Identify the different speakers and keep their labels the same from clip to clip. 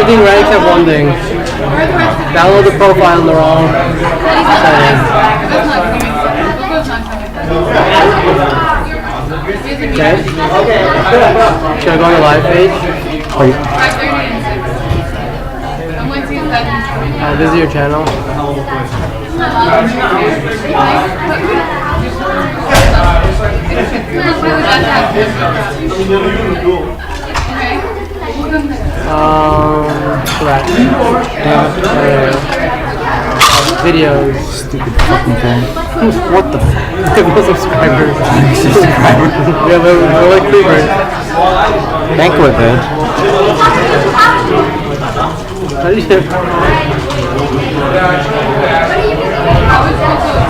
Speaker 1: everything right except one thing. Download the profile in the wrong setting. Okay. Should I go on the live page? This is your channel. Correct. Videos.
Speaker 2: Stupid fucking thing. What the fuck?
Speaker 1: No subscribers. Yeah, they're like creepers.
Speaker 2: Banquet bed.
Speaker 1: How do you...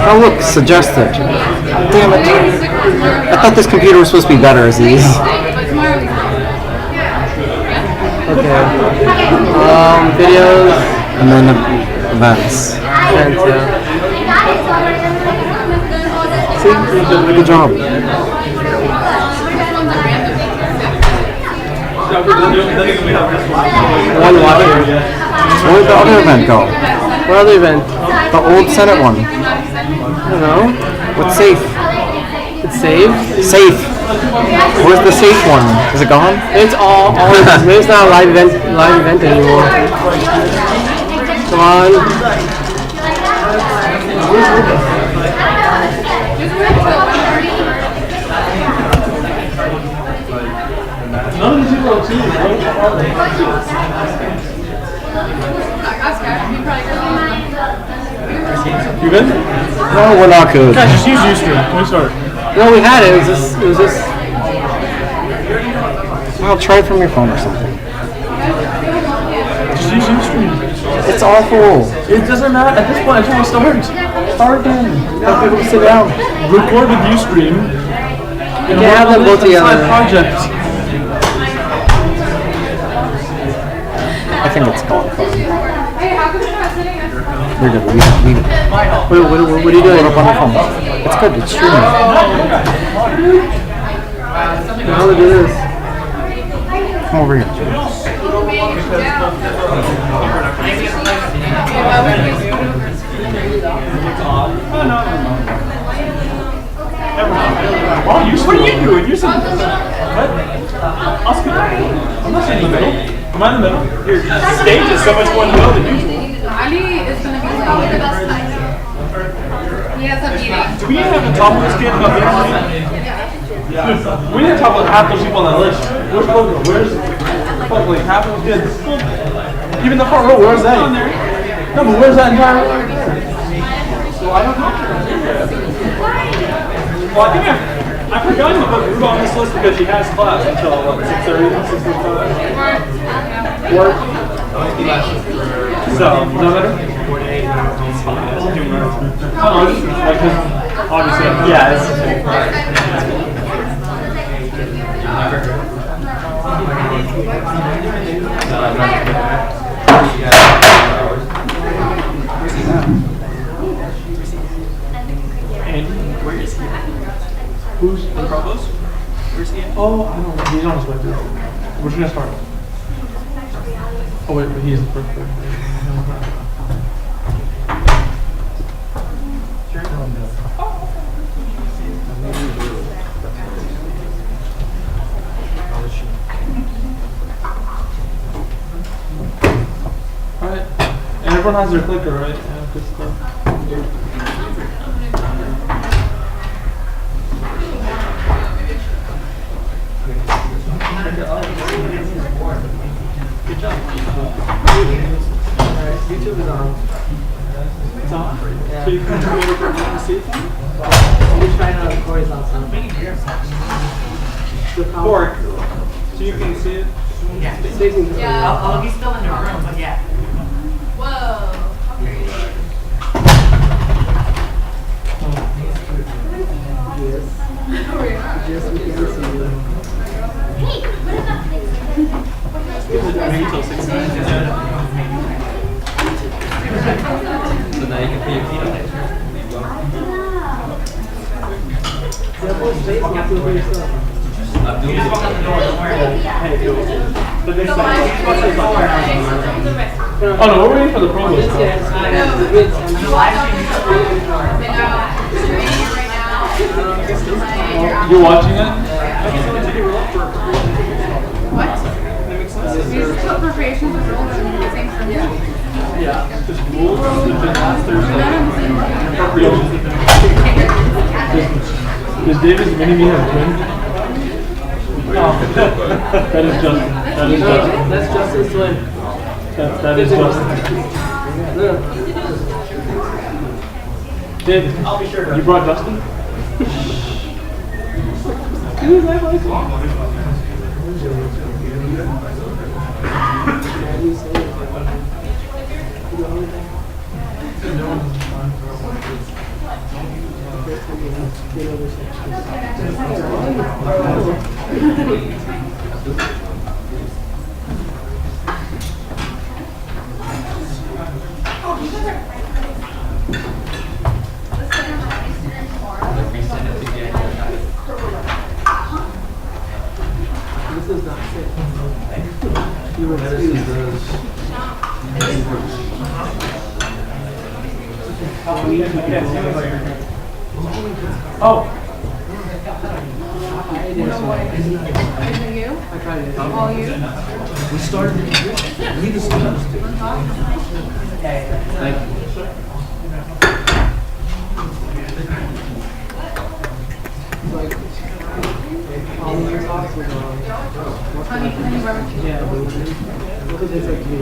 Speaker 2: Oh look, suggested. Damn it. I thought this computer was supposed to be better as these.
Speaker 1: Okay. Videos.
Speaker 2: And then events.
Speaker 1: Events, yeah.
Speaker 2: See? Good job.
Speaker 1: One watcher.
Speaker 2: Where did the other event go?
Speaker 1: What other event?
Speaker 2: The old Senate one.
Speaker 1: I don't know.
Speaker 2: What's safe?
Speaker 1: It's saved?
Speaker 2: Safe. Where's the safe one? Is it gone?
Speaker 1: It's all it's not a live event anymore. Come on.
Speaker 3: None of these people have seen it. You good?
Speaker 2: No, we're not good.
Speaker 3: Guys, just use Ustream. Can we start?
Speaker 1: No, we had it. It was just.
Speaker 2: Well, try it from your phone or something.
Speaker 3: Just use Ustream.
Speaker 2: It's awful.
Speaker 3: It doesn't matter. At this point, I just want to start. Start then.
Speaker 1: Let people sit down.
Speaker 3: Record with Ustream.
Speaker 1: You can have them both together.
Speaker 3: Project.
Speaker 2: I think it's gone. We're good. Leave it.
Speaker 1: What are you doing?
Speaker 2: Up on the phone. It's good. It's streaming.
Speaker 1: How do we do this?
Speaker 2: Come over here.
Speaker 3: What are you doing? You're sitting in the middle. What? Oscar, I'm not sitting in the middle. Am I in the middle? Your stage is so much more in the middle than usual.
Speaker 4: Ali is going to be the best time. He has a meeting.
Speaker 3: Do we even have to talk with this kid about the We need to talk about half those people on that list. Where's Logo? Where's fuck, like half those kids? Even the front row, where's that? No, but where's that entire row right there? So I don't know. Well, I think I forgot to put Ruba on this list because she has class until what, 6:30, 6:45? Work. So, no matter. Obviously, yeah, And where is he? Who's the Provost? Where's he at? Oh, I don't know. He's on his way through. We're just gonna start. Oh wait, but he is the first person. Alright. And everyone has their clicker, right? Yeah, good stuff. Good job.
Speaker 1: Alright, YouTube is on.
Speaker 3: It's on?
Speaker 1: Yeah.
Speaker 3: So you can come over and see it?
Speaker 1: We're trying out Corey's outside.
Speaker 3: Or, so you can see it?
Speaker 5: Yeah.
Speaker 4: Yeah.
Speaker 5: He's still in the room, but yeah.
Speaker 4: Whoa.
Speaker 1: Yes, we can see you.
Speaker 3: Maybe until 6.
Speaker 5: So now you can put your feet on it.
Speaker 1: Yeah, full space, not feel for yourself.
Speaker 3: Oh no, we're waiting for the provost. You're watching it?
Speaker 4: What? These appropriations are all the same for me.
Speaker 3: Yeah. Just rules have been last Thursday. Does David's mini-me have a twin? Oh, that is Justin. That is Justin.
Speaker 1: That's Justin's twin.
Speaker 3: That is Justin. David, I'll be sure. You brought Justin?
Speaker 1: This is not safe. You were excused.
Speaker 3: Oh.
Speaker 4: Is it you?
Speaker 1: I tried it.
Speaker 4: All you?
Speaker 5: We started. We discussed it.
Speaker 1: Thank you. Like, all your thoughts were gone.
Speaker 4: Honey barbecue.
Speaker 1: Yeah, because it's like you.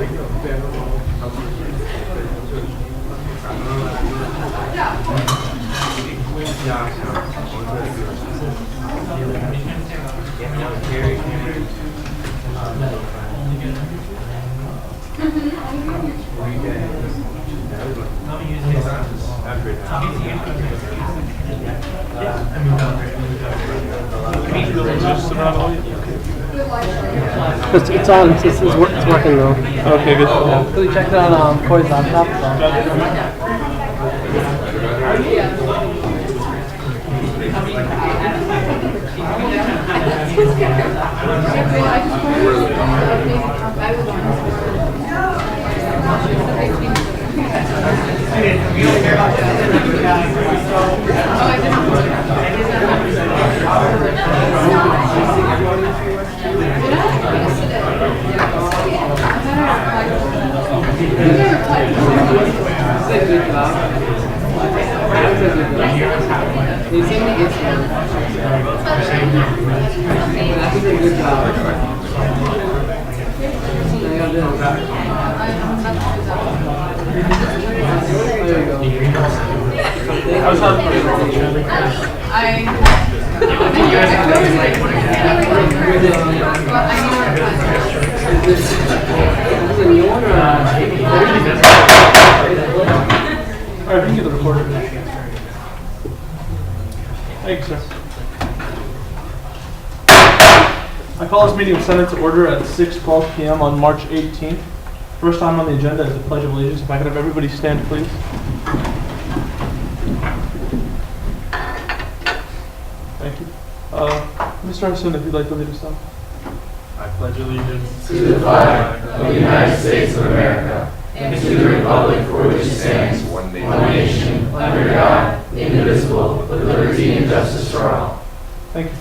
Speaker 1: It's on. It's working though.
Speaker 3: Okay, good.
Speaker 1: So we checked it on Corey's laptop. They sent me this one. That's a good job. I got this. There you go.
Speaker 3: I was having fun.
Speaker 1: This is a new one or
Speaker 3: Alright, we can get the recorder. Thanks, sir. I call this meeting of Senate to order at 6:12 p.m. on March 18th. First time on the agenda is the Pledge of Allegiance. If I could have everybody stand, please. Thank you. Mr. Arson, if you'd like to lead us off.
Speaker 5: I pledge allegiance
Speaker 6: to the flag of the United States of America and to the republic for which it stands, one nation, under God, indivisible, with liberty and justice for all.
Speaker 3: Thank you.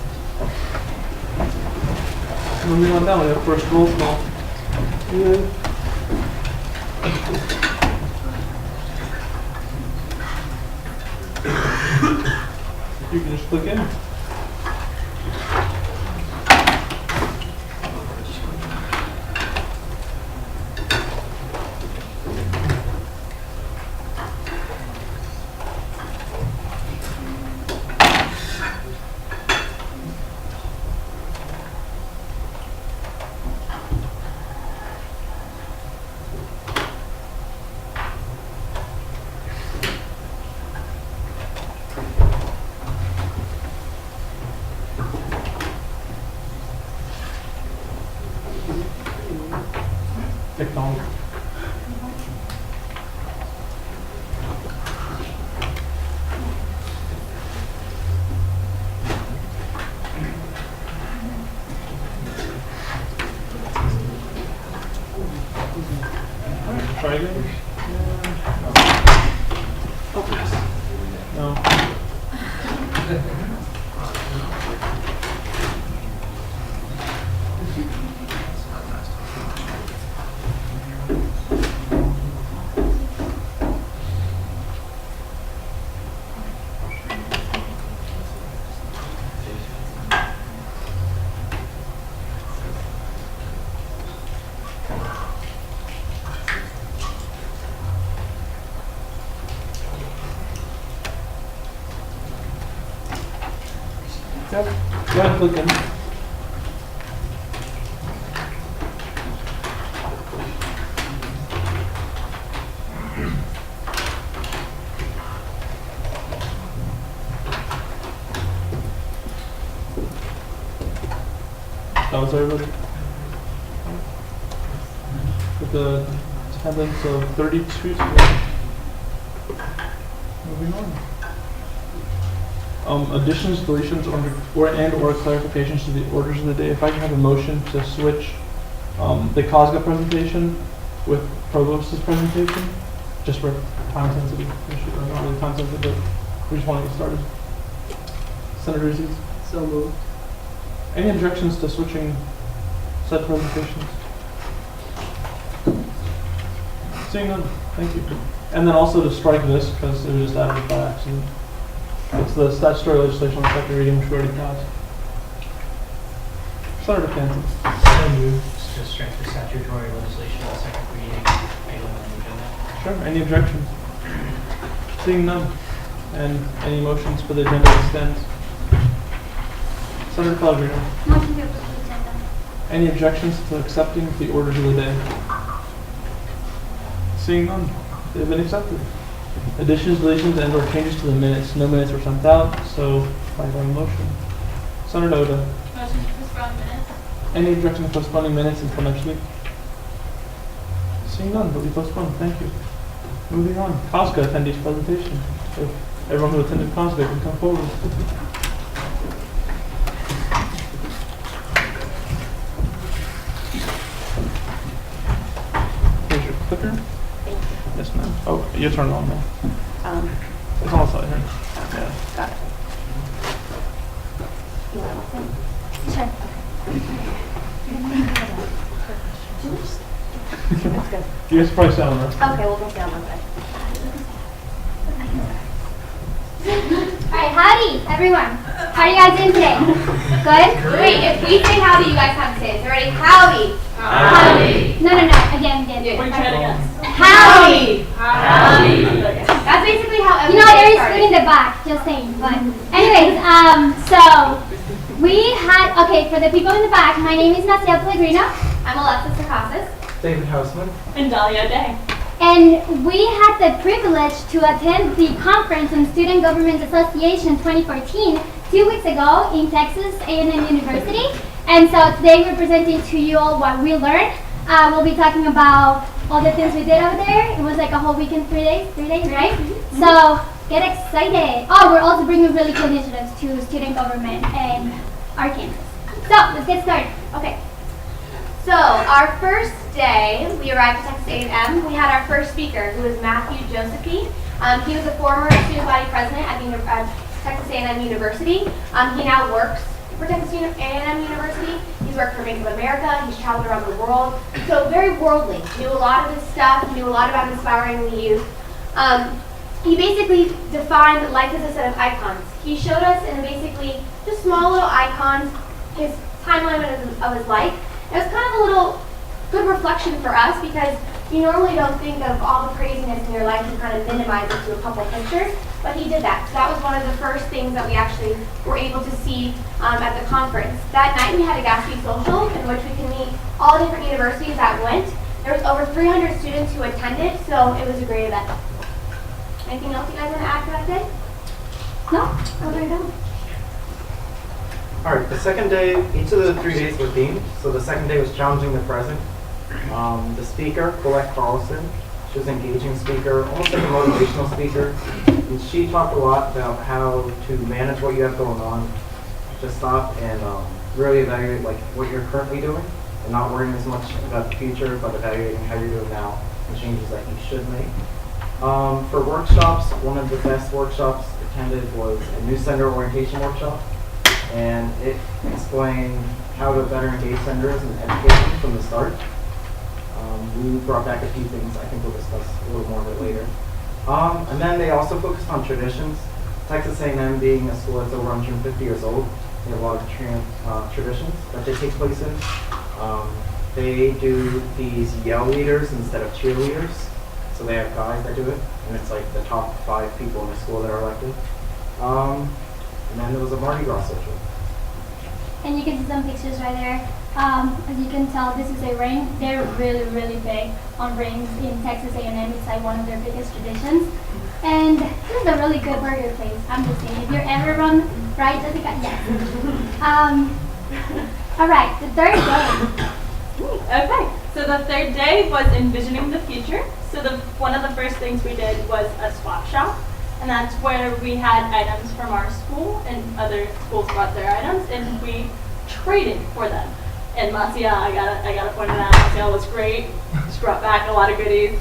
Speaker 3: Moving on down, we have first roll call. You can just click in. Technology. Yep. Go ahead and click in. That was everybody. With the attendance of 32 today. Moving on. Additions, deletions, or clarifications to the orders of the day. If I can have a motion to switch the COSGA presentation with Provost's presentation, just for time sensitive issue, or not really time sensitive, but we just want to get started. Senator Aziz.
Speaker 1: So moved.
Speaker 3: Any objections to switching said presentations? Seeing none, thank you. And then also to strike this, because it was just added by accident. It's the statutory legislation on second reading, which we already passed. Senator Canton.
Speaker 5: So moved to strike the statutory legislation on second reading item on the agenda.
Speaker 3: Sure, any objections? Seeing none. And any motions for the agenda to extend? Senator Pellegrino.
Speaker 4: Motion to approve the agenda.
Speaker 3: Any objections to accepting the orders of the day? Seeing none, they've been accepted. Additions, deletions, and or changes to the minutes. No minutes were sent out, so by one motion. Senator Oda.
Speaker 4: Motion to postpone minutes.
Speaker 3: Any objection to postponing minutes until next week? Seeing none, they'll be postponed. Thank you. Moving on. COSGA attendees presentation. If everyone who attended COSGA can come forward. Here's your clicker.
Speaker 7: Thank you.
Speaker 3: Yes, ma'am. Oh, your turn on now. It's all side here. Yeah.
Speaker 7: Got it. You want to listen?
Speaker 4: Sure.
Speaker 7: That's good.
Speaker 3: You guys probably sound right.
Speaker 7: Okay, we'll go down one side.
Speaker 4: Alright, howdy, everyone. How are you guys doing today? Good? Wait, if we say howdy, you guys have to say it. So ready? Howdy.
Speaker 6: Howdy.
Speaker 4: No. Again.
Speaker 7: Howdy.
Speaker 6: Howdy.
Speaker 4: That's basically how there is food in the back, just saying. But anyways, so we had, for the people in the back, my name is Nacia Pellegrino. I'm Alexis Sarkasas.
Speaker 2: David Hausman.
Speaker 7: And Dahlia Day.
Speaker 4: And we had the privilege to attend the conference on Student Government Association 2014 2 weeks ago in Texas A&M University. And so today we're presenting to you all what we learned. We'll be talking about all the things we did over there. It was like a whole weekend, 3 days, right? So get excited. Oh, we're also bringing really cool initiatives to student government and our campus. So let's get started. Okay. So our first day, we arrived at Texas A&M. We had our first speaker, who was Matthew Josephy. He was a former student body president at Texas A&M University. He now works for Texas A&M University. He's worked for Bank of America. He's traveled around the world. So very worldly. Knew a lot of his stuff. Knew a lot about inspiring the youth. He basically defined life as a set of icons. He showed us in basically just small little icons his timeline of his life. It was kind of a little good reflection for us because you normally don't think of all the craziness in your life and kind of minimize it to a couple pictures, but he did that. So that was one of the first things that we actually were able to see at the conference. That night we had a Gatsby social in which we could meet all the different universities that went. There was over 300 students who attended, so it was a great event. Anything else you guys want to add to that day? No? Oh, there you go.
Speaker 2: All right, the second day, each of the 3 days were themed. So the second day was challenging the present. The speaker, Colette Carlson, she was an engaging speaker, almost like a motivational speaker. And she talked a lot about how to manage what you have going on, to stop and really evaluate like what you're currently doing and not worrying as much about the future, but evaluating how you're doing now and changes that you should make. For workshops, one of the best workshops attended was a new center orientation workshop. And it explained how to better engage senders in education from the start. We brought back a few things I think we'll discuss a little more of it later. And then they also focused on traditions. Texas A&M being a school that's over 150 years old, they have a lot of traditions that they take place in. They do these yell leaders instead of cheerleaders. So they have guys that do it, and it's like the top 5 people in the school that are elected. And then there was a Mardi Gras social.
Speaker 4: And you can see some pictures right there. As you can tell, this is a ring. They're really, really big on rings in Texas A&M. It's like one of their biggest traditions. And this is a really good burger place. I'm just saying, if you're ever run, right, Jessica? Yes. All right, the third day.
Speaker 7: Okay, so the third day was envisioning the future. So one of the first things we did was a swap shop. And that's where we had items from our school and other schools brought their items and we traded for them. And Marcia, I gotta point it out, Marcia was great. She brought back a lot of goodies.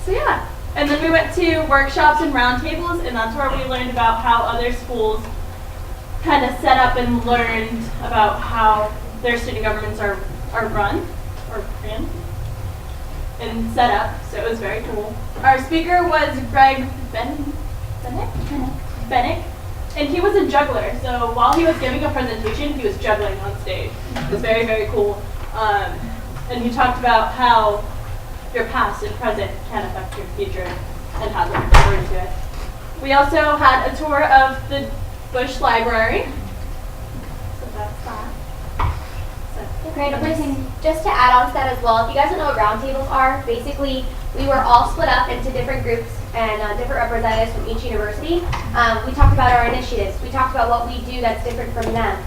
Speaker 7: So yeah. And then we went to workshops and roundtables, and that's where we learned about how other schools kind of set up and learned about how their student governments are run or ran and set up. So it was very cool. Our speaker was Greg Bennick. And he was a juggler, so while he was giving a presentation, he was juggling on stage. It was very, very cool. And he talked about how your past and present can affect your future and how to refer into it. We also had a tour of the Bush Library. So that's that.
Speaker 8: Great. Just to add on to that as well, if you guys don't know what roundtables are, basically we were all split up into different groups and different representatives from each university. We talked about our initiatives. We talked about what we do that's different from them.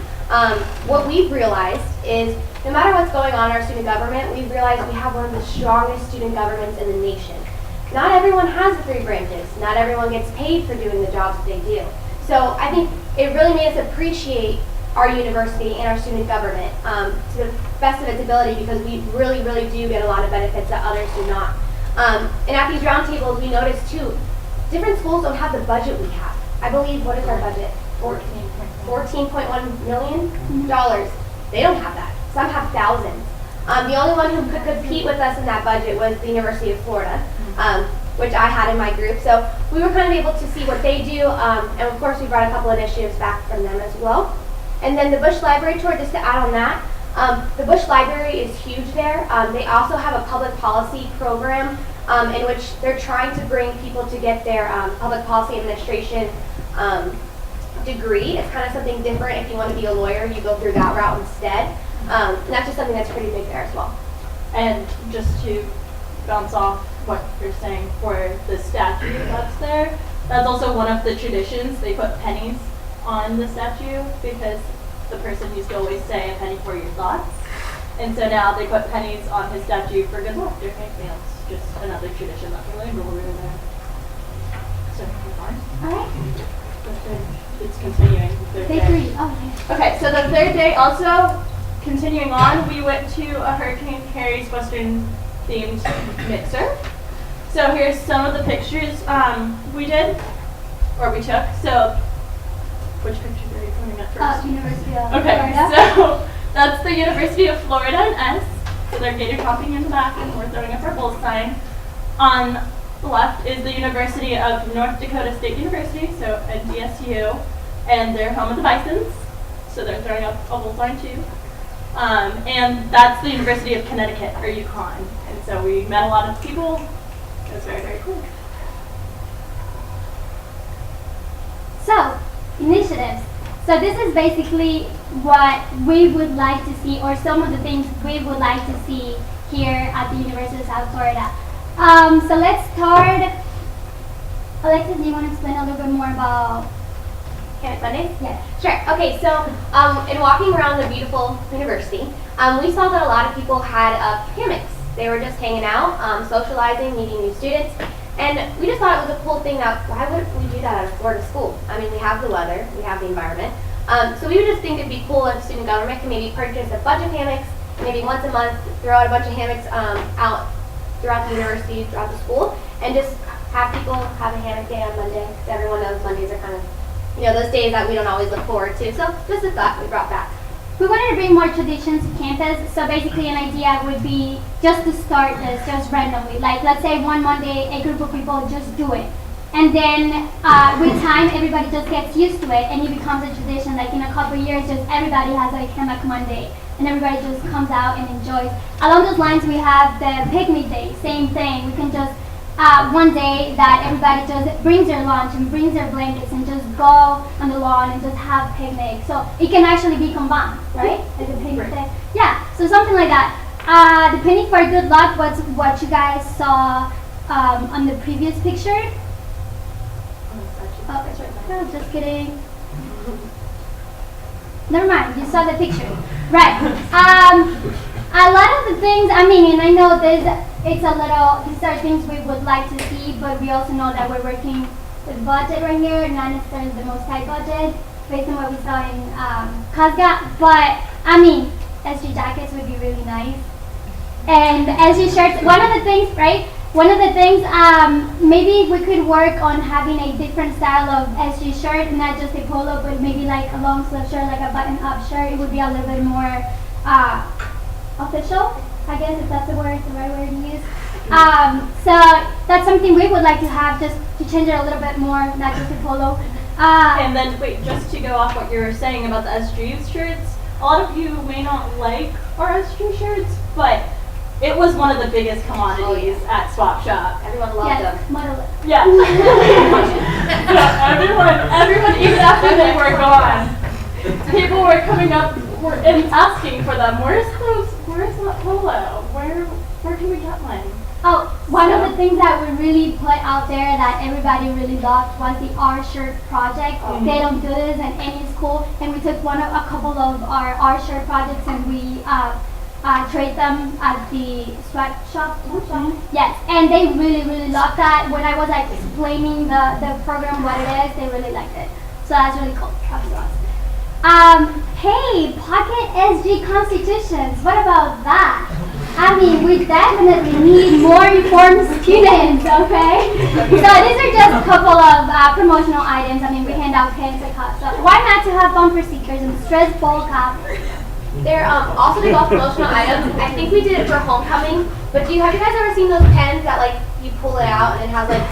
Speaker 8: What we've realized is no matter what's going on in our student government, we've realized we have one of the strongest student governments in the nation. Not everyone has the 3 branches. Not everyone gets paid for doing the jobs that they do. So I think it really made us appreciate our university and our student government to the best of its ability because we really, really do get a lot of benefits that others do not. And at these roundtables, we noticed too, different schools don't have the budget we have. I believe, what is our budget? $14.1 million? They don't have that. Some have thousands. The only one who could compete with us in that budget was the University of Florida, which I had in my group. So we were kind of able to see what they do, and of course we brought a couple initiatives back from them as well. And then the Bush Library tour, just to add on that, the Bush Library is huge there. They also have a public policy program in which they're trying to bring people to get their public policy administration degree. It's kind of something different. If you want to be a lawyer, you go through that route instead. And that's just something that's pretty big there as well.
Speaker 7: And just to bounce off what you're saying for the statue that's there, that's also one of the traditions. They put pennies on the statue because the person used to always say a penny for your thoughts. And so now they put pennies on his statue for good luck during meals. Just another tradition that we learned while we were there. So, fine.
Speaker 4: All right.
Speaker 7: It's continuing.
Speaker 4: Day 3. Oh, okay.
Speaker 7: Okay, so the third day also, continuing on, we went to a Hurricane Harry's Western themed mixer. So here's some of the pictures we did, or we took. So, which pictures are you pointing at first?
Speaker 4: University of
Speaker 7: Okay,
Speaker 4: Florida.
Speaker 7: so that's the University of Florida and S. So they're gator topping in the back, and we're throwing up our bull sign. On the left is the University of North Dakota State University, so NDSU, and they're home of the Bisons, so they're throwing up a bull sign too. And that's the University of Connecticut, or UConn. And so we met a lot of people. It was very, very cool.
Speaker 4: So, initiatives. So this is basically what we would like to see, or some of the things we would like to see here at the University of South Florida. So let's start. Alexis, do you want to explain a little bit more about
Speaker 8: Hammock Mondays?
Speaker 4: Yes.
Speaker 8: Sure. Okay, so in walking around the beautiful university, we saw that a lot of people had hammocks. They were just hanging out, socializing, meeting new students. And we just thought it was a cool thing that why wouldn't we do that at a Florida school? I mean, we have the weather, we have the environment. So we would just think it'd be cool if student government can maybe purchase a bunch of hammocks, maybe once a month, throw out a bunch of hammocks out throughout the university, throughout the school, and just have people have a hammock day on Monday, because everyone knows Mondays are kind of, those days that we don't always look forward to. So just a thought we brought back.
Speaker 4: We wanted to bring more traditions to campus, so basically an idea would be just to start this just randomly. Like, let's say one Monday, a group of people just do it. And then with time, everybody just gets used to it, and it becomes a tradition. Like in a couple of years, just everybody has a hammock Monday, and everybody just comes out and enjoys. Along those lines, we have the picnic day, same thing. We can just one day that everybody just brings their lunch and brings their blankets and just go on the lawn and just have picnic. So it can actually be combined, right? As a picnic day. Yeah, so something like that. Depending for good luck, what you guys saw on the previous picture. Oh, just kidding. Never mind, you saw the picture. Right. A lot of the things, I mean, and I know these are things we would like to see, but we also know that we're working with budget right here, not necessarily the most tight budget, based on what we saw in COSGA. But, I mean, SG jackets would be really nice. And SG shirts, one of the things, right? One of the things, maybe we could work on having a different style of SG shirt, not just a polo, but maybe like a long sleeve shirt, like a button-up shirt. It would be a little bit more official, I guess, if that's the right word to use. So that's something we would like to have, just to change it a little bit more, not just a polo.
Speaker 7: And then, wait, just to go off what you were saying about the SG shirts, a lot of you may not like our SG shirts, but it was one of the biggest commodities at Swap Shop.
Speaker 8: Everyone loved them.
Speaker 4: Model it.
Speaker 7: Yeah. Everyone, even after they were gone, people were coming up and asking for them. Where's that polo? Where can we get one?
Speaker 4: Oh, one of the things that we really put out there that everybody really loved was the R shirt project. They don't do this in any school, and we took a couple of our R shirt projects and we trade them at the sweatshop. Yes, and they really loved that. When I was like explaining the program, what it is, they really liked it. So that's really cool. Hey, pocket SG constitutions. What about that? I mean, we definitely need more informed students, okay? So these are just a couple of promotional items. I mean, we hand out pins and cups. So why not to have bumper stickers and stress ball caps?
Speaker 8: They're also the golf promotional items. I think we did it for homecoming, but have you guys ever seen those pens that like you pull it out and it has like,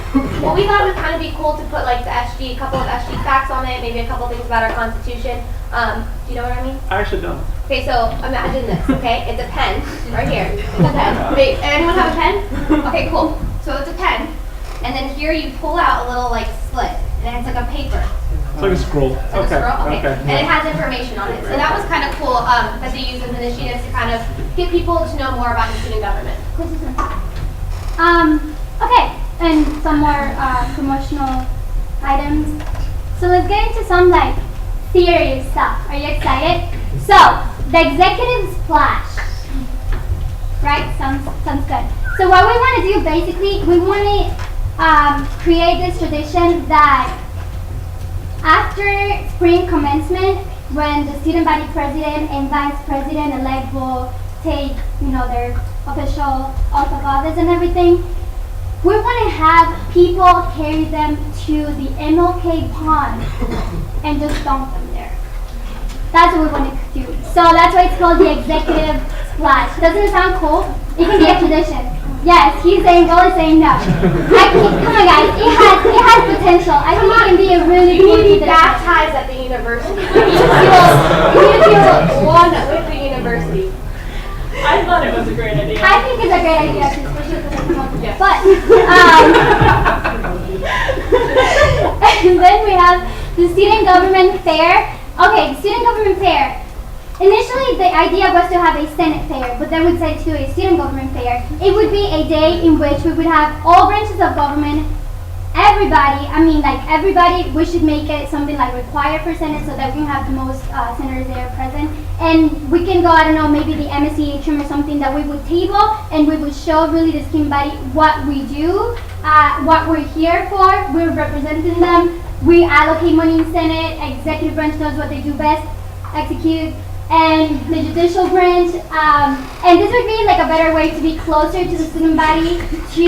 Speaker 8: well, we thought it would kind of be cool to put like a couple of SG facts on it, maybe a couple things about our Constitution. Do you know what I mean?
Speaker 3: I actually don't.
Speaker 8: Okay, so imagine this, okay? It's a pen, right here. It's a pen. Wait, anyone have a pen? Okay, cool. So it's a pen, and then here you pull out a little like slit, and it's like a paper.
Speaker 3: It's like a scroll.
Speaker 8: It's like a scroll? Okay. And it
Speaker 3: Yeah.
Speaker 8: has information on it. So that was kind of cool that they use as initiatives to kind of get people to know more about the student government.
Speaker 4: Okay, and some more promotional items. So let's get into some like serious stuff. Are you excited? So the executive splash, right? Sounds good. So what we want to do basically, we want to create this tradition that after spring commencement, when the student body president and vice president elect will take, their official oath of office and everything, we want to have people carry them to the MLK pond and just dump them there. That's what we want to do. So that's why it's called the executive splash. Doesn't it sound cool? It can be a tradition. Yes, he's saying go, is saying no. Come on guys, it has potential. I think it can be a really
Speaker 8: You
Speaker 4: cool
Speaker 8: need to be
Speaker 4: tradition.
Speaker 8: baptized at the university. You need to feel one with the university.
Speaker 7: I thought it was a great idea.
Speaker 4: I think it's a great idea, especially because I come up with it.
Speaker 7: Yes.
Speaker 4: But, and then we have the student government fair. Okay, student government fair. Initially, the idea was to have a Senate fair, but then we decided to do a student government fair. It would be a day in which we would have all branches of government, everybody, we should make it something like required for Senate so that we can have the most senators there present. And we can go, I don't know, maybe the MSC atrium or something that we would table and we would show really the student body what we do, what we're here for, we're representing them, we allocate money in Senate, executive branch does what they do best, execute, and the judicial branch, and this would be like a better way to be closer to the student body, to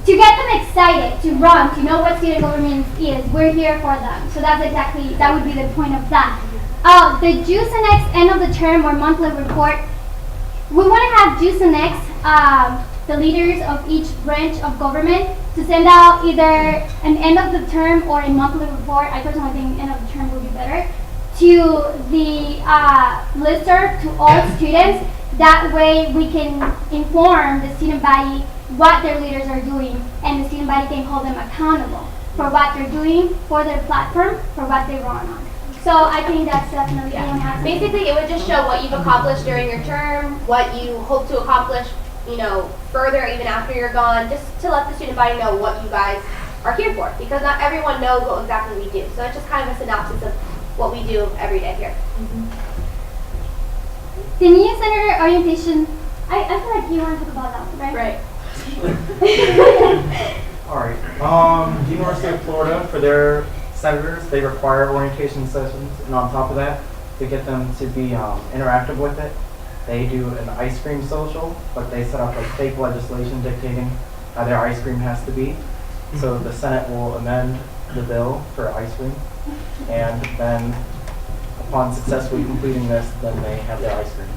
Speaker 4: get them excited, to run, to know what student government is. We're here for them. So that would be the point of that. The Juice and X end of the term or monthly report, we want to have Juice and X, the leaders of each branch of government, to send out either an end of the term or a monthly report. I personally think end of the term would be better, to the listserv, to all students, That way we can inform the student body what their leaders are doing, and the student body can hold them accountable for what they're doing, for their platform, for what they run on. So I think that's definitely one has.
Speaker 8: Basically, it would just show what you've accomplished during your term, what you hope to accomplish, further even after you're gone, just to let the student body know what you guys are here for, because not everyone knows what exactly we do. So it's just kind of a synopsis of what we do every day here.
Speaker 4: The new center orientation, I feel like you want to talk about that one, right?
Speaker 8: Right.
Speaker 2: All right. The University of Florida, for their senators, they require orientation sessions, and on top of that, to get them to be interactive with it, they do an ice cream social, but they set up like fake legislation dictating how their ice cream has to be. So the Senate will amend the bill for ice cream, and then upon successfully completing this, then they have their ice cream.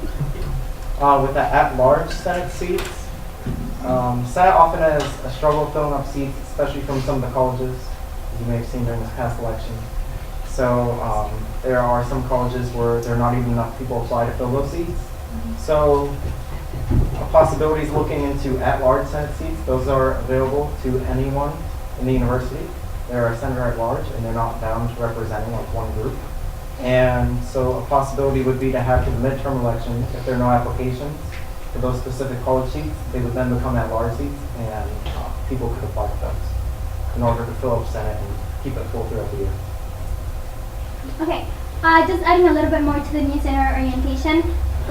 Speaker 2: With the at-large Senate seats, Senate often has a struggle filling up seats, especially from some of the colleges, as you may have seen during this past election. So there are some colleges where there are not even enough people apply to fill those seats. So a possibility is looking into at-large Senate seats. Those are available to anyone in the university. They're a senator at large, and they're not bound to representing like one group. And so a possibility would be to have to the midterm election, if there are no applications for those specific college seats, they would then become at-large seats, and people could apply for those in order to fill up Senate and keep it full throughout the year.
Speaker 4: Okay, just adding a little bit more to the new center orientation.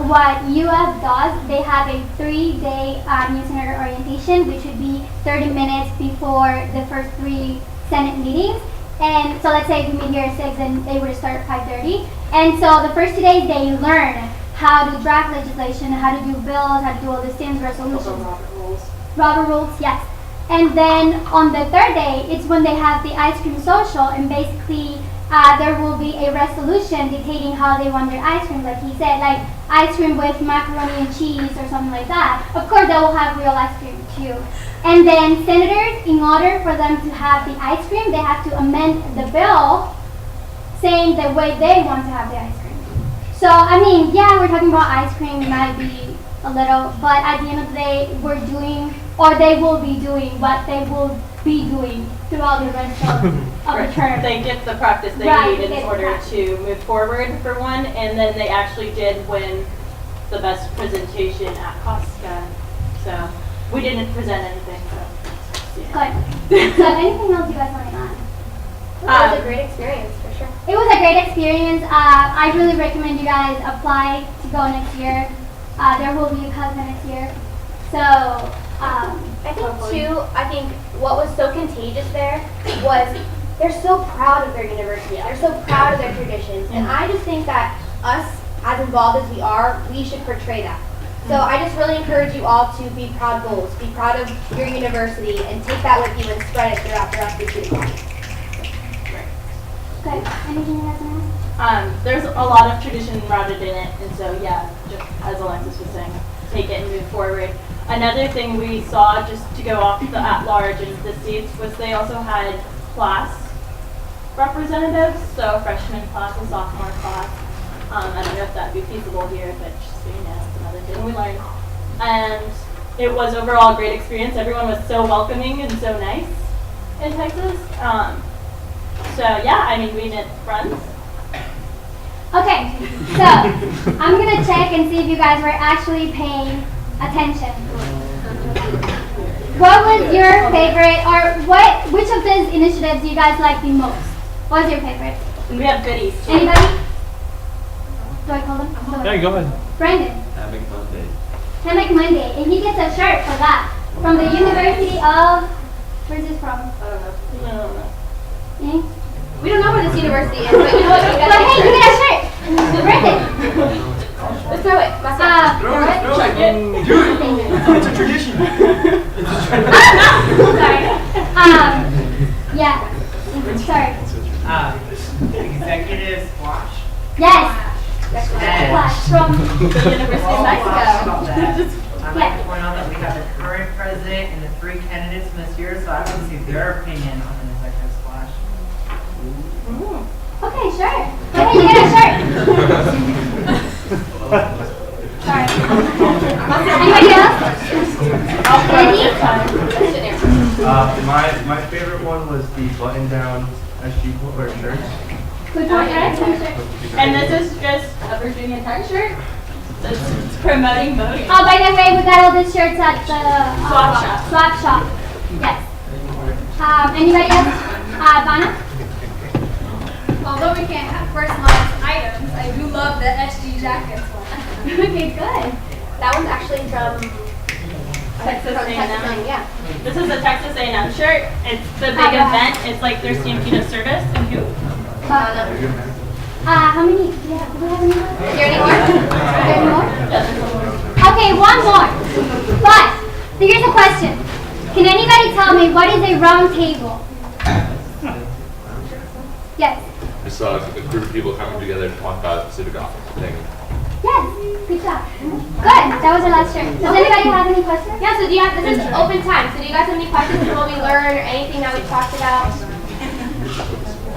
Speaker 4: What UF does, they have a 3-day new center orientation, which would be 30 minutes before the first 3 Senate meetings. And so let's say we meet here at 6 and they would start at 5:30. And so the first 2 days they learn how to draft legislation, how to do bills, how to do all the stands, resolutions. Robert rules, yes. And then on the 3rd day, it's when they have the ice cream social, and basically there will be a resolution dictating how they want their ice cream, like he said, like ice cream with macaroni and cheese or something like that. Of course, they will have real ice cream too. And then senators, in order for them to have the ice cream, they have to amend the bill saying the way they want to have the ice cream. So, I mean, yeah, we're talking about ice cream, might be a little, but at the end of the day, we're doing, or they will be doing what they will be doing throughout the rest of the term.
Speaker 7: They get the practice they need in order to move forward for one, and then they actually did win the best presentation at COSGA. So we didn't present anything. So, yeah.
Speaker 4: Good. So anything else you guys want to add?
Speaker 8: It was a great experience, for sure.
Speaker 4: It was a great experience. I really recommend you guys apply to go next year. There will be a COSGA next year. So
Speaker 8: I think what was so contagious there was they're so proud of their university. They're so proud of their traditions. And I just think that us, as involved as we are, we should portray that. So I just really encourage you all to be proud goals, be proud of your university, and take that with you and spread it throughout the rest of the student body.
Speaker 4: good. Anything you guys want to add?
Speaker 7: There's a lot of tradition rooted in it, and so yeah, just as Alexis was saying, take it and move forward. Another thing we saw, just to go off the at-large and the seats, was they also had class representatives, so freshman class and sophomore class. I don't know if that'd be feasible here, but just so you know, it's another thing we learned. And it was overall a great experience. Everyone was so welcoming and so nice in Texas. So yeah, I mean, we met friends.
Speaker 4: Okay, so I'm going to check and see if you guys were actually paying attention. What was your favorite, or which of these initiatives do you guys like the most? What was your favorite?
Speaker 7: We have goodies too.
Speaker 4: Anybody? Do I call them?
Speaker 3: Yeah, go ahead.
Speaker 4: Brandon.
Speaker 6: Having Monday.
Speaker 4: Hammock Monday, and he gets a shirt for that from the University of, where's this from?
Speaker 7: I don't know.
Speaker 4: Eh?
Speaker 8: We don't know where this university is, but you know what? You
Speaker 4: But hey, you get a shirt! Brandon!
Speaker 8: Let's throw it.
Speaker 6: Throw it.
Speaker 5: It's a tradition.
Speaker 4: Sorry. Yeah. Sorry.
Speaker 9: Executive squash.
Speaker 4: Yes.
Speaker 9: And
Speaker 4: Flash from
Speaker 7: The University of Mexico.
Speaker 9: I'd like to point out that we have the current president and the 3 candidates from this year, so I want to see their opinion on an executive squash.
Speaker 4: Okay, sure. But hey, you get a shirt. Sorry. Anybody else? Eddie?
Speaker 10: My favorite one was the button-down SG shirt.
Speaker 4: Good point, right?
Speaker 7: And this is just a Virginia Tech shirt. It's promoting voting.
Speaker 4: Oh, by the way, we got all these shirts at the
Speaker 7: Swap shop.
Speaker 4: Swap shop. Yes. Anybody else? Vanna?
Speaker 11: Although we can't have personalized items, I do love the SG jackets one.
Speaker 4: Okay, good.
Speaker 8: That one's actually from
Speaker 7: Texas
Speaker 8: Texas
Speaker 7: A&M.
Speaker 8: A&M, yeah.
Speaker 7: This is a Texas A&M shirt. It's the big event. It's like their Stampede of Service and who?
Speaker 4: How many? Do we have any more?
Speaker 8: Is there any more?
Speaker 4: Any more? Okay, one more. But here's a question. Can anybody tell me what is a round table? Yes.
Speaker 6: I saw a group of people coming together to talk about a specific thing.
Speaker 4: Yes. Good job. Good. That was our last shirt. Does anybody have any questions?
Speaker 8: Yeah, so do you have, this is open time, so do you guys have any questions from what we learned or anything that we talked about?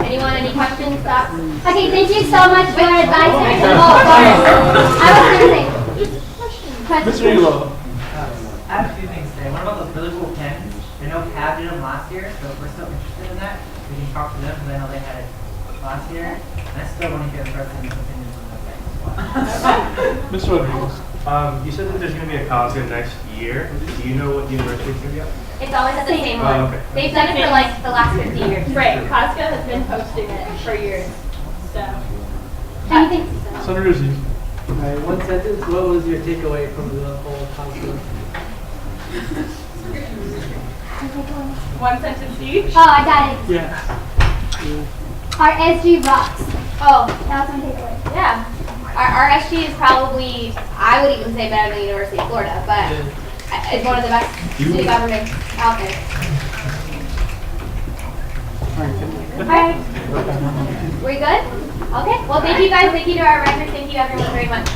Speaker 8: Anyone, any questions, thoughts?
Speaker 4: Okay, thank you so much for your advice. Oh, sorry. I was going to say.
Speaker 3: Mr. Elo.
Speaker 9: I have a few things to say. What about those really cool pens? I know Cab did them last year, so if we're still interested in that, we can talk to them because I know they had it last year. And I still want to hear the president's opinions on those things as well.
Speaker 3: Mr. Rodriguez.
Speaker 10: You said that there's going to be a COSGA next year. Do you know what university it's going to be at?
Speaker 8: It's always at the same
Speaker 10: Oh,
Speaker 8: one.
Speaker 10: okay.
Speaker 8: They've done it for like the last 50 years.
Speaker 7: Right. COSGA has been posting it for years. So.
Speaker 4: Anything?
Speaker 3: Senator Z.
Speaker 1: Alright, one sentence. What was your takeaway from the whole conference?
Speaker 7: One sentence each.
Speaker 4: Oh, I got it.
Speaker 1: Yeah.
Speaker 4: Our SG rocks.
Speaker 8: Oh,
Speaker 4: That was my takeaway.
Speaker 8: yeah. Our SG is probably, I would even say better than the University of Florida, but it's one of the best city governments out there.
Speaker 4: Alright.
Speaker 8: We good? Okay. Well, thank you guys. Thank you to our records. Thank you everyone very much.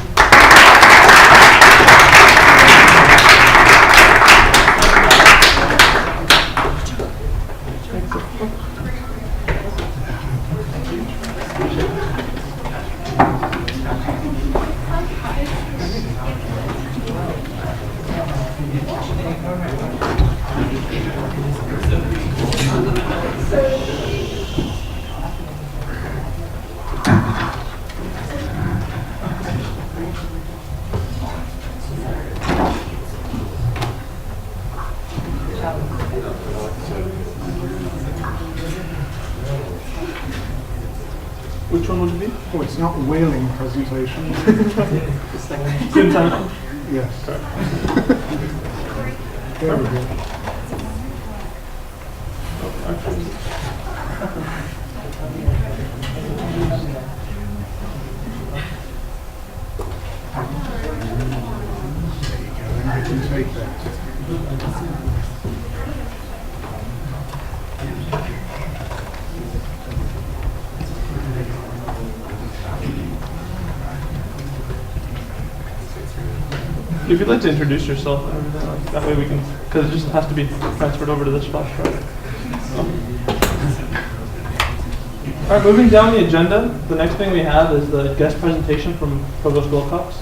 Speaker 3: Which one would it be?
Speaker 12: Oh, it's not a whaling presentation.
Speaker 3: Same time.
Speaker 12: Yes. There we go. I can take that.
Speaker 3: If you'd like to introduce yourself and everything, like, that way we can, because it just has to be transferred over to this flash drive. All right, moving down the agenda, the next thing we have is the guest presentation from Provost Wilcox.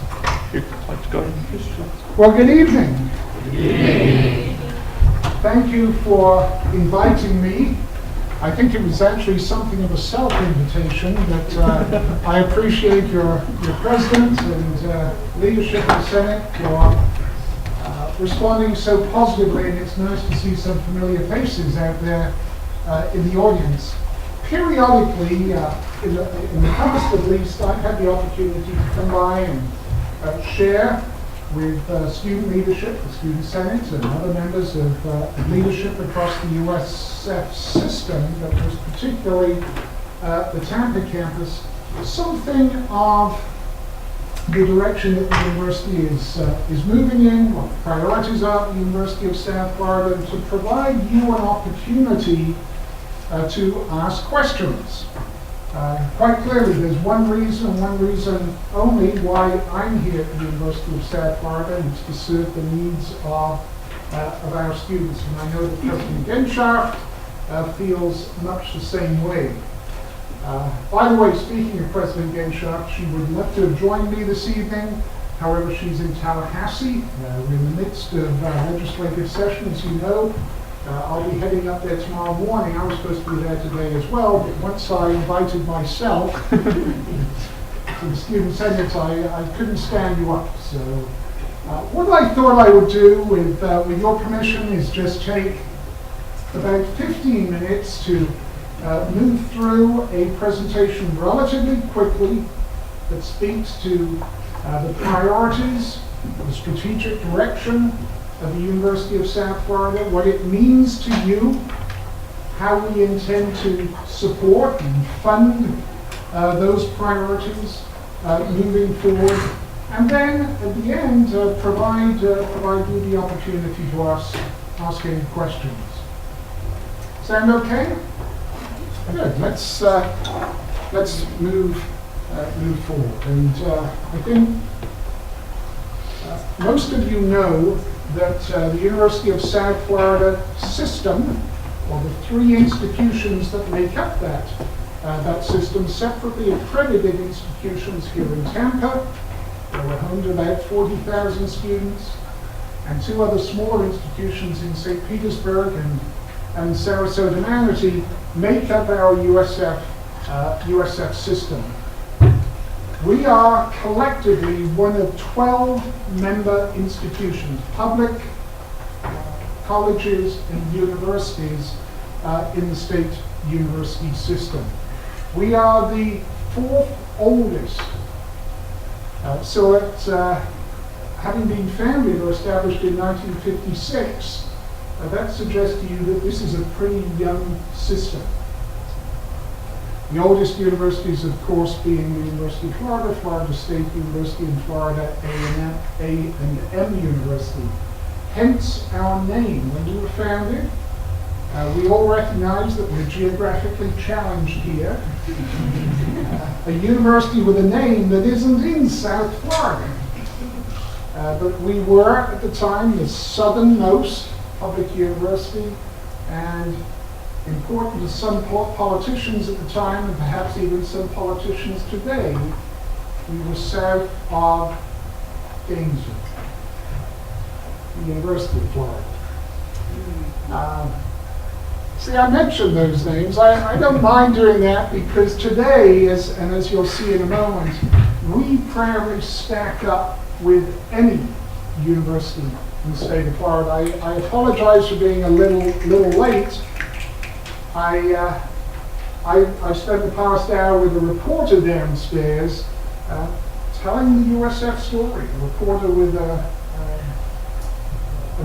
Speaker 3: If you'd like to go ahead and introduce yourself.
Speaker 12: Well, good evening. Thank you for inviting me. I think it was actually something of a self-invitation, but I appreciate your president and leadership of the Senate for responding so positively, and it's nice to see some familiar faces out there in the audience. Periodically, in the past at least, I've had the opportunity to come by and share with student leadership, the Student Senate, and other members of leadership across the USF system, but was particularly the Tampa campus, something of the direction that the university is moving in, what the priorities are at the University of South Florida, to provide you an opportunity to ask questions. Quite clearly, there's one reason only why I'm here at the University of South Florida, and it's to serve the needs of our students. And I know that President Genschaft feels much the same way. By the way, speaking of President Genschaft, she would love to have joined me this evening, However, she's in Tallahassee. We're in the midst of legislative session, as you know. I'll be heading up there tomorrow morning. I was supposed to be there today as well, but once I invited myself to the Student Senate, I couldn't stand you up. So what I thought I would do, with your permission, is just take about 15 minutes to move through a presentation relatively quickly that speaks to the priorities, the strategic direction of the University of South Florida, what it means to you, how we intend to support and fund those priorities moving forward, and then at the end provide you the opportunity to ask any questions. Sound okay? Good. Let's move forward. And I think most of you know that the University of South Florida system, or the three institutions that make up that system, separately accredited institutions here in Tampa, where we're home to about 40,000 students, and two other smaller institutions in St. Petersburg and Sarasota Manatee make up our USF system. We are collectively one of 12 member institutions, public colleges and universities in the state university system. We are the fourth oldest. Having been founded or established in 1956, that suggests to you that this is a pretty young system. The oldest universities, of course, being the University of Florida, Florida State University, and Florida A&M University. Hence our name. When we were founded, we all recognize that we're geographically challenged here. A university with a name that isn't in South Florida. But we were, at the time, the southernmost public university, and important to some politicians at the time, and perhaps even some politicians today, we were south of Gainesville, the University of Florida. See, I mentioned those names. I don't mind doing that because today, as you'll see in a moment, we proudly stack up with any university in the state of Florida. I apologize for being a little late. I spent the past hour with a reporter downstairs telling the USF story, a reporter with an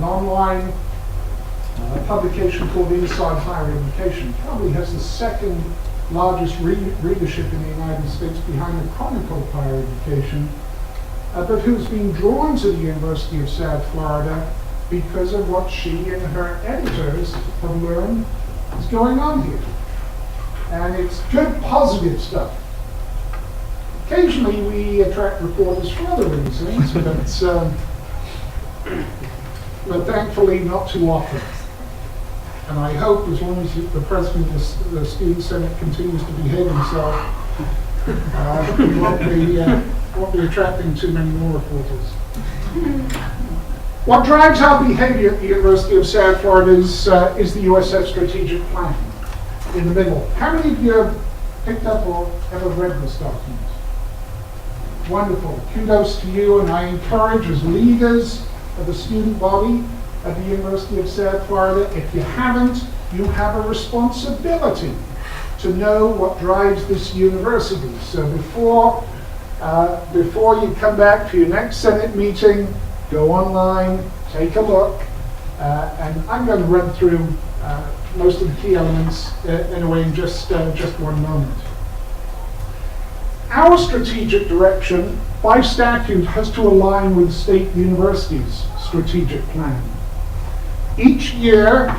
Speaker 12: online publication called Inside Higher Education. Probably has the second largest readership in the United States behind the Chronicle of Higher Education, but who's been drawn to the University of South Florida because of what she and her editors have learned is going on here. And it's good, positive stuff. Occasionally we attract reporters for other reasons, but thankfully not too often. And I hope as long as the president of the Student Senate continues to behave himself, we won't be attracting too many more reporters. What drives our behavior at the University of South Florida is the USF strategic plan in the middle. How many of you have picked up or ever read this document? Wonderful. Kudos to you, and I encourage, as leaders of the student body at the University of South Florida, if you haven't, you have a responsibility to know what drives this university. So before you come back to your next Senate meeting, go online, take a look, and I'm going to run through most of the key elements anyway in just one moment. Our strategic direction, by statute, has to align with the state university's strategic plan. Each year,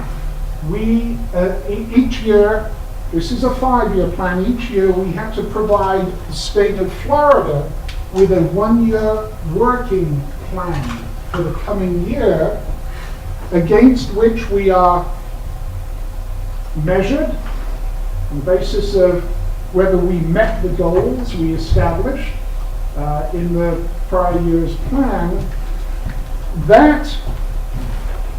Speaker 12: this is a 5-year plan, each year we have to provide the state of Florida with a 1-year working plan for the coming year, against which we are measured on the basis of whether we met the goals we established, in the prior year's plan, that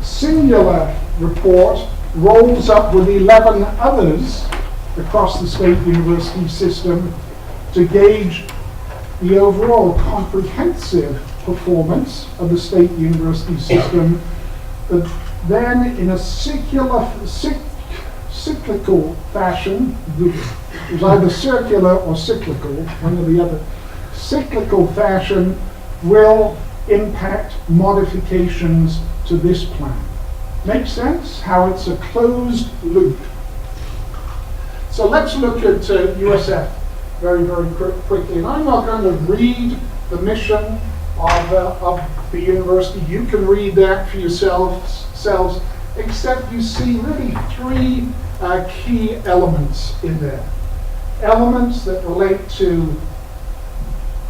Speaker 12: singular report rolls up with 11 others across the state university system to gauge the overall comprehensive performance of the state university system, but then in a cyclical fashion, it was either circular or cyclical, one or the other, cyclical fashion will impact modifications to this plan. Make sense? How it's a closed loop. So let's look at USF very, very quickly. And I'm not going to read the mission of the university. You can read that for yourselves, except you see really three key elements in there. Elements that relate to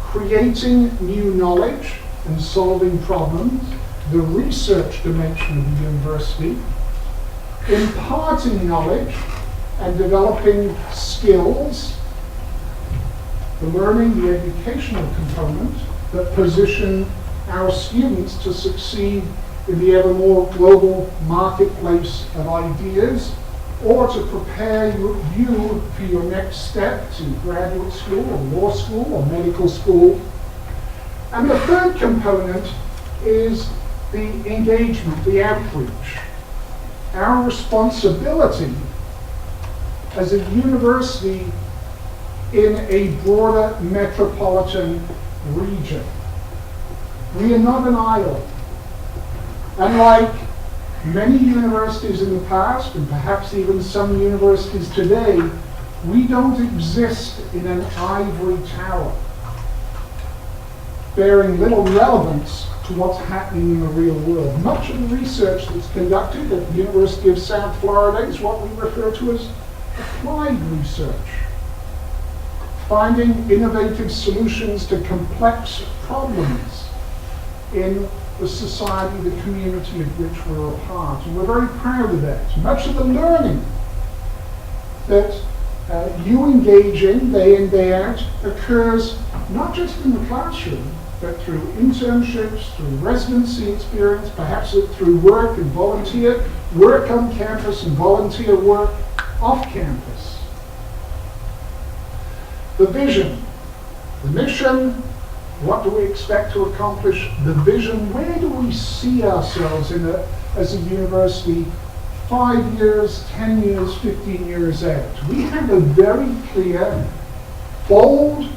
Speaker 12: creating new knowledge and solving problems, the research dimension of the university, imparting knowledge and developing skills, the learning, the educational component that position our students to succeed in the ever more global marketplace of ideas, or to prepare you for your next step to graduate school or law school or medical school. And the third component is the engagement, the outreach. Our responsibility as a university in a broader metropolitan region. We are not an island. Unlike many universities in the past, and perhaps even some universities today, we don't exist in an ivory tower, bearing little relevance to what's happening in the real world. Much of the research that's conducted at the University of South Florida is what we refer to as applied research, finding innovative solutions to complex problems in the society, the community of which we're a part. And we're very proud of that. Much of the learning that you engage in day in, day out occurs not just in the classroom, but through internships, through residency experience, perhaps through work and volunteer, work on campus and volunteer work off campus. The vision, the mission, what do we expect to accomplish? The vision, where do we see ourselves as a university 5 years, 10 years, 15 years out? We have a very clear, bold,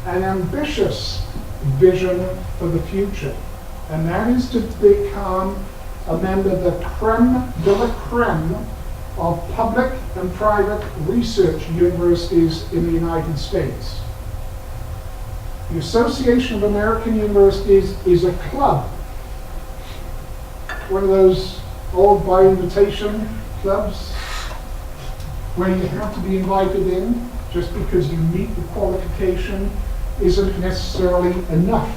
Speaker 12: and ambitious vision for the future. And that is to become a member of the creme de la creme of public and private research universities in the United States. The Association of American Universities is a club, one of those old by invitation clubs where you have to be invited in. Just because you meet the qualification isn't necessarily enough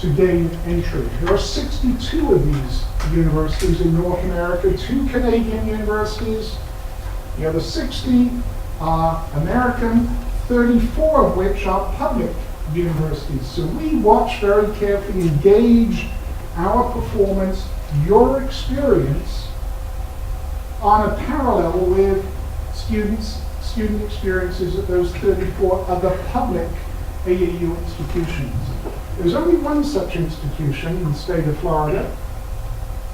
Speaker 12: to gain entry. There are 62 of these universities in North America, 2 Canadian universities. The other 60 are American, 34 of which are public universities. So we watch very carefully and gauge our performance, your experience, on a parallel with student experiences at those 34 other public AAU institutions. There's only one such institution in the state of Florida,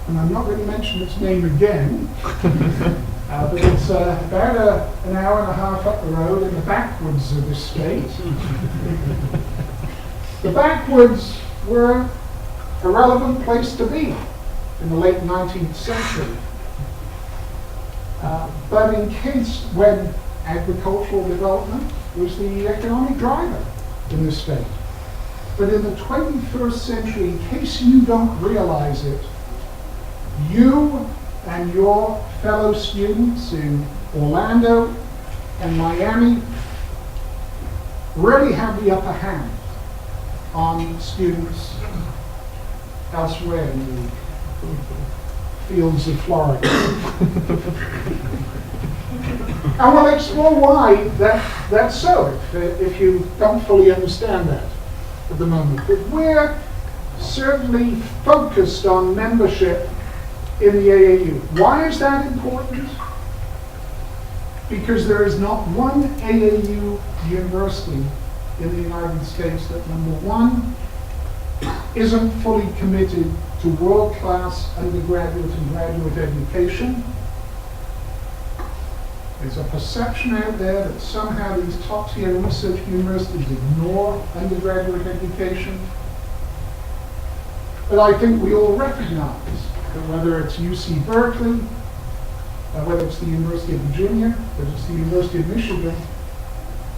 Speaker 12: and I'm not going to mention its name again, but it's about an hour and a half up the road in the backwoods of this state. The backwoods were a relevant place to be in the late 19th century, but encased when agricultural development was the economic driver in this state. But in the 21st century, in case you don't realize it, you and your fellow students in Orlando and Miami really have the upper hand on students elsewhere in the fields of Florida. And we'll explore why that's so, if you don't fully understand that. at the moment. But we're certainly focused on membership in the AAU. Why is that important? Because there is not one AAU university in the United States that, number one, isn't fully committed to world-class undergraduate and graduate education. There's a perception out there that somehow these top-tier research universities ignore undergraduate education. But I think we all recognize that whether it's UC Berkeley, whether it's the University of Virginia, whether it's the University of Michigan,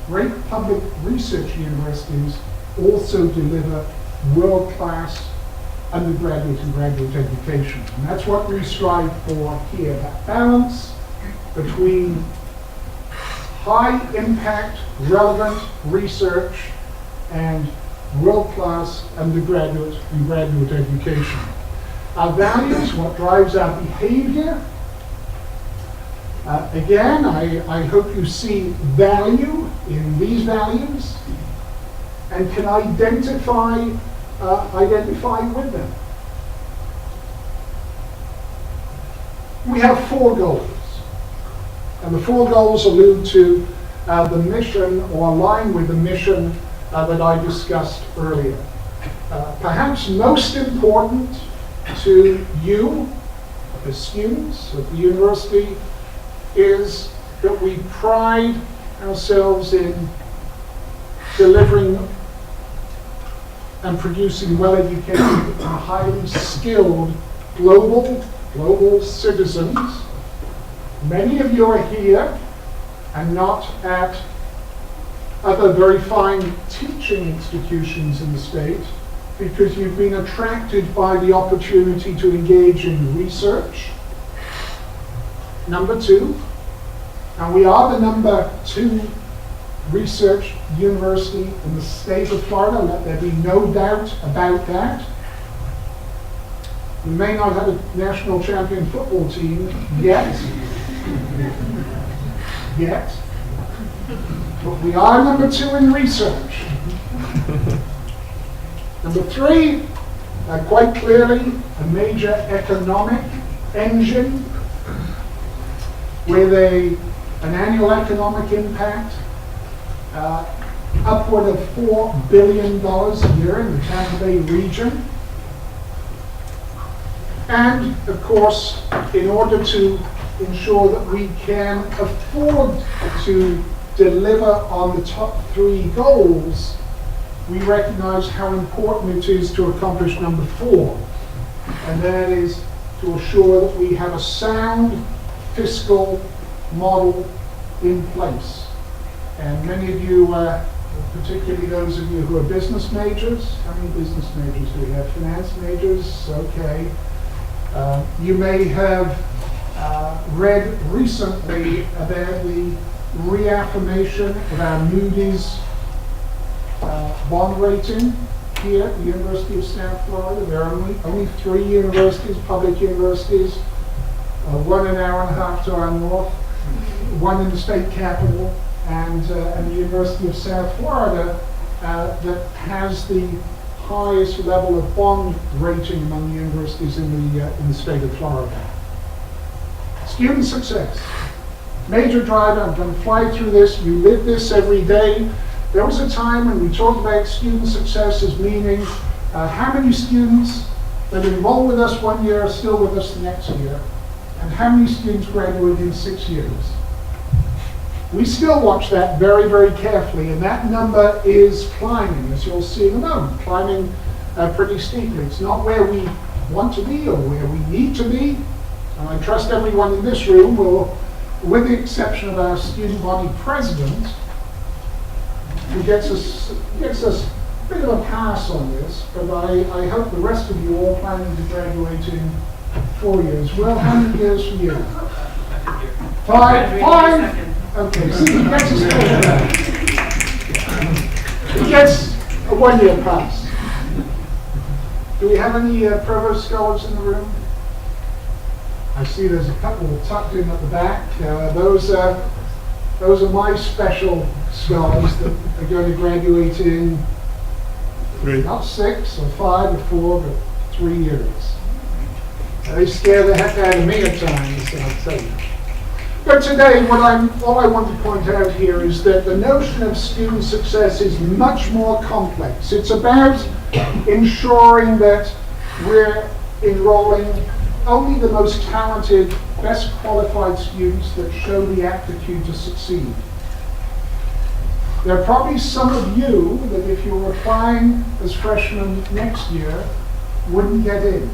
Speaker 12: great public research universities also deliver world-class undergraduate and graduate education. And that's what we strive for here, that balance between high-impact, relevant research and world-class undergraduate and graduate education. Our values, what drives our behavior. Again, I hope you see value in these values and can identify with them. We have 4 goals. And the 4 goals allude to the mission or align with the mission that I discussed earlier. Perhaps most important to you, as students at the university, is that we pride ourselves in delivering and producing well-educated and highly skilled global citizens. Many of you are here and not at other very fine teaching institutions in the state because you've been attracted by the opportunity to engage in research. Number 2, and we are the number 2 research university in the state of Florida, let there be no doubt about that. We may not have a national champion football team yet, but we are number 2 in research. Number 3, quite clearly, a major economic engine with an annual economic impact upward of $4 billion a year in the Tampa Bay region. And, of course, in order to ensure that we can afford to deliver on the top 3 goals, we recognize how important it is to accomplish number 4. And that is to assure that we have a sound fiscal model in place. And many of you, particularly those of you who are business majors, how many business majors do we have? Finance majors? Okay. You may have read recently about the reaffirmation of our Moody's bond rating here at the University of South Florida. There are only 3 universities, public universities, 1 an hour and a half to our north, 1 in the state capital, and the University of South Florida that has the highest level of bond rating among the universities in the state of Florida. Student success, major driver. I'm going to fly through this. You live this every day. There was a time when we talked about student success as meaning how many students that enroll with us 1 year are still with us the next year, and how many students graduate in 6 years. We still watch that very, very carefully, and that number is climbing, as you'll see in a moment, climbing pretty steeply. It's not where we want to be or where we need to be, and I trust everyone in this room will, with the exception of our student body president, who gets us a bit of a pass on this, but I hope the rest of you all planning to graduate in 4 years. Well, how many years for you? 5? Okay, see, he gets a special pass. He gets a 1-year pass. Do we have any Provost scholars in the room? I see there's a couple tucked in at the back. Those are my special scholars that are going to graduate in
Speaker 3: 3.
Speaker 12: Not 6 or 5 or 4, but 3 years. They scare the heck out of me at times, I'll tell you. But today, all I want to point out here is that the notion of student success is much more complex. It's about ensuring that we're enrolling only the most talented, best qualified students that show the aptitude to succeed. There are probably some of you that if you were applying as freshmen next year, wouldn't get in.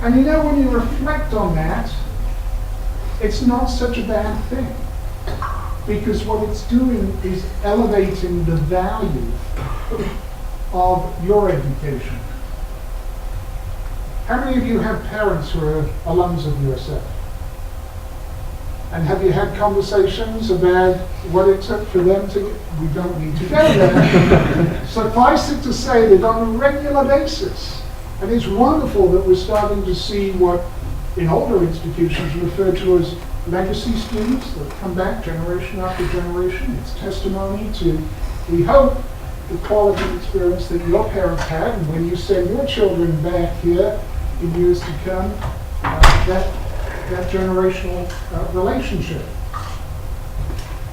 Speaker 12: And you know, when you reflect on that, it's not such a bad thing. Because what it's doing is elevating the value of your education. How many of you have parents who are alums of USF? And have you had conversations about what it took for them to, we don't need to go there. Suffice it to say that on a regular basis, and it's wonderful that we're starting to see what in older institutions referred to as legacy students that come back generation after generation. It's testimony to, we hope, the quality of experience that your parents had, and when you send your children back here in years to come, that generational relationship.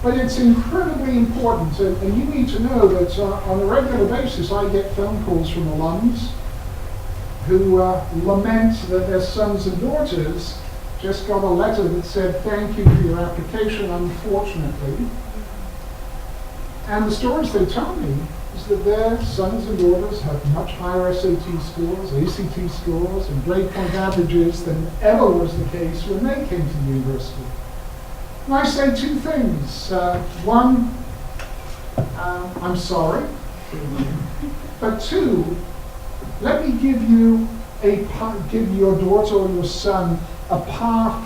Speaker 12: But it's incredibly important, and you need to know that on a regular basis I get phone calls from alums who lament that their sons and daughters just got a letter that said, "Thank you for your application, unfortunately." And the stories they tell me is that their sons and daughters have much higher SAT scores, ACT scores, and grade point averages than ever was the case when they came to the university. And I say two things. One, I'm sorry. But two, let me give you your daughter or your son a path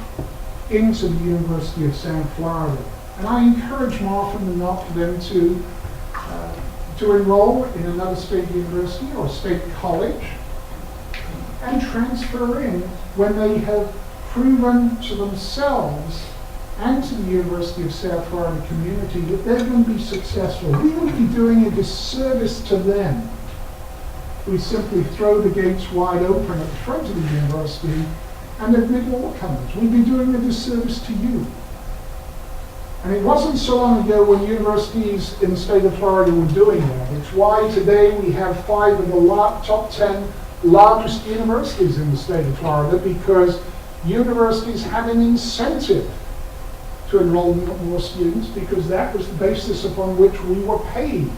Speaker 12: into the University of South Florida. And I encourage more often than not for them to enroll in another state university or state college and transfer in when they have proven to themselves and to the University of South Florida community that they're going to be successful. We would be doing a disservice to them. We simply throw the gates wide open at the front of the university and admit all comers. We'd be doing a disservice to you. And it wasn't so long ago when universities in the state of Florida were doing that. It's why today we have 5 of the top 10 largest universities in the state of Florida, because universities had an incentive to enroll more students because that was the basis upon which we were paid.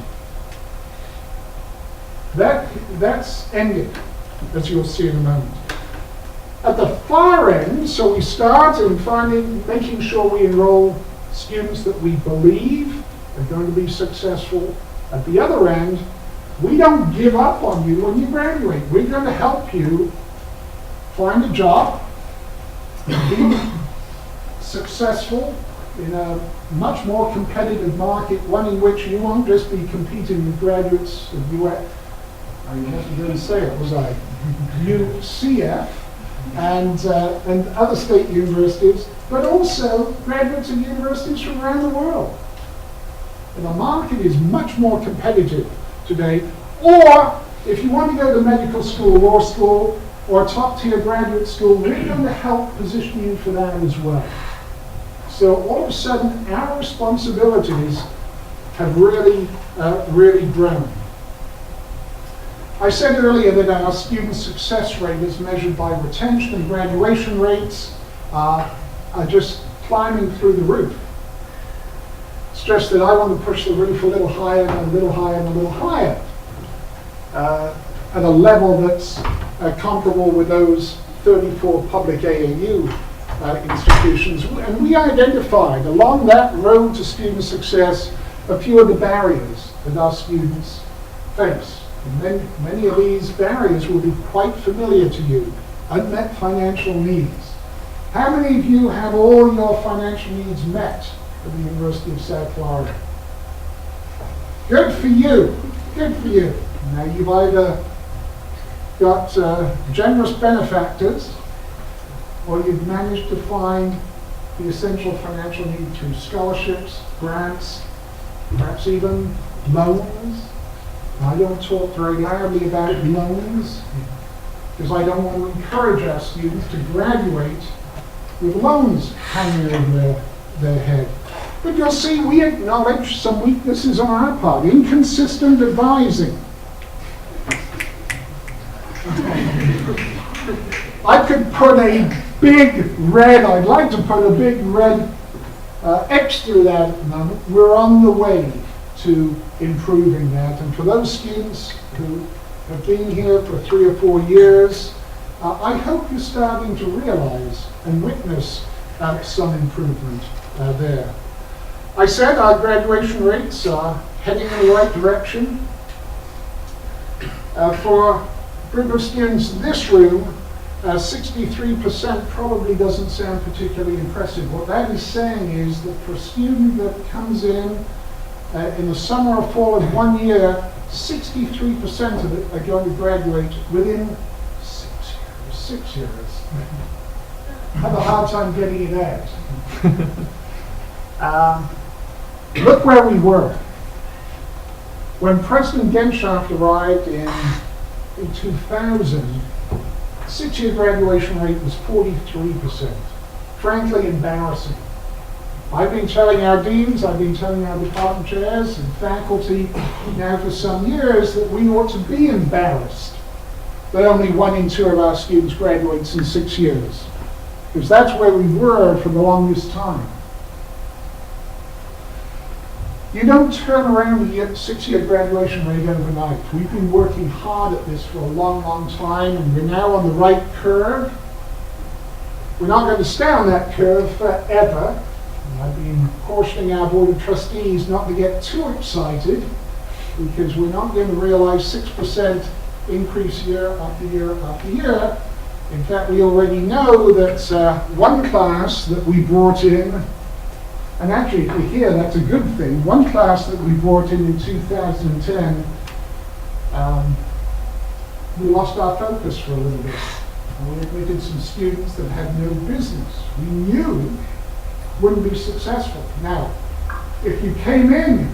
Speaker 12: That's ended, as you'll see in a moment. At the far end, so we start in making sure we enroll students that we believe are going to be successful. At the other end, we don't give up on you when you graduate. We're going to help you find a job, be successful in a much more competitive market, one in which you won't just be competing with graduates of UF, I wasn't going to say it, was I? UCF and other state universities, but also graduates of universities from around the world. And the market is much more competitive today. Or if you want to go to medical school, law school, or a top-tier graduate school, we're going to help position you for that as well. So all of a sudden, our responsibilities have really grown. I said earlier that our student success rate is measured by retention and graduation rates are just climbing through the roof. It's just that I want to push the roof a little higher and a little higher and a little higher at a level that's comparable with those 34 public AAU institutions. And we identified along that road to student success a few of the barriers that our students face. And many of these barriers will be quite familiar to you. Unmet financial needs. How many of you have all your financial needs met at the University of South Florida? Good for you. Good for you. Now you've either got generous benefactors, or you've managed to find the essential financial need through scholarships, grants, perhaps even loans. I don't talk very loudly about loans, because I don't want to encourage our students to graduate with loans hanging over their head. But you'll see we acknowledge some weaknesses on our part. Inconsistent advising. I could put a big red, I'd like to put a big red X through that at the moment. We're on the way to improving that. And for those students who have been here for 3 or 4 years, I hope you're starting to realize and witness some improvement there. I said our graduation rates are heading in the right direction. For a group of students in this room, 63% probably doesn't sound particularly impressive. What that is saying is that for a student that comes in the summer or fall of 1 year, 63% of it are going to graduate within 6 years. 6 years. I have a hard time getting it out. Look where we were. When President Genschaft arrived in 2000, 6-year graduation rate was 43%. Frankly, embarrassing. I've been telling our deans, I've been telling our department chairs and faculty now for some years that we ought to be embarrassed that only 1 in 2 of our students graduates in 6 years. Because that's where we were for the longest time. You don't turn around the 6-year graduation rate overnight. We've been working hard at this for a long, long time, and we're now on the right curve. We're not going to stay on that curve forever. I've been cautioning our Board of Trustees not to get too excited, because we're not going to realize 6% increase year after year after year. In fact, we already know that one class that we brought in, and actually if you're here, that's a good thing, one class that we brought in 2010, we lost our focus for a little bit. And we admitted some students that had no business. We knew wouldn't be successful. Now, if you came in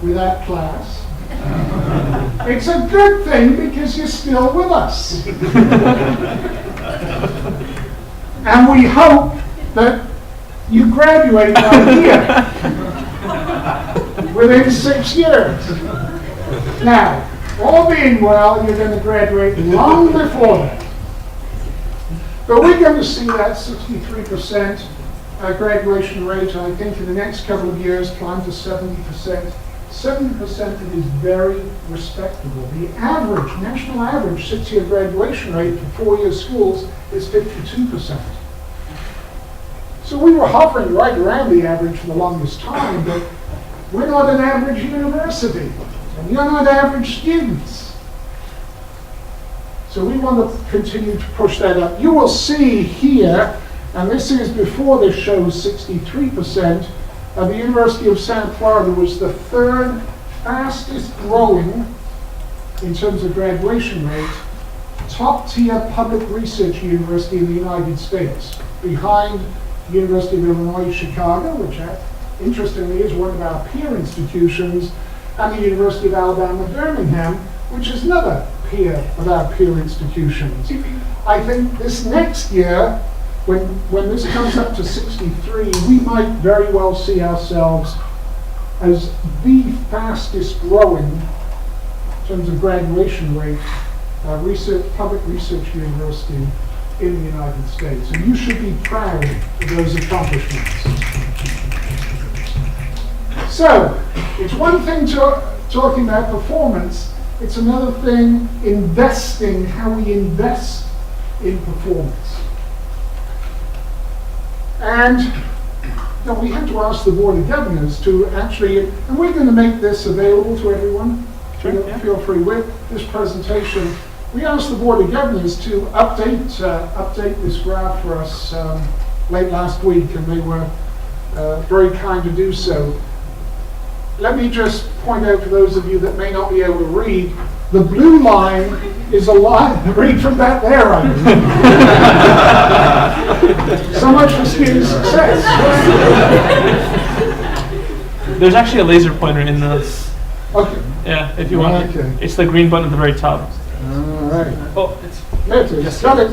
Speaker 12: with that class, it's a good thing because you're still with us. And we hope that you graduate right here within 6 years. Now, all being well, you're going to graduate long before that. But we're going to see that 63% graduation rate, I think, in the next couple of years climb to 70%. 70% is very respectable. The average, national average 6-year graduation rate for 4-year schools is 52%. So we were hovering right around the average for the longest time, but we're not an average university, and you're not average students. So we want to continue to push that up. You will see here, and this is before this shows 63%, the University of South Florida was the 3rd fastest growing, in terms of graduation rate, top tier public research university in the United States, behind the University of Illinois Chicago, which interestingly is one of our peer institutions, and the University of Alabama Birmingham, which is another peer of our peer institutions. I think this next year, when this comes up to 63, we might very well see ourselves as the fastest growing, in terms of graduation rate, public research university in the United States. And you should be proud of those accomplishments. So, it's one thing talking about performance, it's another thing investing, how we invest in performance. And we have to ask the Board of Governors to actually, and we're going to make this available to everyone. Feel free with this presentation. We asked the Board of Governors to update this graph for us late last week, and they were very kind to do so. Let me just point out for those of you that may not be able to read, the blue line is a line, read from that there, I mean. So much for student success.
Speaker 3: There's actually a laser pointer in this
Speaker 12: Okay.
Speaker 3: Yeah, if you want.
Speaker 12: Okay.
Speaker 3: It's the green button at the very top.
Speaker 12: All right.
Speaker 3: Oh, it's
Speaker 12: There it is.
Speaker 3: Yes,
Speaker 12: Got it.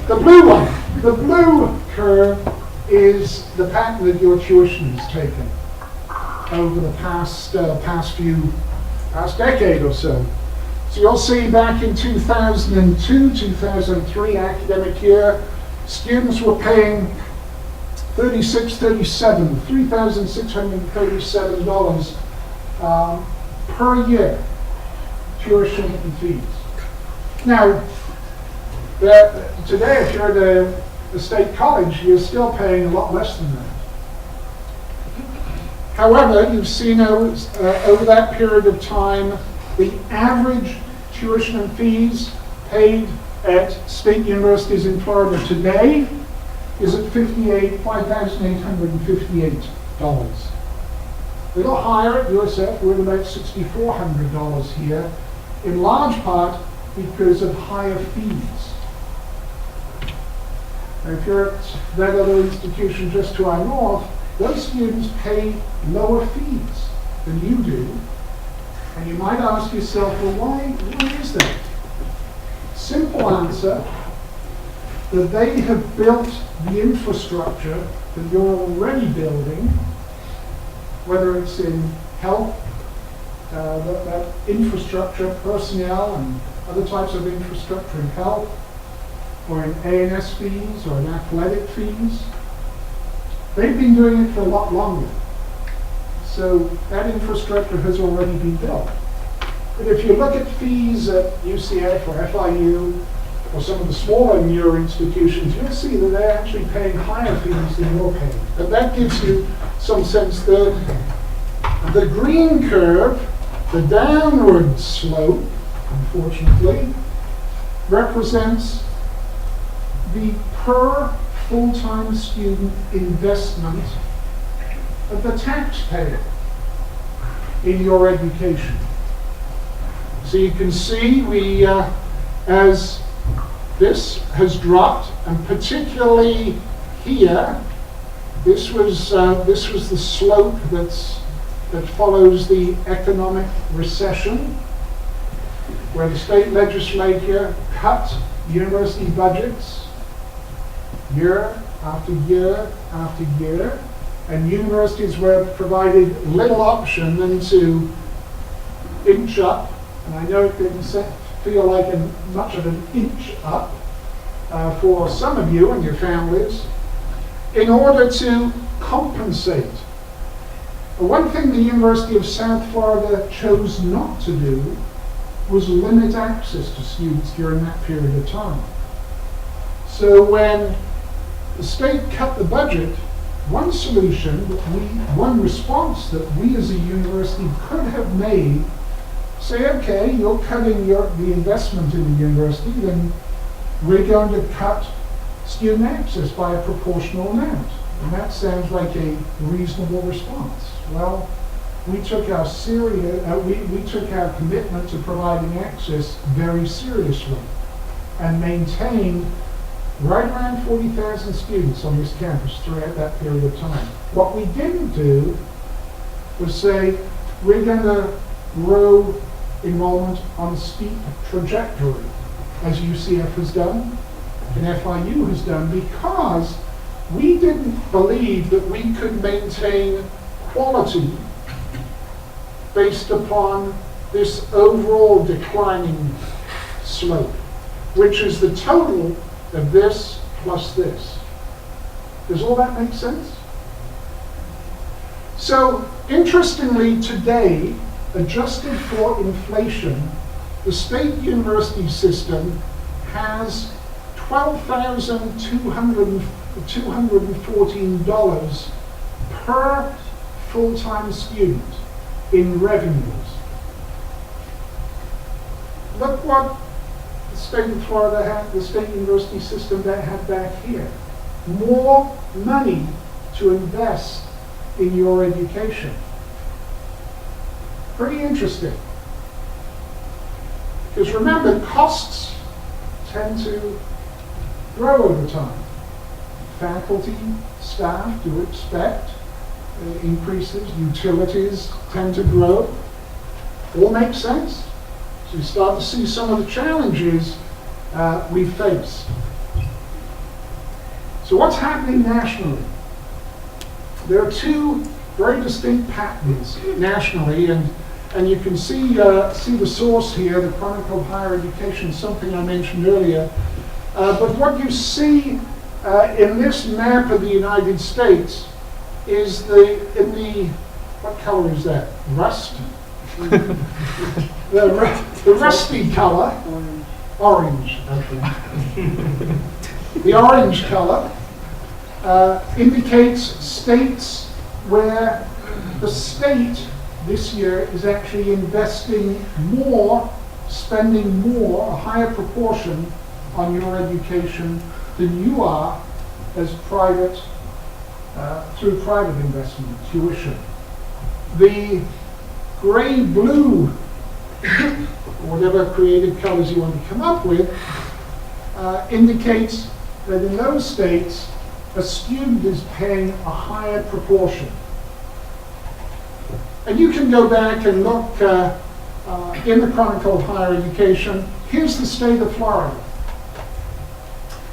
Speaker 12: The blue one. The blue curve is the pattern that your tuition has taken over the past decade or so. So you'll see back in 2002, 2003 academic year, students were paying $3,637 per year tuition and fees. Now, today, if you're at a state college, you're still paying a lot less than that. However, you've seen over that period of time, the average tuition and fees paid at state universities in Florida today is at $5,858. A little higher at USF, we're at about $6,400 here, in large part because of higher fees. Now, if you're at that other institution just to our north, those students pay lower fees than you do. And you might ask yourself, well, why is that? Simple answer, that they have built the infrastructure that you're already building, whether it's in health, that infrastructure, personnel, and other types of infrastructure in health, or in A&S fees, or in athletic fees. They've been doing it for a lot longer. So that infrastructure has already been built. But if you look at fees at UCF or FIU, or some of the smaller newer institutions, you'll see that they're actually paying higher fees than you're paying. But that gives you some sense that the green curve, the downward slope, unfortunately, represents the per full-time student investment of the taxpayer in your education. So you can see as this has dropped, and particularly here, this was the slope that follows the economic recession, where the state legislature cut university budgets year after year after year, and universities were provided little option than to inch up, and I know it didn't feel like much of an inch up for some of you and your families, in order to compensate. But one thing the University of South Florida chose not to do was limit access to students during that period of time. So when the state cut the budget, one solution, one response that we as a university could have made, say, okay, you're cutting the investment in the university, then we're going to cut student access by a proportional amount. And that sounds like a reasonable response. Well, we took our we took our commitment to providing access very seriously and maintained right around 40,000 students on this campus throughout that period of time. What we didn't do was say, we're going to grow enrollment on a steep trajectory, as UCF has done and FIU has done, because we didn't believe that we could maintain quality based upon this overall declining slope, which is the total of this plus this. Does all that make sense? So, interestingly, today, adjusted for inflation, the state university system has $12,214 per full-time student in revenues. Look what the state of Florida had, the state university system that had back here. More money to invest in your education. Pretty interesting. Because remember, costs tend to grow over time. Faculty, staff do expect increases, utilities tend to grow, All make sense? So you start to see some of the challenges we face. So what's happening nationally? There are two very distinct patterns nationally, and you can see the source here, the Chronicle of Higher Education, something I mentioned earlier. But what you see in this map of the United States is what color is that? Rust? the rusty color, orange, the orange color indicates states where the state this year is actually investing more, spending more, a higher proportion on your education than you are as private, through private investment, tuition. The gray-blue, whatever creative colors you want to come up with, indicates that in those states, a student is paying a higher proportion. And you can go back and look in the Chronicle of Higher Education. Here's the state of Florida.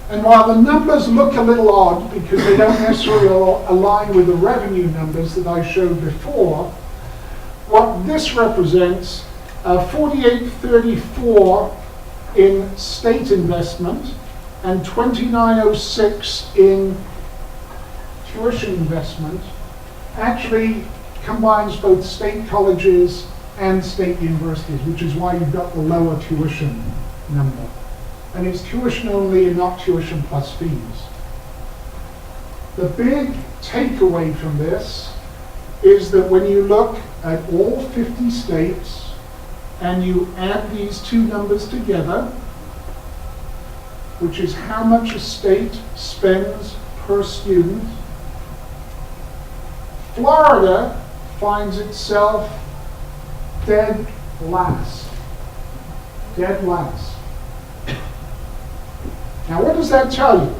Speaker 12: And while the numbers look a little odd because they don't necessarily align with the revenue numbers that I showed before, what this represents, 4834 in state investment and 2906 in tuition investment, actually combines both state colleges and state universities, which is why you've got the lower tuition number. And it's tuition only and not tuition plus fees. The big takeaway from this is that when you look at all 50 states and you add these two numbers together, which is how much a state spends per student, Florida finds itself dead last. Dead last. Now, what does that tell you?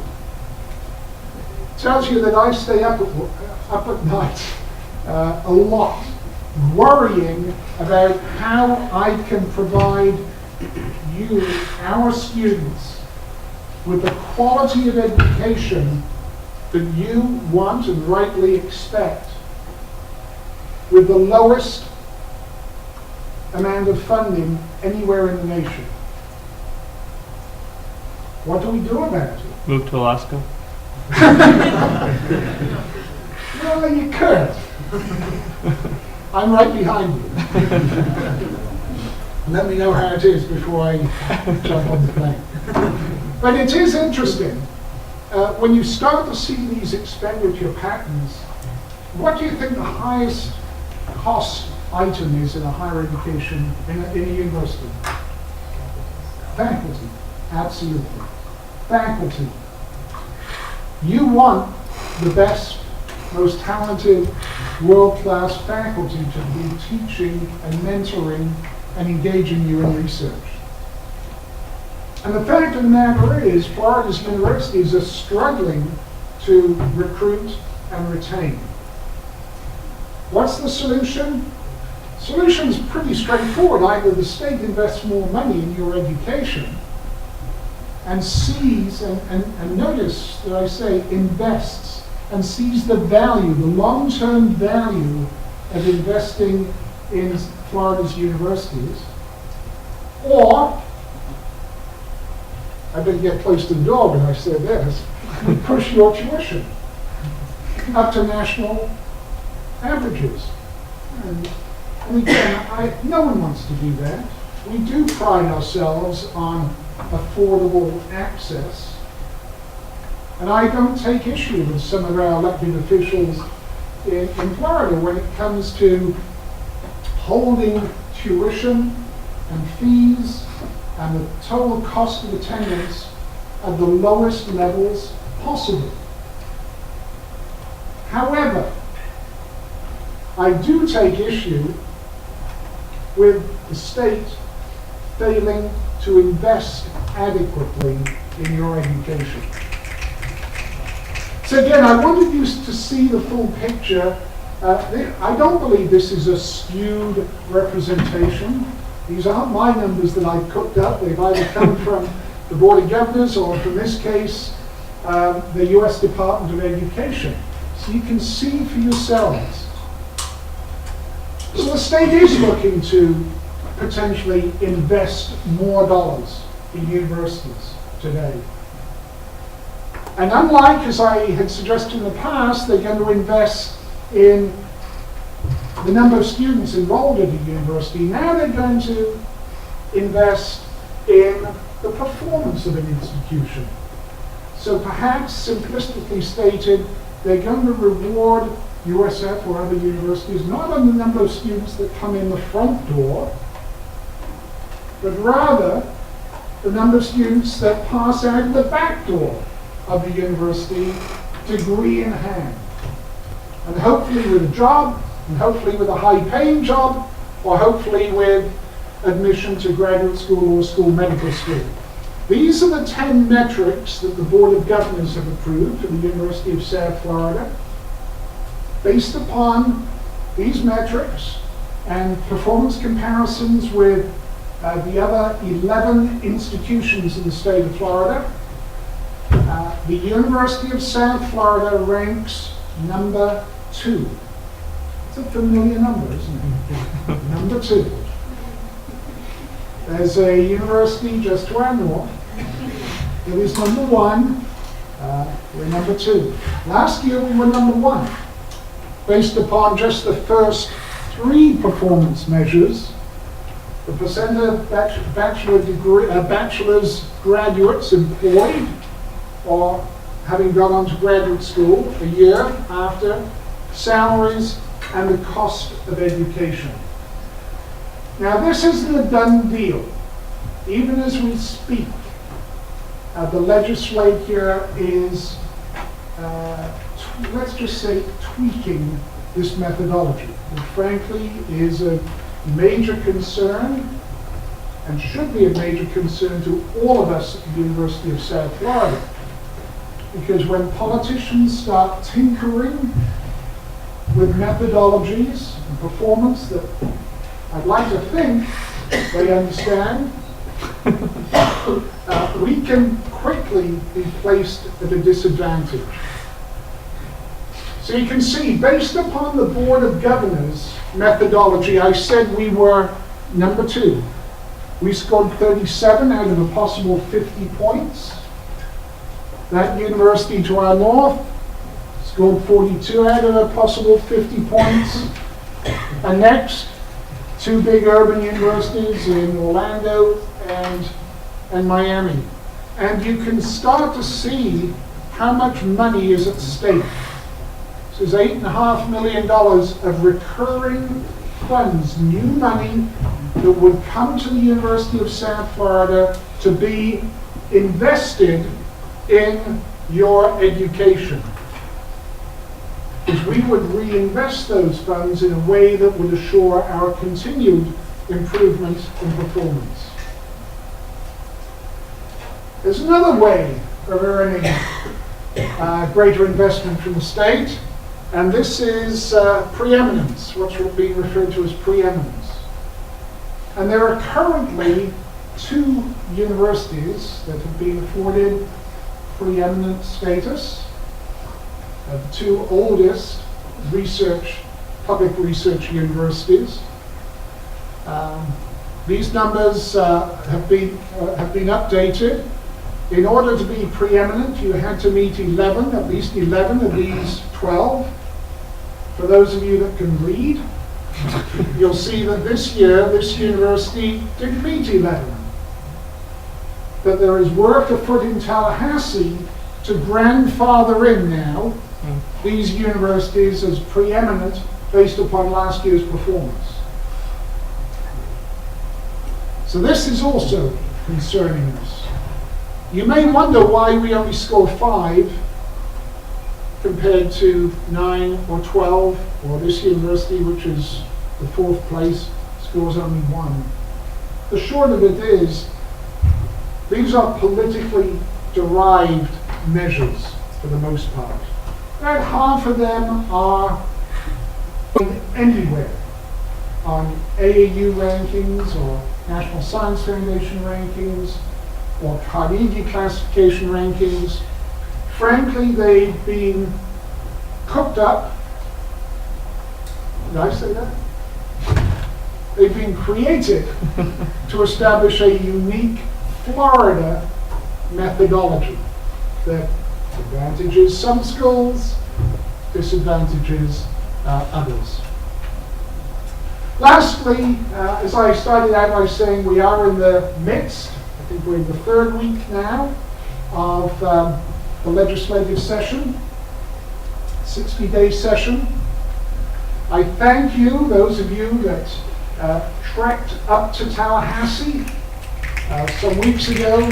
Speaker 12: It tells you that I stay up at night a lot, worrying about how I can provide you, our students, with the quality of education that you want and rightly expect, with the lowest amount of funding anywhere in the nation. What do we do about it?
Speaker 3: Move to Alaska.
Speaker 12: Well, you could. I'm right behind you. Let me know how it is before I jump on the plane. But it is interesting. When you start to see these expenditure patterns, what do you think the highest cost item is in a higher education, in a university? Faculty. Absolutely. Faculty. You want the best, most talented, world-class faculty to be teaching and mentoring and engaging you in research. And the fact of the matter is, Florida's universities are struggling to recruit and retain. What's the solution? Solution's pretty straightforward. Either the state invests more money in your education and sees, and notice that I say invests, and sees the value, the long-term value of investing in Florida's universities, or, I better get close to the door when I say this, we push your tuition up to national averages. And again, no one wants to do that. We do pride ourselves on affordable access. And I don't take issue with some of our elected officials in Florida when it comes to holding tuition and fees and the total cost of attendance at the lowest levels possible. However, I do take issue with the state failing to invest adequately in your education. So again, I wanted you to see the full picture I don't believe this is a skewed representation. These aren't my numbers that I've cooked up. They've either come from the Board of Governors or, in this case, the US Department of Education. So you can see for yourselves. So the state is looking to potentially invest more dollars in universities today. And unlike, as I had suggested in the past, they're going to invest in the number of students enrolled at a university. Now they're going to invest in the performance of an institution. So perhaps, simplistically stated, they're going to reward USF or other universities not on the number of students that come in the front door, but rather the number of students that pass out the back door of the university, degree in hand. And hopefully with a job, and hopefully with a high-paying job, or hopefully with admission to graduate school or school medical school. These are the 10 metrics that the Board of Governors have approved for the University of South Florida. Based upon these metrics and performance comparisons with the other 11 institutions in the state of Florida, the University of South Florida ranks number 2. It's a familiar number, isn't it? Number 2. There's a university just to our north. It is number 1. We're number 2. Last year we were number 1. Based upon just the first 3 performance measures, the percent of bachelor's graduates employed or having gone on to graduate school a year after, salaries, and the cost of education. Now this isn't a done deal. Even as we speak, the legislature is, let's just say, tweaking this methodology, which frankly is a major concern and should be a major concern to all of us at the University of South Florida. Because when politicians start tinkering with methodologies and performance that I'd like to think they understand, we can quickly be placed at a disadvantage. So you can see, based upon the Board of Governors methodology, I said we were number 2. We scored 37 out of a possible 50 points. That university to our north scored 42 out of a possible 50 points. And next, 2 big urban universities in Orlando and Miami. And you can start to see how much money is at stake. So there's $8.5 million of recurring funds, new money that would come to the University of South Florida to be invested in your education. Because we would reinvest those funds in a way that would assure our continued improvement in performance. There's another way of earning greater investment from the state, and this is preeminence, what's being referred to as preeminence. And there are currently 2 universities that have been afforded preeminent status. The 2 oldest public research universities. These numbers have been updated. In order to be preeminent, you had to meet at least 11 of these 12. For those of you that can read, you'll see that this year, this university didn't meet 11. But there is work afoot in Tallahassee to grandfather in now these universities as preeminent based upon last year's performance. So this is also concerning us. You may wonder why we only score 5 compared to 9 or 12, or this university, which is the 4th place, scores only 1. The short of it is, these are politically derived measures for the most part. About half of them are anywhere on AAU rankings or National Science Foundation rankings or Carnegie classification rankings. Frankly, they've been cooked up. Did I say that? They've been created to establish a unique Florida methodology that advantages some schools, disadvantages others. Lastly, as I started out by saying, we are in the midst, I think we're in the third week now, of the legislative session, 60-day session. I thank you, those of you that trekked up to Tallahassee some weeks ago.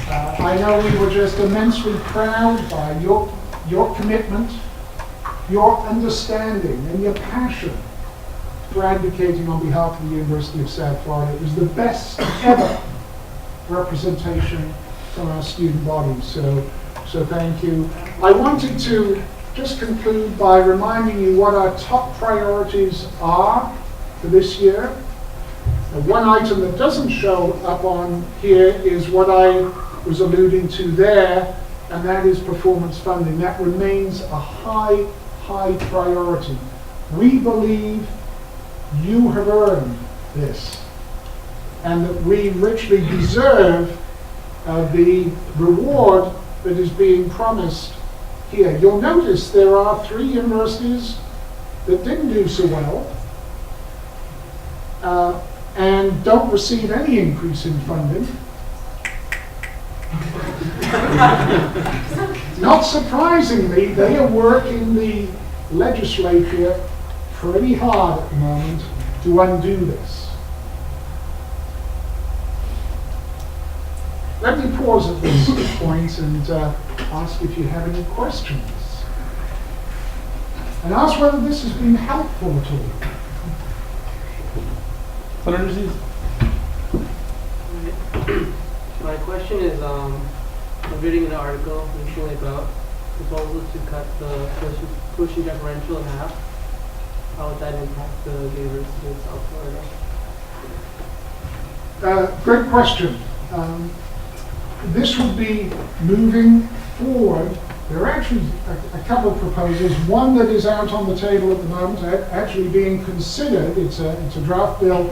Speaker 12: I know we were just immensely proud by your commitment, your understanding, and your passion for advocating on behalf of the University of South Florida. It was the best ever representation from our student body, so thank you. I wanted to just conclude by reminding you what our top priorities are for this year. One item that doesn't show up on here is what I was alluding to there, and that is performance funding. That remains a high priority. We believe you have earned this, and that we richly deserve the reward that is being promised here. You'll notice there are 3 universities that didn't do so well and don't receive any increase in funding. Not surprisingly, they are working the legislature pretty hard at the moment to undo this. Let me pause at this point and ask if you have any questions. And ask whether this has been helpful at all.
Speaker 3: Attendees.
Speaker 1: My question is, I'm reading an article recently about proposals to cut the tuition differential in half. How would that impact the University of South Florida?
Speaker 12: Great question. This would be moving forward. There are actually a couple of proposals. One that is out on the table at the moment, actually being considered, it's a draft bill,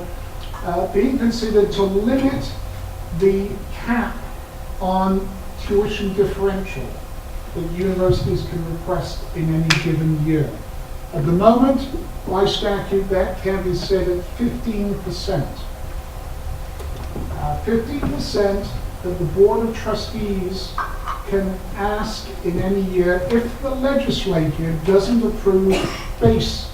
Speaker 12: being considered to limit the cap on tuition differential that universities can request in any given year. At the moment, by statute, that cap is set at 15%. 15% that the Board of Trustees can ask in any year if the legislature doesn't approve base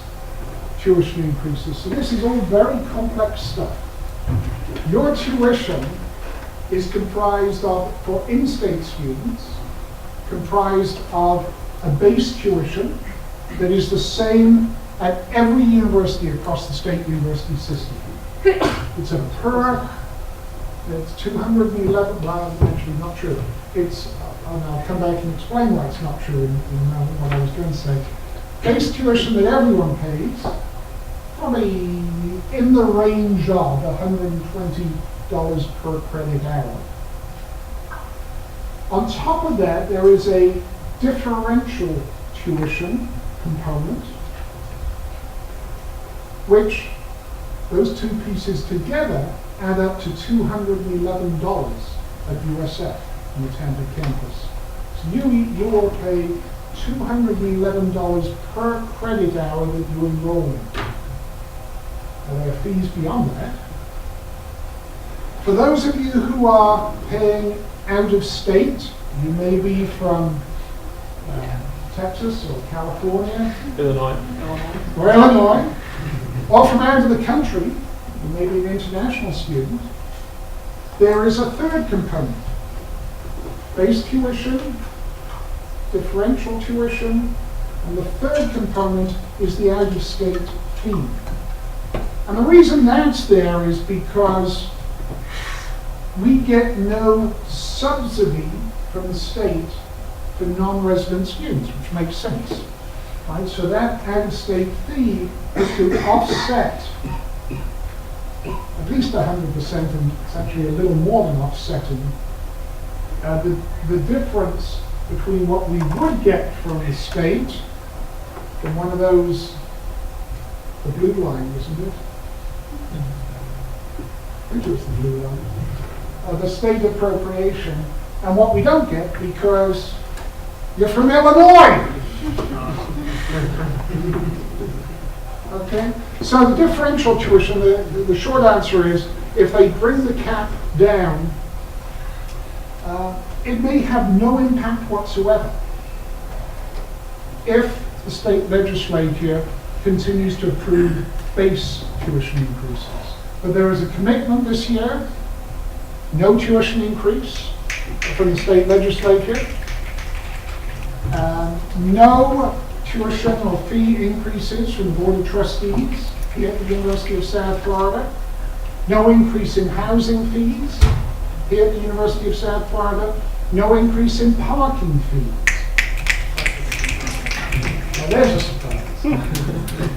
Speaker 12: tuition increases. So this is all very complex stuff. Your tuition is comprised of, for in-state students, comprised of a base tuition that is the same at every university across the state university system. It's a per, it's 211, well, actually not true. It's, and I'll come back and explain why it's not true in what I was going to say. Base tuition that everyone pays, probably in the range of $120 per credit hour. On top of that, there is a differential tuition component, which those two pieces together add up to $211 at USF on the Tampa campus. So you will pay $211 per credit hour that you enroll in. And there are fees beyond that. For those of you who are paying out of state, you may be from Texas or California,
Speaker 3: Illinois,
Speaker 12: or Illinois, or from out of the country, you may be an international student. There is a third component. Base tuition, differential tuition, and the third component is the out-of-state fee. And the reason that's there is because we get no subsidy from the state for non-resident students, which makes sense. Right, so that out-of-state fee is to offset at least 100%, and it's actually a little more than offsetting the difference between what we would get from the state, from one of those, the blue line, isn't it? I think it was the blue line. The state appropriation, and what we don't get because you're from Illinois. Okay? So the differential tuition, the short answer is, if they bring the cap down, it may have no impact whatsoever if the state legislature continues to approve base tuition increases. But there is a commitment this year, no tuition increase from the state legislature, no tuition or fee increases from the Board of Trustees here at the University of South Florida, no increase in housing fees here at the University of South Florida, no increase in parking fees. Now there's a surprise.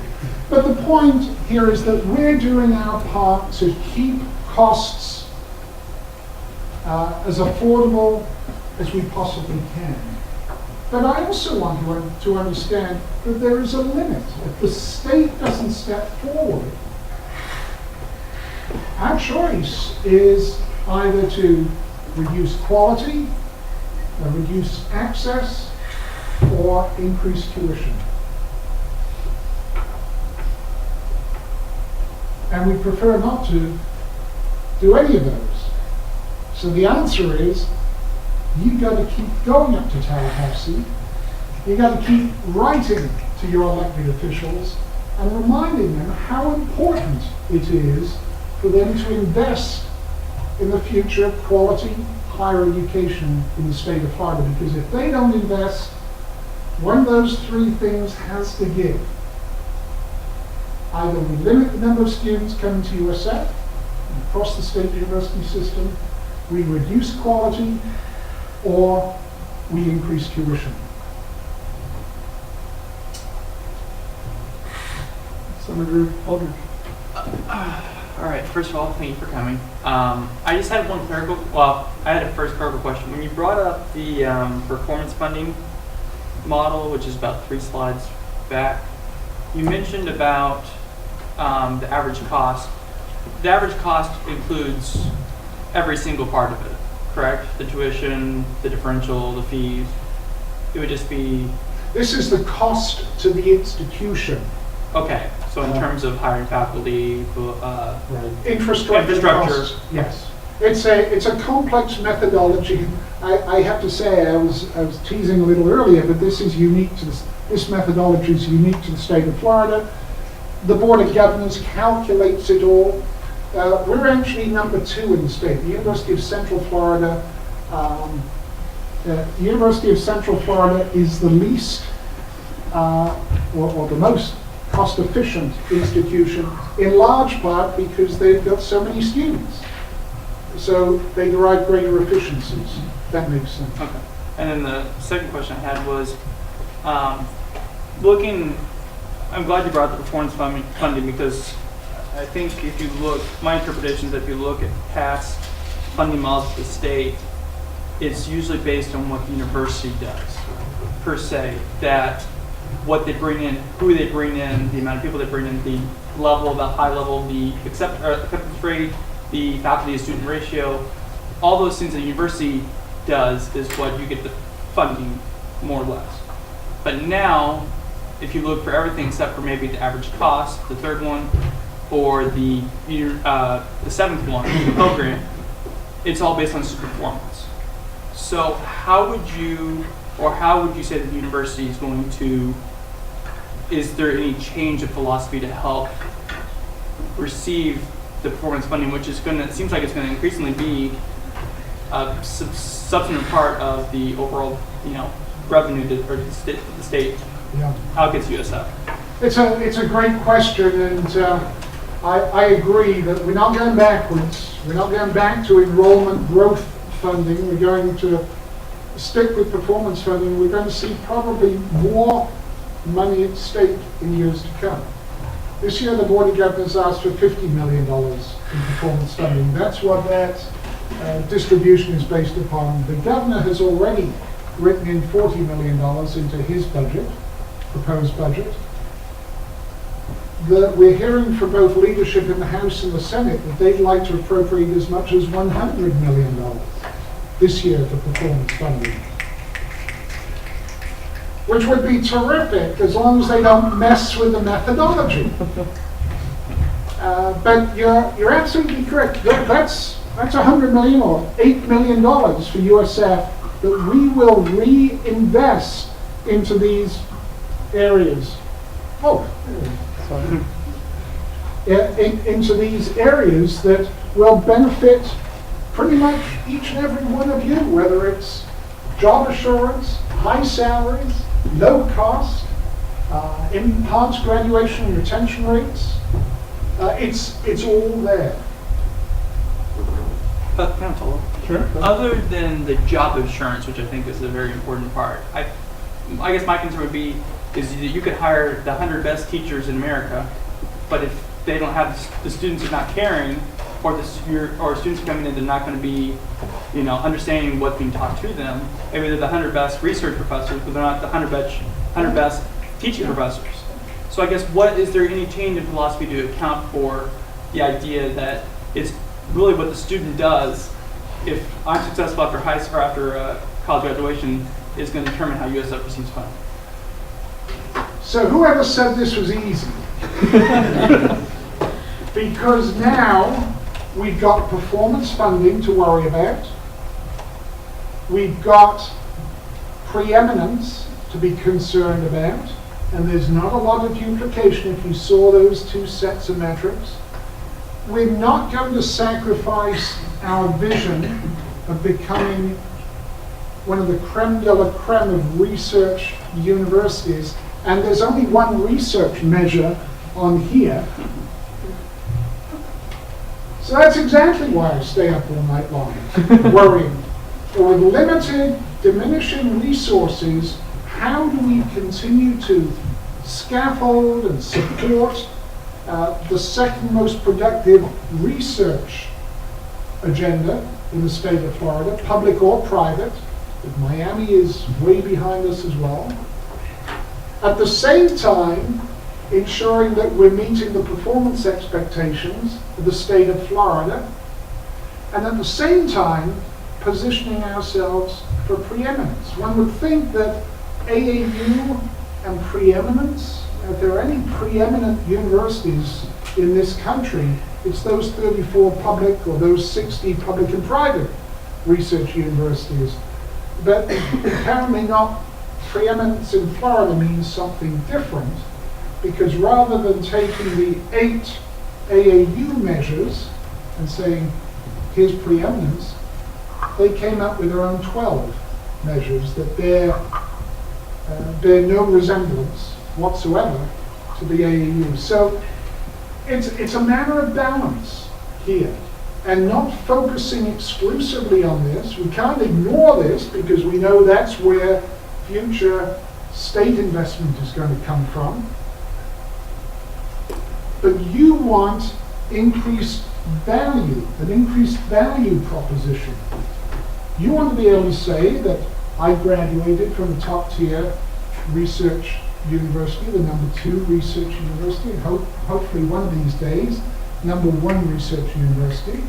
Speaker 12: But the point here is that we're doing our part to keep costs as affordable as we possibly can. But I also want you to understand that there is a limit. If the state doesn't step forward, our choice is either to reduce quality, reduce access, or increase tuition. And we prefer not to do any of those. So the answer is, you've got to keep going up to Tallahassee. You've got to keep writing to your elected officials and reminding them how important it is for them to invest in the future of quality higher education in the state of Florida. Because if they don't invest, one of those three things has to give. Either we limit the number of students coming to USF across the state university system, we reduce quality, or we increase tuition.
Speaker 3: Senator Aldridge.
Speaker 13: All right, first of all, thank you for coming. I just had one clerical, well, I had a first clerical question. When you brought up the performance funding model, which is about 3 slides back, you mentioned about the average cost. The average cost includes every single part of it, correct? The tuition, the differential, the fees. It would just be...
Speaker 12: This is the cost to the institution.
Speaker 13: Okay, so in terms of hiring faculty,
Speaker 12: infrastructure costs, yes. It's a complex methodology. I have to say, I was teasing a little earlier, but this is unique to this methodology is unique to the state of Florida. The Board of Governors calculates it all. We're actually number 2 in the state. The University of Central Florida, University of Central Florida is the least or the most cost-efficient institution, in large part because they've got so many students. So they derive greater efficiencies. That makes sense.
Speaker 13: Okay. And then the second question I had was, I'm glad you brought the performance funding because I think if you look, my interpretation is that if you look at past funding models of the state, it's usually based on what the university does, per se, that what they bring in, who they bring in, the amount of people they bring in, the level, the high level, the acceptance rate, the faculty to student ratio, all those things that the university does is what you get the funding, more or less. But now, if you look for everything except for maybe the average cost, the third one, or the 7th one, the program, it's all based on student performance. So how would you say that the university is going to, is there any change of philosophy to help receive the performance funding, which is it seems like it's going to increasingly be a substantive part of the overall, revenue that the state allocates USF?
Speaker 12: It's a great question, and I agree that we're not going backwards. We're not going back to enrollment growth funding. We're going to stick with performance funding. We're going to see probably more money at stake in years to come. This year, the Board of Governors asked for $50 million in performance funding. That's what that distribution is based upon. The Governor has already written in $40 million into his budget, proposed budget. We're hearing from both leadership in the House and the Senate that they'd like to appropriate as much as $100 million this year for performance funding, which would be terrific as long as they don't mess with the methodology. But you're absolutely correct. That's $100 million or $8 million for USF that we will reinvest into these areas. Into these areas that will benefit pretty much each and every one of you, whether it's job assurance, high salaries, low cost, enhanced graduation and retention rates. It's all there.
Speaker 13: Council.
Speaker 3: Sure.
Speaker 13: Other than the job assurance, which I think is a very important part, I guess my concern would be is that you could hire the 100 best teachers in America, but if they don't have the students are not caring, or students coming in, they're not going to be, understanding what's being taught to them. Maybe they're the 100 best research professors, but they're not the 100 best teaching professors. So I guess is there any change in philosophy to account for the idea that it's really what the student does, if I'm successful after high school or after college graduation, is going to determine how USF receives funding.
Speaker 12: So whoever said this was easy? Because now we've got performance funding to worry about. We've got preeminence to be concerned about. And there's not a lot of duplication if you saw those two sets of metrics. We're not going to sacrifice our vision of becoming one of the creme de la creme of research universities. And there's only one research measure on here. So that's exactly why I stay up all night long, worrying. With limited, diminishing resources, how do we continue to scaffold and support the second most productive research agenda in the state of Florida, public or private? But Miami is way behind us as well. At the same time, ensuring that we're meeting the performance expectations of the state of Florida, and at the same time, positioning ourselves for preeminence. One would think that AAU and preeminence, if there are any preeminent universities in this country, it's those 34 public or those 60 public and private research universities. But apparently not. Preeminence in Florida means something different, because rather than taking the 8 AAU measures and saying, here's preeminence, they came up with their own 12 measures that bear no resemblance whatsoever to the AAU. So it's a matter of balance here, and not focusing exclusively on this. We can't ignore this because we know that's where future state investment is going to come from. But you want increased value, an increased value proposition. You want to be able to say that I graduated from a top tier research university, the #2 research university, and hopefully one of these days, #1 research university,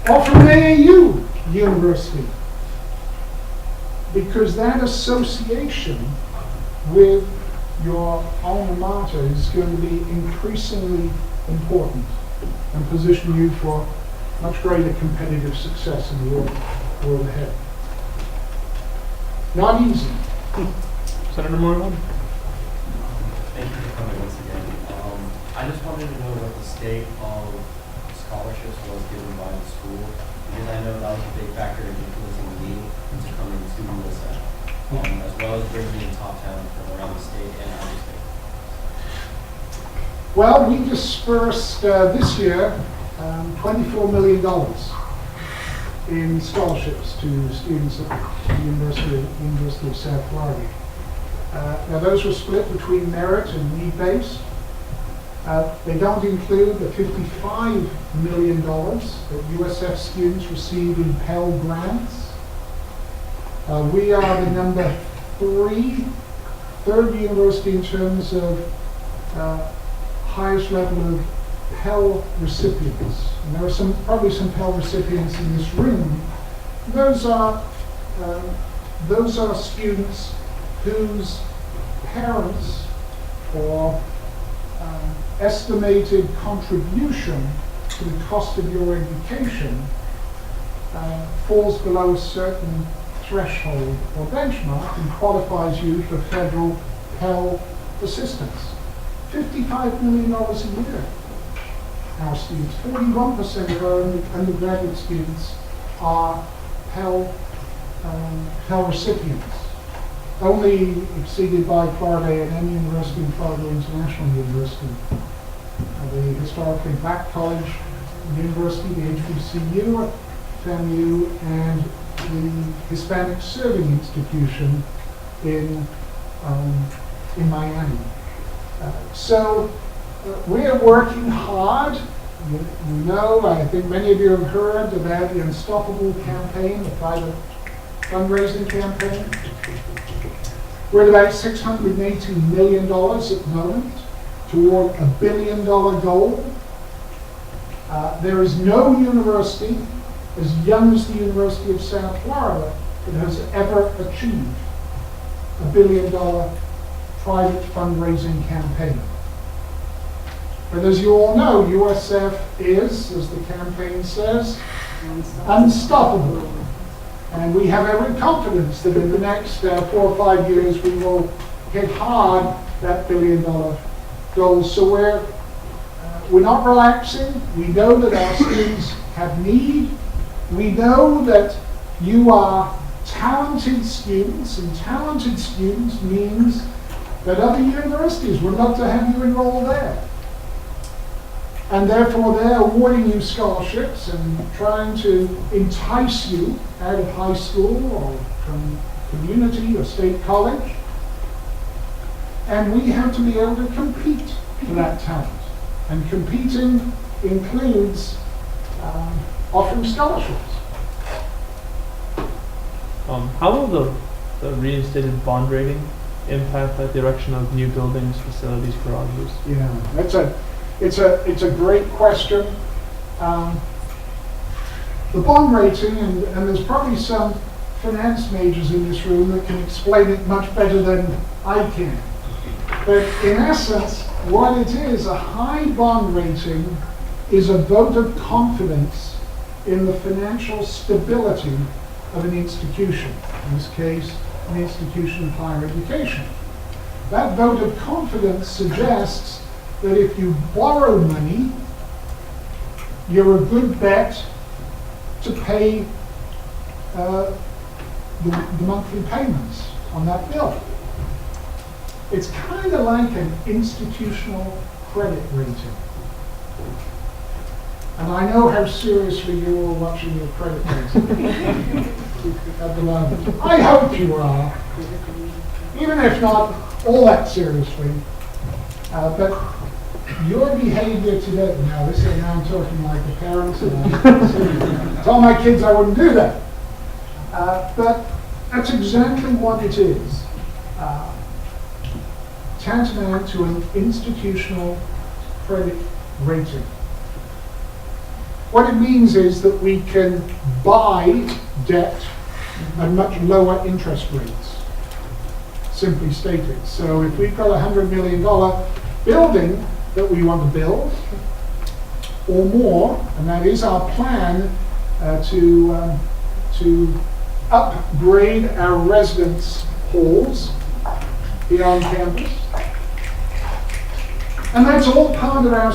Speaker 12: or from an AAU university. Because that association with your alma mater is going to be increasingly important and position you for much greater competitive success in the world ahead. Not easy.
Speaker 3: Senator Moore?
Speaker 14: Thank you for coming once again. I just wanted to know what the state of scholarships was given by the school, because I know that was a big factor in influencing me into coming to USF, as well as bringing in top talent from around the state and out of the state.
Speaker 12: Well, we dispersed this year $24 million in scholarships to students at the University of South Florida. Now those were split between merit and need-based. They don't include the $55 million that USF students receive in Pell Grants. We are the number third university in terms of highest level of Pell recipients. And there are probably some Pell recipients in this room. Those are students whose parents or estimated contribution to the cost of your education falls below a certain threshold or benchmark and qualifies you for federal Pell assistance. $55 million a year. Our students, 41% of our undergraduate students are Pell recipients, only exceeded by Florida A&M University and Florida International University. The historically black college university, the HBCU, FAMU, and the Hispanic Serving Institution in Miami. So we are working hard. You know, I think many of you have heard about the Unstoppable campaign, the private fundraising campaign. We're at about $680 million at the moment toward a $1 billion goal. There is no university as young as the University of South Florida that has ever achieved a $1 billion private fundraising campaign. But as you all know, USF is, as the campaign says, unstoppable. And we have every confidence that in the next 4 or 5 years we will hit hard that $1 billion goal. So we're not relaxing. We know that our students have need. We know that you are talented students, and talented students means that other universities would love to have you enroll there. And therefore they're awarding you scholarships and trying to entice you out of high school or from community or state college. And we have to be able to compete for that talent. And competing includes offering scholarships.
Speaker 3: How will the reinstated bond rating impact the direction of new buildings, facilities, garages?
Speaker 12: Yeah, it's a great question. The bond rating, and there's probably some finance majors in this room that can explain it much better than I can. But in essence, what it is, a high bond rating is a vote of confidence in the financial stability of an institution, in this case, an institution of higher education. That vote of confidence suggests that if you borrow money, you're a good bet to pay the monthly payments on that bill. It's kind of like an institutional credit rating. And I know how seriously you're all watching your credit rating at the moment. I hope you are, even if not all that seriously. But your behavior today, now I'm talking like a parent, and I tell my kids I wouldn't do that. But that's exactly what it is. Tantamount to an institutional credit rating. What it means is that we can buy debt at much lower interest rates, simply stated. So if we've got a $100 million building that we want to build, or more, and that is our plan to upgrade our residence halls here on campus. And that's all part of our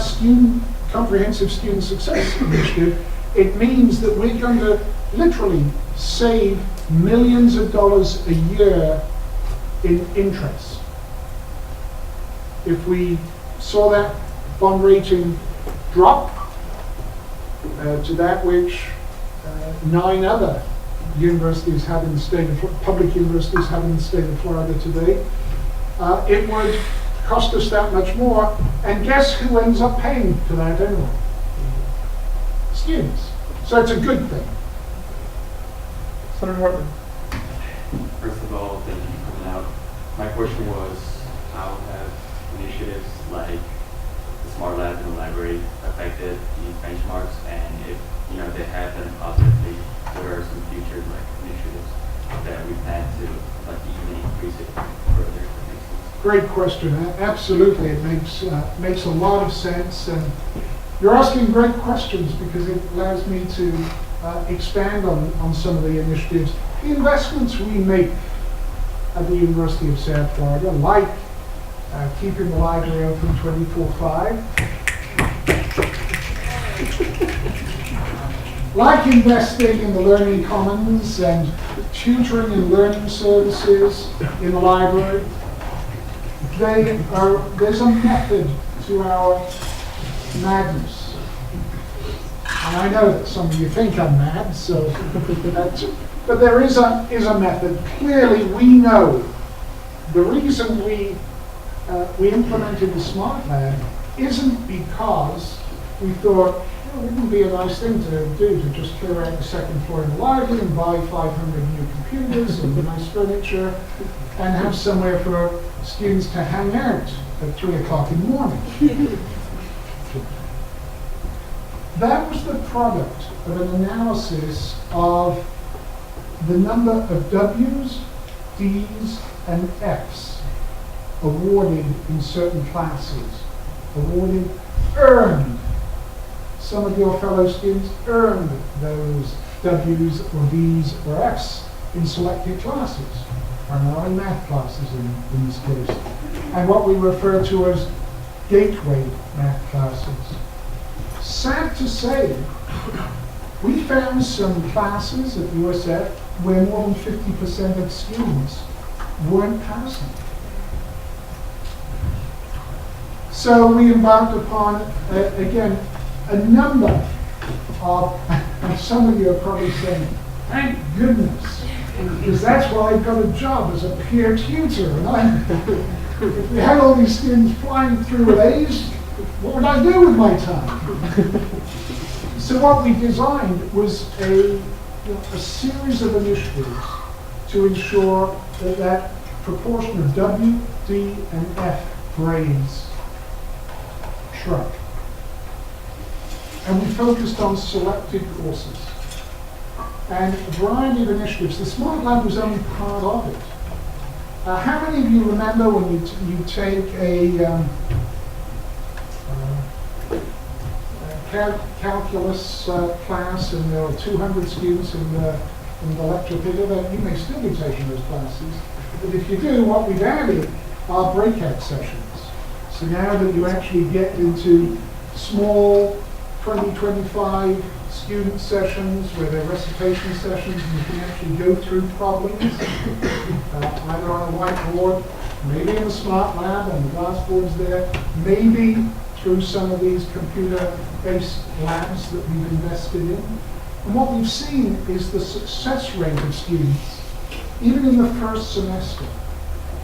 Speaker 12: comprehensive student success initiative. It means that we're going to literally save millions of dollars a year in interest. If we saw that bond rating drop to that which 9 other universities have in the state of public universities have in the state of Florida today, it would cost us that much more. And guess who ends up paying for that anyway? Students. So it's a good thing.
Speaker 3: Senator Hartman.
Speaker 15: First of all, thank you for coming out. My question was, how have initiatives like the Smart Lab in the library affected these benchmarks? And if they have done positively, what are some future initiatives that we plan to even increase it further?
Speaker 12: Great question. Absolutely, it makes a lot of sense, and you're asking great questions because it allows me to expand on some of the initiatives. The investments we make at the University of South Florida, like keeping the library open 24/5, like investing in the Learning Commons and tutoring and learning services in the library. There's a method to our madness. And I know that some of you think I'm mad, so but there is a method. Clearly, we know the reason we implemented the Smart Lab isn't because we thought it wouldn't be a nice thing to do to just clear out the second floor in the library and buy 500 new computers and nice furniture and have somewhere for students to hang out at 3 o'clock in the morning. That was the product of an analysis of the number of W's, D's, and F's awarded in certain classes. Awarded, earned. Some of your fellow students earned those W's or D's or F's in selected classes, primarily math classes in this case, and what we refer to as gateway math classes. Sad to say, we found some classes at USF where more than 50% of students weren't passing. So we embarked upon, again, a number of, and some of you are probably saying, thank goodness, because that's why I got a job as a peer tutor. And if we had all these students flying through with A's, what would I do with my time? So what we designed was a series of initiatives to ensure that proportion of W, D, and F grades shrunk. And we focused on selected courses. And a variety of initiatives. The Smart Lab was only part of it. How many of you remember when you take a calculus class and there are 200 students in the lecture theatre? That you may still be taking those classes. But if you do, what we've added are breakout sessions. So now that you actually get into small 20, 25 student sessions where they're recitation sessions and you can actually go through problems, either on a whiteboard, maybe in the Smart Lab and the glass boards there, maybe through some of these computer-based labs that we've invested in. And what we've seen is the success rate of students, even in the first semester,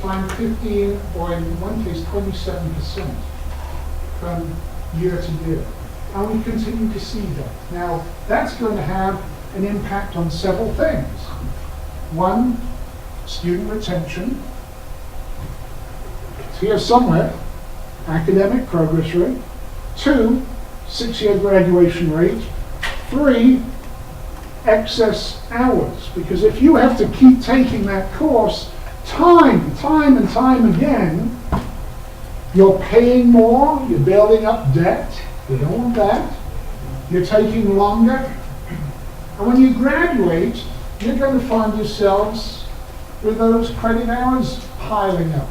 Speaker 12: climbed 15 or in one case 27% from year to year. And we continue to see that. Now, that's going to have an impact on several things. One, student retention. It's here somewhere. Academic progress rate. 2, 6-year graduation rate. 3, excess hours. Because if you have to keep taking that course time and time again, you're paying more, you're building up debt. You don't want that. You're taking longer. And when you graduate, you're going to find yourselves with those credit hours piling up.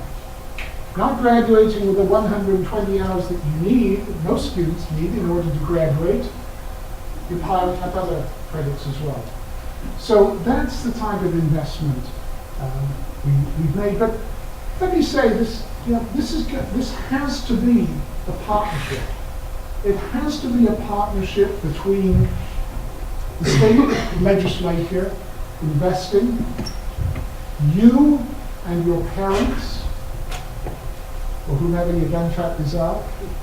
Speaker 12: Not graduating with the 120 hours that you need, most students need in order to graduate. You're piling up other credits as well. So that's the type of investment we've made. But let me say this: this has to be a partnership. It has to be a partnership between the state legislature investing, you and your parents, or whomever your benefactors are,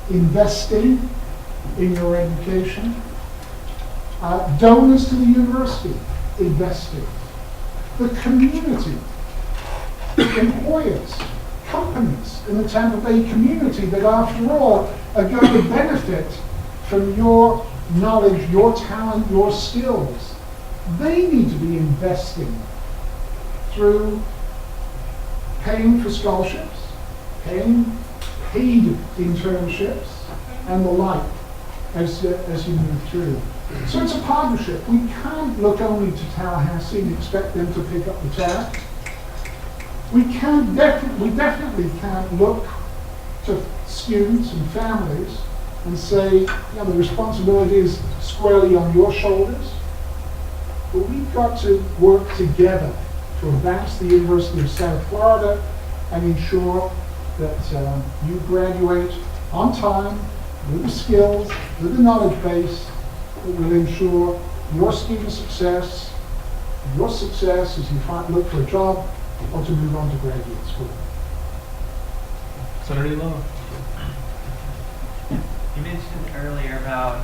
Speaker 12: investing in your education. Donors to the university, investing. The community, employers, companies in the Tampa Bay community that, after all, are going to benefit from your knowledge, your talent, your skills. They need to be investing through paying for scholarships, paying paid internships, and the like as you move through. So it's a partnership. We can't look only to Tallahassee and expect them to pick up the tab. We definitely can't look to students and families and say, the responsibility is squarely on your shoulders. But we've got to work together to advance the University of South Florida and ensure that you graduate on time with the skills, with the knowledge base that will ensure your student success, your success as you look for a job or to move on to graduate school.
Speaker 3: Senator Lowe.
Speaker 9: You mentioned earlier about,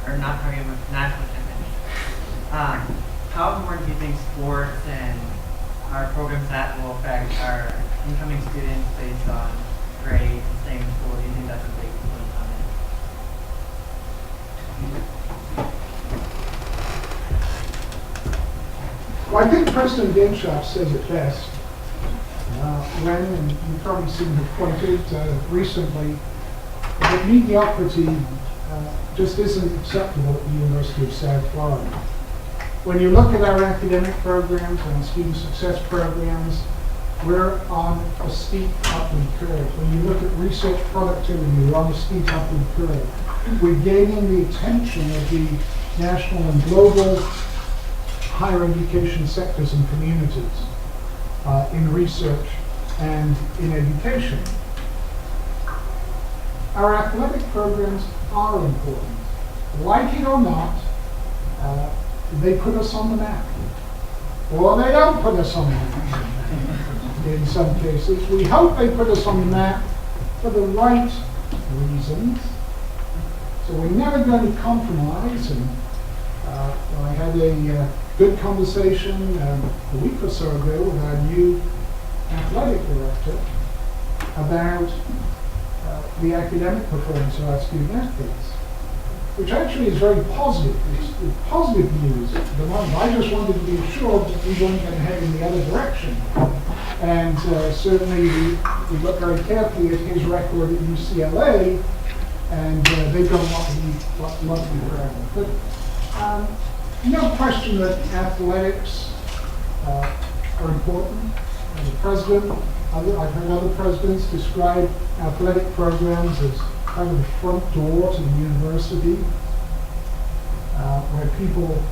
Speaker 9: or not talking about national championship. How important do you think sports and our programs that will affect our incoming students based on grades and staying in school? Do you think that's a big influence on it?
Speaker 12: Well, I think President Genshoff says it best when, and you've probably seen him pointed recently, that mediocrity just isn't acceptable at the University of South Florida. When you look at our academic programs and student success programs, we're on a steep upward curve. When you look at research productivity, we're on a steep upward curve. We're gaining the attention of the national and global higher education sectors and communities in research and in education. Our athletic programs are important. Like it or not, they put us on the map. Or they don't put us on the map in some cases. We hope they put us on the map for the right reasons. So we're never going to compromise. And I had a good conversation a week or so ago with our new athletic director about the academic performance of our student athletes, which actually is very positive. It's positive news at the moment. I just wanted to be assured that we weren't going to head in the other direction. And certainly we look very carefully at his record at UCLA, and they've done a lot to be proud of. But no question that athletics are important. The president, I've heard other presidents describe athletic programs as kind of the front door to the university, where people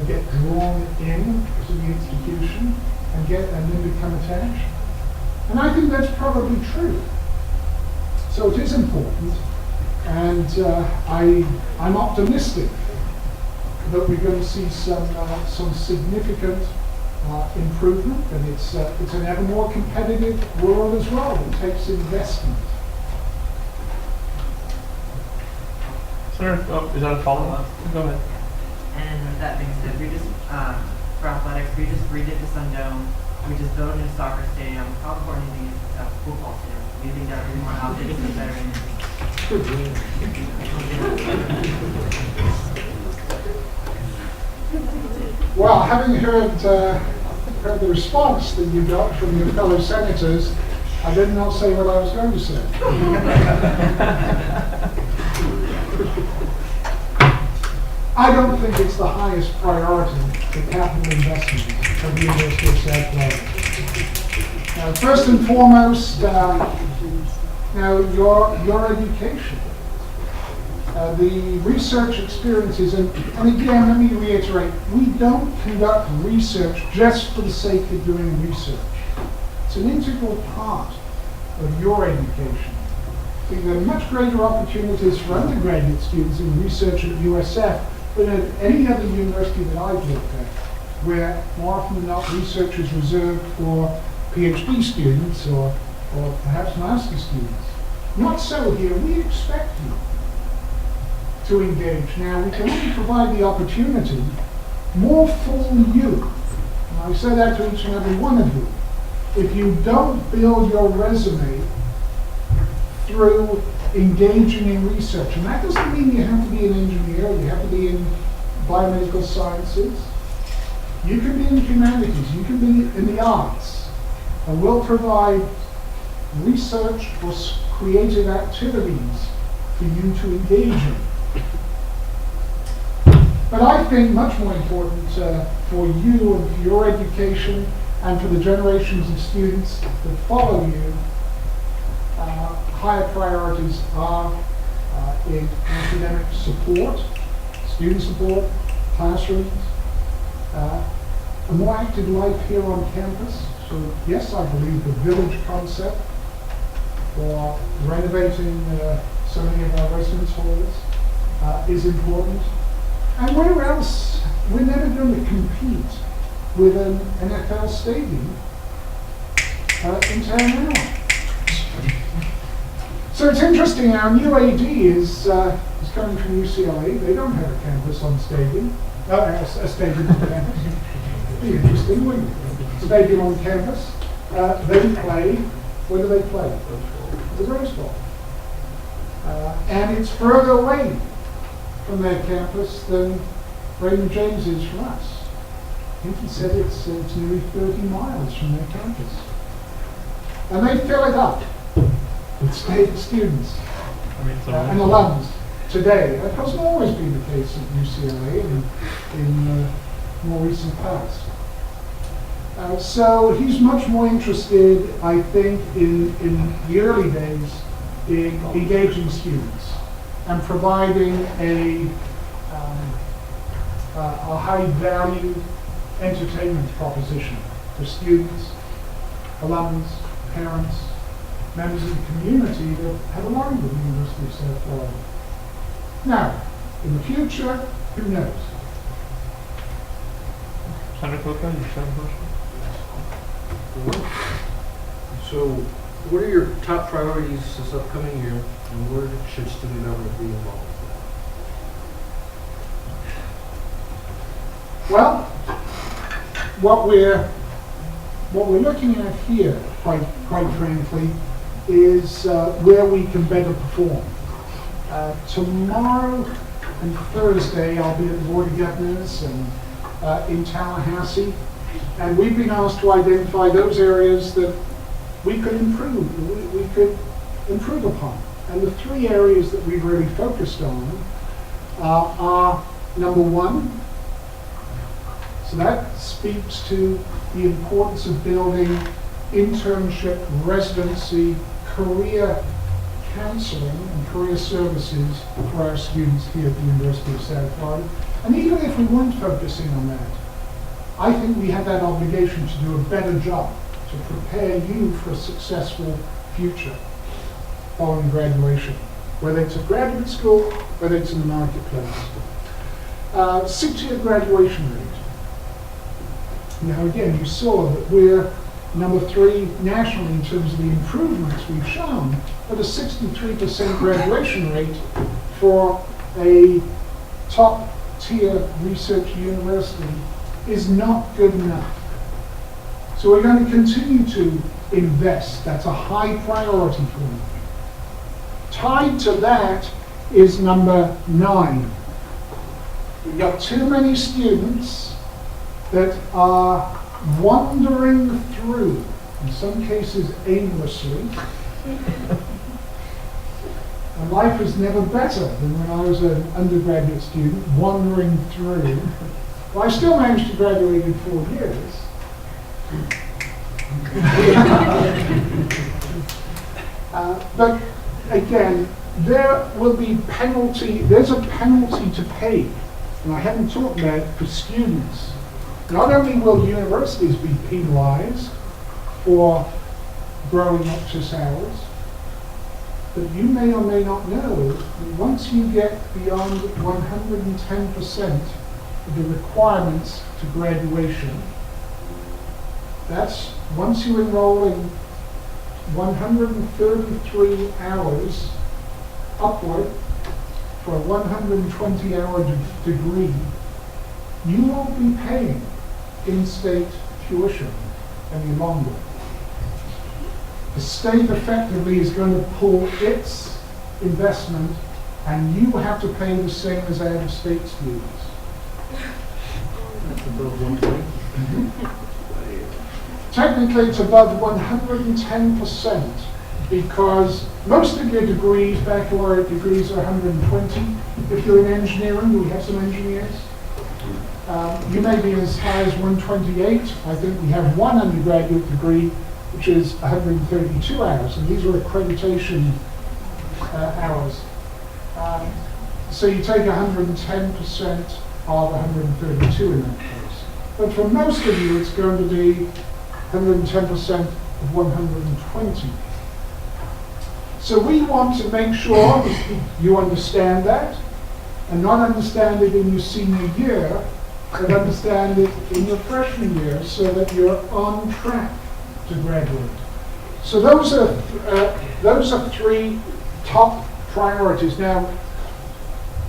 Speaker 12: get drawn in to the institution and then become attached. And I think that's probably true. So it is important, and I'm optimistic that we're going to see some significant improvement, and it's an ever more competitive world as well. It takes investment.
Speaker 3: Sir, is that a follow-up? Go ahead.
Speaker 9: And with that being said, we just, for athletics, we just redid the Sundome. We just built a new soccer stadium. How important do you think is a football stadium? Do you think that would be more outdated and better
Speaker 12: Well, having heard the response that you got from your fellow senators, I did not say what I was going to say. I don't think it's the highest priority for capital investment of the University of South Florida. First and foremost, your education. The research experiences, and again, let me reiterate, we don't conduct research just for the sake of doing research. It's an integral part of your education. I think there are much greater opportunities for undergraduate students in research at USF than at any other university that I've looked at, where more often than not research is reserved for PhD students or or perhaps master students. Not so here. We expect you to engage. Now, we can only provide the opportunity. More fool you. And I say that to each and every one of you. If you don't build your resume through engaging in research, and that doesn't mean you have to be an engineer, you have to be in biomedical sciences. You can be in humanities, you can be in the arts, and we'll provide research or creative activities for you to engage in. But I think much more important for you and for your education and for the generations of students that follow you, higher priorities are in academic support, student support, classrooms, a more active life here on campus. So yes, I believe the village concept for renovating so many of our residence halls is important. And where else? We're never going to compete with an NFL stadium in town now. So it's interesting, our new AD is coming from UCLA. They don't have a campus on stadium. A stadium on campus. Be interesting, wouldn't it? Stadium on campus. They play, where do they play? The Rose Bowl. And it's further away from their campus than Raymond James is from us. I think he said it's nearly 30 miles from their campus. And they fill it up with state students and alums today. That hasn't always been the case at UCLA in more recent past. So he's much more interested, I think, in the early days in engaging students and providing a high-value entertainment proposition for students, alums, parents, members of the community that have aligned with the University of South Florida. Now, in the future, who knows?
Speaker 3: Senator Coca, you have a question?
Speaker 16: So, what are your top priorities this upcoming year, and where should student government be involved?
Speaker 12: Well, what we're looking at here, quite frankly, is where we can better perform. Tomorrow and Thursday, I'll be at the Board of Governors and in Tallahassee, and we've been asked to identify those areas that we could improve, we could improve upon. And the three areas that we've really focused on are number one. So that speaks to the importance of building internship, residency, career counseling, and career services for our students here at the University of South Florida. And even if we weren't focusing on that, I think we have that obligation to do a better job to prepare you for a successful future following graduation, whether it's at graduate school, whether it's in the marketplace. 6-year graduation rate. Now again, you saw that we're number 3 nationally in terms of the improvements we've shown, but a 63% graduation rate for a top-tier research university is not good enough. So we're going to continue to invest. That's a high priority for me. Tied to that is number 9. We've got too many students that are wandering through, in some cases aimlessly. And life was never better than when I was an undergraduate student, wandering through. Well, I still managed to graduate in 4 years. But again, there will be there's a penalty to pay. And I haven't talked about it for students. Not only will universities be penalized for growing office hours, but you may or may not know that once you get beyond 110% of the requirements to graduation, that's once you enroll in 133 hours upward for a 120-hour degree, you won't be paying in-state tuition any longer. The state effectively is going to pull its investment, and you have to pay the same as out-of-state students.
Speaker 16: That's above 120.
Speaker 12: Technically, it's above 110%, because most of your degrees, baccalaureate degrees, are 120. If you're in engineering, we have some engineers. You may be as high as 128. I think we have one undergraduate degree, which is 132 hours, and these are accreditation hours. So you take 110% of 132 in that case. But for most of you, it's going to be 110% of 120. So we want to make sure you understand that, and not understand it in your senior year, but understand it in your freshman year, so that you're on track to graduate. So those are three top priorities. Now,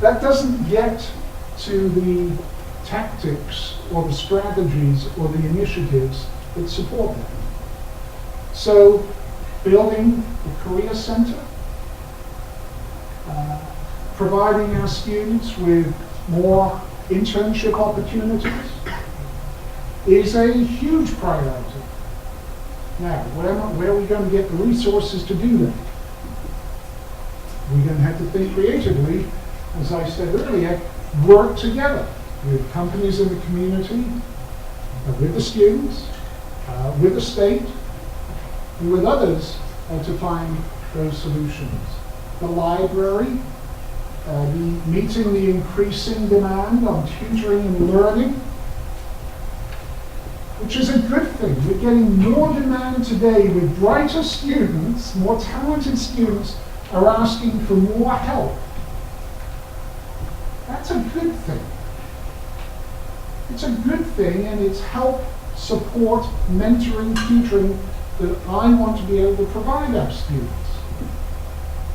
Speaker 12: that doesn't get to the tactics or the strategies or the initiatives that support that. So, building the Career Center, providing our students with more internship opportunities is a huge priority. Now, where are we going to get the resources to do that? We're going to have to think creatively, as I said earlier, work together with companies in the community, with the students, with the state, and with others to find those solutions. The library, meeting the increasing demand on tutoring and learning, which is a good thing. We're getting more demand today with brighter students, more talented students are asking for more help. That's a good thing. It's a good thing, and it's help, support, mentoring, tutoring that I want to be able to provide our students.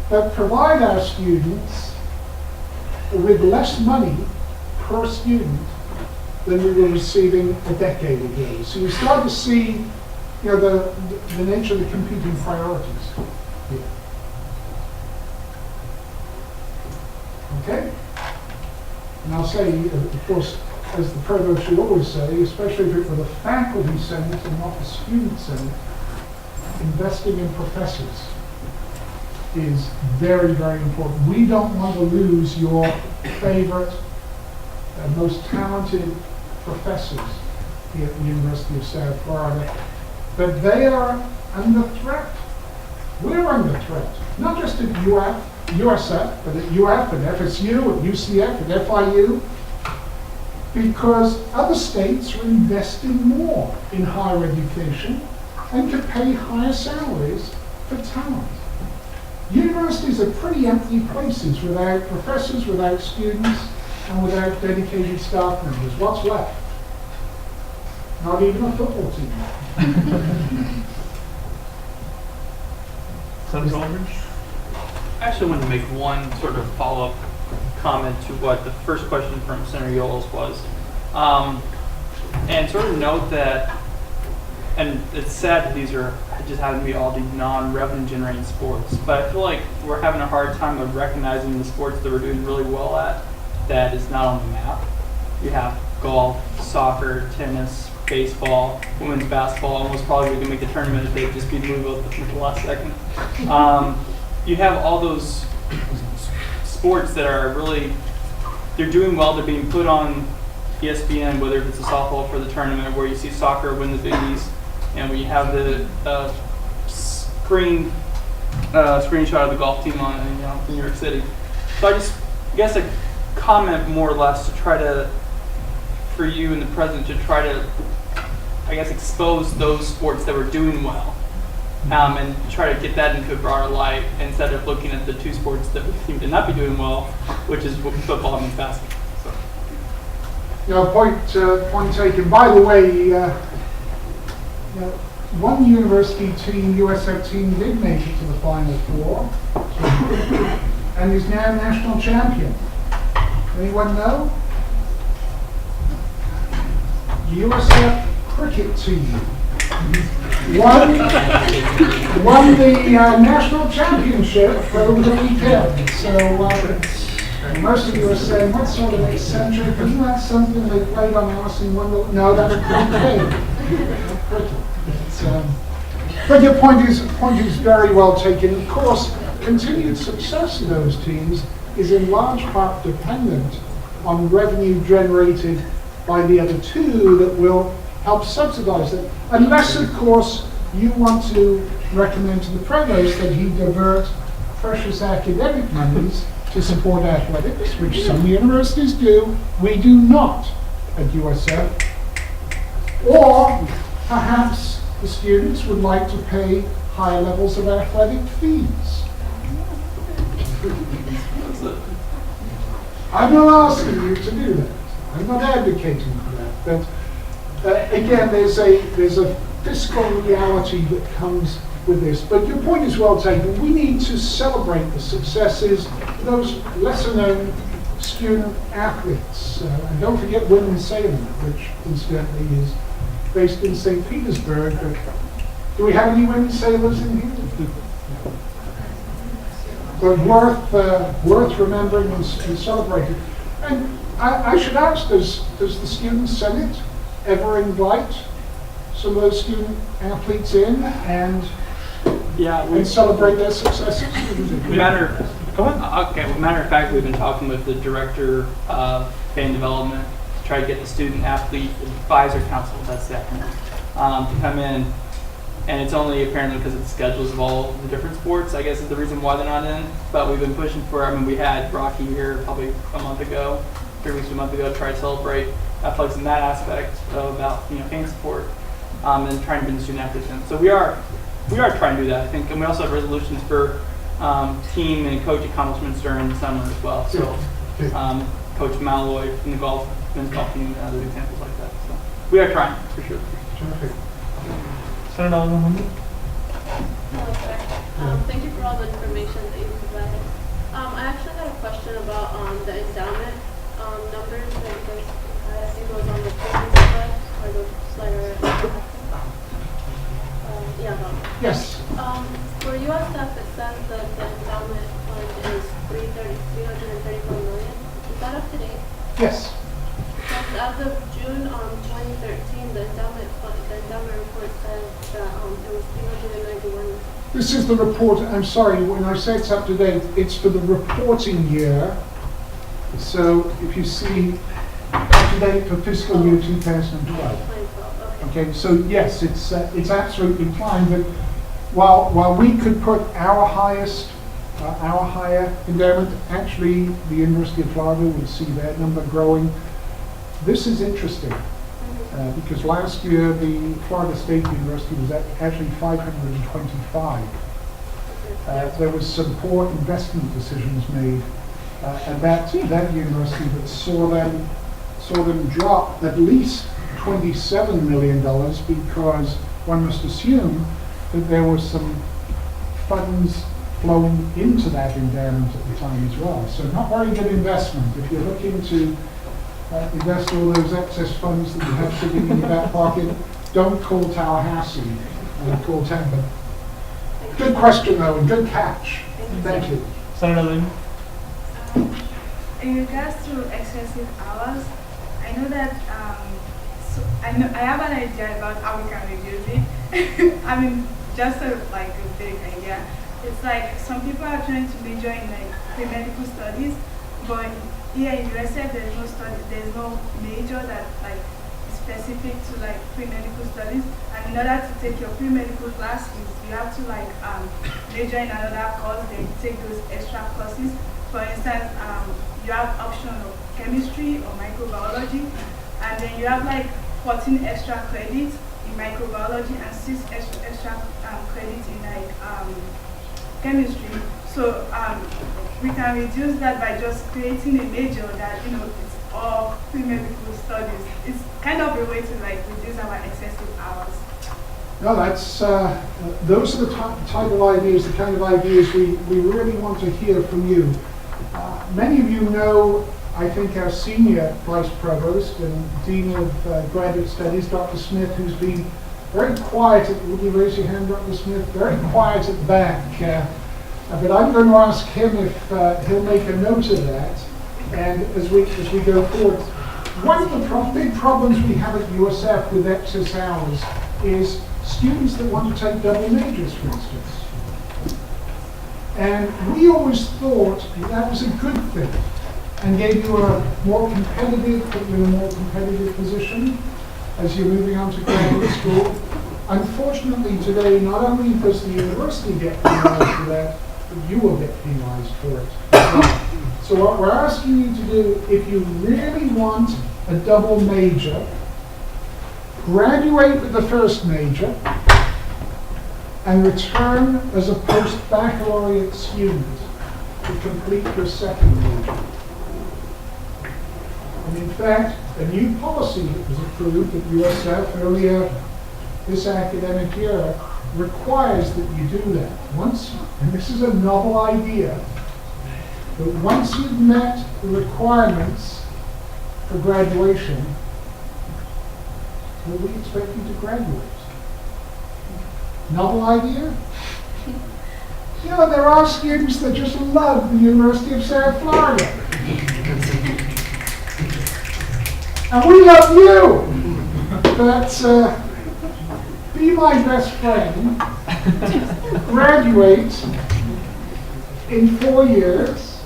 Speaker 12: But provide our students with less money per student than we were receiving a decade ago. So you start to see, the nature of the competing priorities here. Okay? And I'll say, of course, as the Provost should always say, especially if it were the faculty senate and not the student senate, investing in professors is very, very important. We don't want to lose your favorite, most talented professors here at the University of South Florida, but they are under threat. We're under threat, not just at USF, but at UF, at FSU, at UCF, at FIU, because other states are investing more in higher education and can pay higher salaries for talent. Universities are pretty empty places without professors, without students, and without dedicated staff members. What's left? Not even a football team.
Speaker 13: I actually wanted to make one sort of follow-up comment to what the first question from Senator Yoles was. And sort of note that, and it's sad that these are just happen to be all the non-revenue generating sports, but I feel like we're having a hard time of recognizing the sports that we're doing really well at that is not on the map. You have golf, soccer, tennis, baseball, women's basketball, almost probably we can make the tournament if they just beat Louisville at the last second. You have all those sports that are really, they're doing well, they're being put on ESPN, whether it's a softball for the tournament, where you see soccer win the Big East, and we have the screenshot of the golf team on in New York City. So I guess a comment more or less to try to, for you and the president, to try to, I guess, expose those sports that were doing well, and try to get that into a broader light instead of looking at the two sports that we seem to not be doing well, which is football and basketball. So.
Speaker 12: Point taken. By the way, one university team, USF team, did make it to the Final Four and is now national champion. Anyone know? USF cricket team won the national championship over the weekend. So most of you are saying, what sort of eccentric? Isn't that something they played on Alice in Wonderland? No, that's cricket. But your point is very well taken. Of course, continued success of those teams is in large part dependent on revenue generated by the other two that will help subsidize it. Unless, of course, you want to recommend to the provost that he divert precious academic monies to support athletics, which some universities do. We do not at USF. Or perhaps the students would like to pay higher levels of athletic fees. I'm not asking you to do that. I'm not advocating for that. But again, there's a fiscal reality that comes with this. But your point is well taken. We need to celebrate the successes of those lesser known student athletes. And don't forget women's sailing, which incidentally is based in St. Petersburg. But do we have any women sailors in here? But worth remembering and celebrating. And I should ask, does the Student Senate ever invite some of those student athletes in and celebrate their successes?
Speaker 13: Matter of fact, we've been talking with the director of fan development to try to get the Student Athlete Advisor Council, that's the acronym, to come in. And it's only apparently because of the schedules of all the different sports, I guess, is the reason why they're not in. But we've been pushing for, I mean, we had Rocky here probably a month ago, 3 weeks to a month ago, to try to celebrate athletics in that aspect about, fan support, and trying to bring the student athletes in. So we are trying to do that, I think. And we also have resolutions for team and coach accomplishments during the summer as well. So Coach Malloy from the men's golf team and other examples like that. So we are trying, for sure.
Speaker 12: Terrific.
Speaker 7: Hello, sir. Thank you for all the information that you provided. I actually had a question about the endowment numbers that you guys had. I think it was on the previous slide, or the slide already.
Speaker 12: Yes.
Speaker 7: For USF, it says that the endowment fund is $334 million. Is that up to date?
Speaker 12: Yes.
Speaker 7: Because as of June 2013, the endowment report said that it was 391.
Speaker 12: This is the report. I'm sorry, when I say it's up to date, it's for the reporting year. So if you see up to date for fiscal year 2012. Okay, so yes, it's absolutely fine. But while we could put our higher endowment, actually the University of Florida would see their number growing. This is interesting because last year the Florida State University was actually 525. There was some poor investment decisions made at that university that saw them drop at least $27 million because one must assume that there was some funds flowing into that endowment at the time as well. So not very good investment. If you're looking to invest all those excess funds that you have sitting in your back pocket, don't call Tallahassee, call Tampa. Good question though, and good catch. Thank you.
Speaker 3: Senator Lynn.
Speaker 17: In regards to excessive hours, I know that I have an idea about how we can reduce it. I mean, just a big idea. It's like some people are trying to major in pre-medical studies, but here in USF there's no major that is specific to pre-medical studies. And in order to take your pre-medical classes, you have to major in another course, then take those extra courses. For instance, you have option of chemistry or microbiology, and then you have 14 extra credits in microbiology and 6 extra credits in chemistry. So we can reduce that by just creating a major that it's all pre-medical studies. It's kind of a way to reduce our excessive hours.
Speaker 12: No, those are the type of ideas, the kind of ideas we really want to hear from you. Many of you know, I think, our senior Vice Provost and Dean of Graduate Studies, Dr. Smith, who's been very quiet. Would you raise your hand, Dr. Smith? Very quiet at the back. But I'm going to ask him if he'll make a note of that. And as we go forward, one of the big problems we have at USF with excess hours is students that want to take double majors, for instance. And we always thought that was a good thing and gave you a more competitive, put you in a more competitive position as you're moving on to graduate school. Unfortunately today, not only does the university get penalized for that, but you will get penalized for it. So what we're asking you to do, if you really want a double major, graduate with the first major and return as a post-baccalaureate student to complete your second major. And in fact, a new policy that was approved at USF earlier this academic year requires that you do that. Once, and this is a novel idea, but once you've met the requirements for graduation, will we expect you to graduate? Novel idea? You know, there are students that just love the University of South Florida. And we love you! But be my best friend, graduate in 4 years.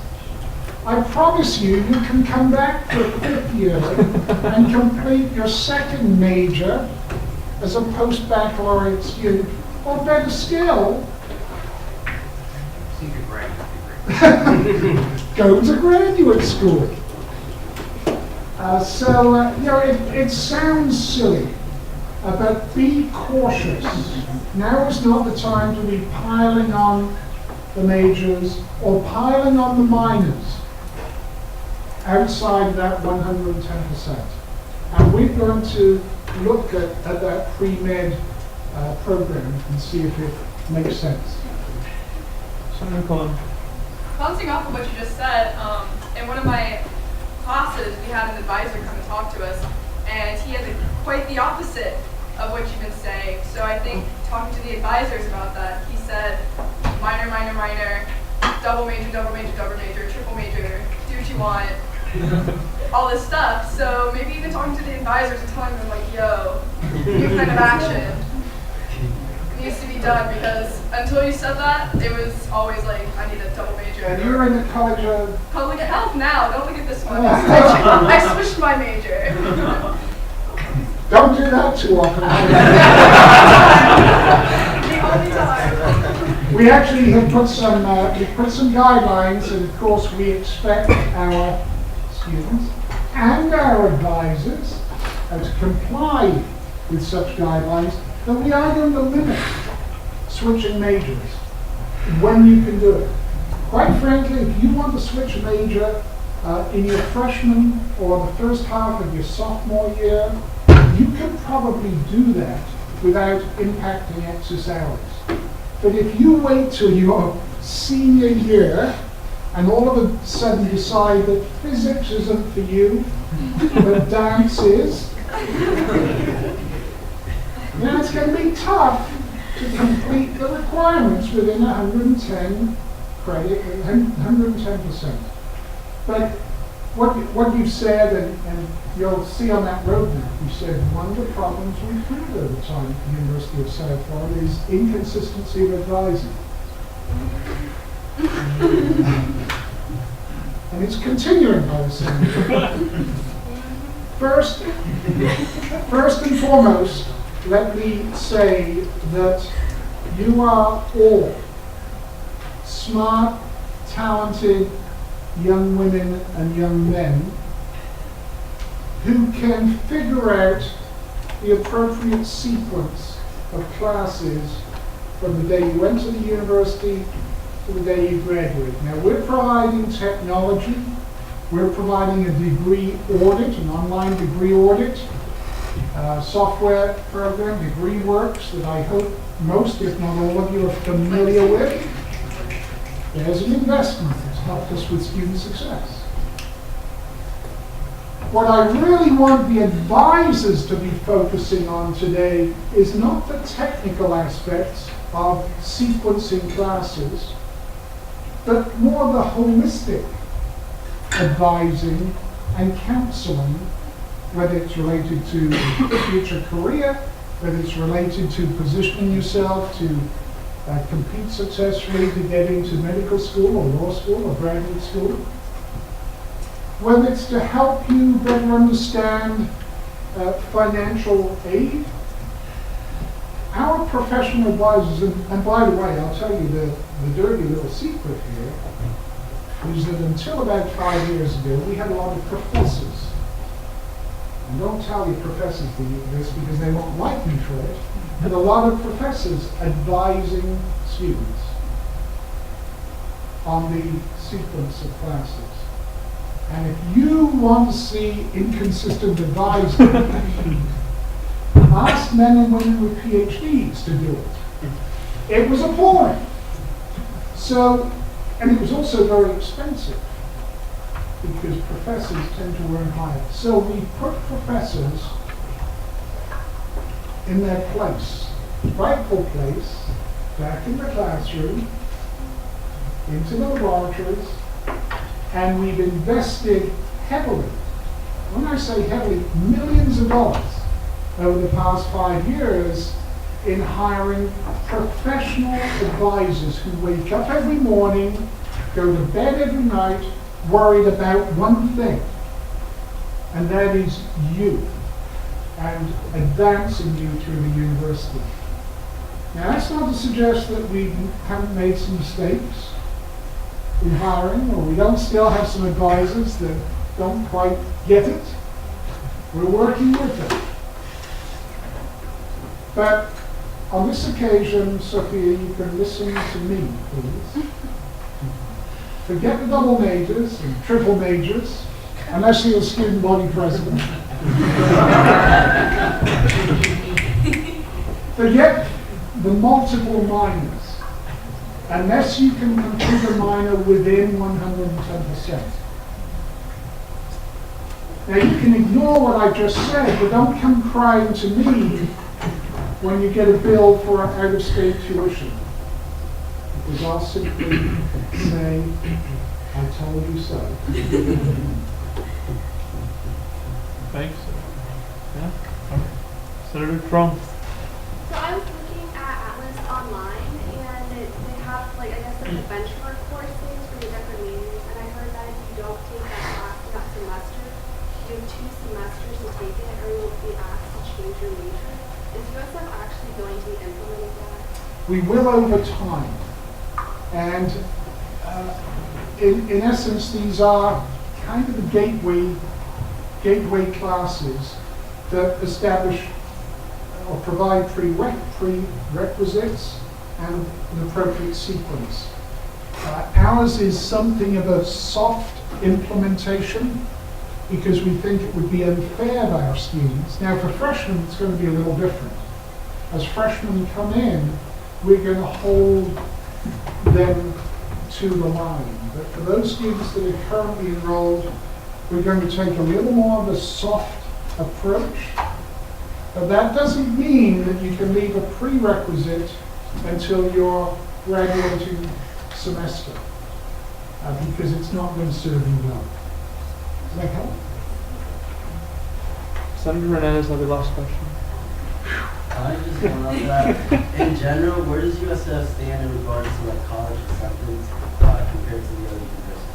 Speaker 12: I promise you, you can come back for a 5th year and complete your second major as a post-baccalaureate student, or better still, go to graduate school. You know, it sounds silly, but be cautious. Now is not the time to be piling on the majors or piling on the minors outside of that 110%. And we're going to look at that pre-med program and see if it makes sense.
Speaker 18: Bouncing off of what you just said, in one of my classes, we had an advisor come and talk to us, and he had quite the opposite of what you've been saying. So I think talking to the advisors about that, he said minor, minor, minor, double major, double major, double major, triple major, do what you want, all this stuff. So maybe even talking to the advisors and telling them like, yo, new kind of action needs to be done, because until you said that, it was always like, I need a double major.
Speaker 12: And you're in the College of
Speaker 18: Health now. Don't look at this one. I switched my major.
Speaker 12: Don't do that too often.
Speaker 18: The only time.
Speaker 12: We actually have put some guidelines, and of course we expect our students and our advisors to comply with such guidelines, that we are going to limit switching majors when you can do it. Quite frankly, if you want to switch a major in your freshman or the first half of your sophomore year, you can probably do that without impacting excess hours. But if you wait till your senior year and all of a sudden decide that physics isn't for you, but dance is, then it's going to be tough to complete the requirements within 110 credit, 110%. But what you've said, and you'll see on that roadmap, you said one of the problems we've had over time at the University of South Florida is inconsistency of advising. And it's continuing by the same. First and foremost, let me say that you are all smart, talented young women and young men who can figure out the appropriate sequence of classes from the day you enter the university to the day you graduate. Now, we're providing technology, we're providing a degree audit, an online degree audit, software program, DegreeWorks, that I hope most, if not all of you, are familiar with. There's an investment. It's helped us with student success. What I really want the advisors to be focusing on today is not the technical aspects of sequencing classes, but more the holistic advising and counseling, whether it's related to future career, whether it's related to positioning yourself to compete successfully to get into medical school or law school or graduate school, whether it's to help you better understand financial aid. Our professional advisors, and by the way, I'll tell you the dirty little secret here, is that until about 5 years ago, we had a lot of professors. And don't tell your professors this because they won't like me for it, but a lot of professors advising students on the sequence of classes. And if you want to see inconsistent advising, ask men and women with PhDs to do it. It was appalling. So, and it was also very expensive because professors tend to earn higher. So we put professors in their place, rightful place, back in the classroom, into the laboratories, and we've invested heavily, when I say heavily, millions of dollars over the past 5 years in hiring professional advisors who wake up every morning, go to bed every night, worried about one thing, and that is you and advancing you through the university. Now, that's not to suggest that we haven't made some mistakes in hiring, or we don't still have some advisors that don't quite get it. We're working with them. But on this occasion, Sophia, you can listen to me, please. Forget the double majors and triple majors, unless you're a student body president. Forget the multiple minors, unless you can complete a minor within 110%. Now you can ignore what I just said, but don't come crying to me when you get a bill for out-of-state tuition. Because I'll simply say, I told you so.
Speaker 3: Thanks. Yeah. Senator Trump.
Speaker 19: So I was looking at Atlas online, and they have, like, I guess, like the benchmark courses for the different majors, and I heard that if you don't take that class in that semester, you have 2 semesters to take it, or you'll be asked to change your major. Is USF actually going to be implementing that?
Speaker 12: We will over time. And in essence, these are kind of the gateway classes that establish or provide prerequisites and an appropriate sequence. Ours is something of a soft implementation because we think it would be unfair to our students. Now for freshmen, it's going to be a little different. As freshmen come in, we're going to hold them to the line. But for those students that are currently enrolled, we're going to take a little more of a soft approach. But that doesn't mean that you can leave a prerequisite until your graduating semester, because it's not going to serve you well. Does that help?
Speaker 3: Senator Hernandez, have the last question.
Speaker 20: I just want to know that, in general, where does USF stand in regards to like college acceptance compared to the other universities?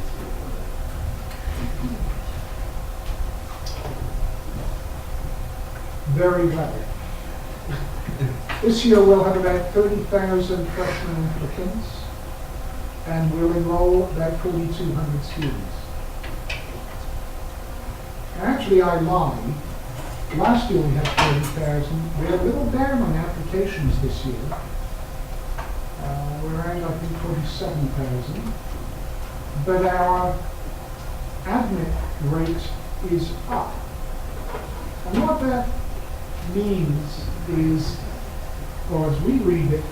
Speaker 12: Very well. This year we'll have about 30,000 freshman applicants, and we'll enroll about 4,200 students. Actually, I lied. Last year we had 30,000. We're a little down on applications this year. We're around, I think, 47,000. But our admit rate is up. And what that means is, or as we read it,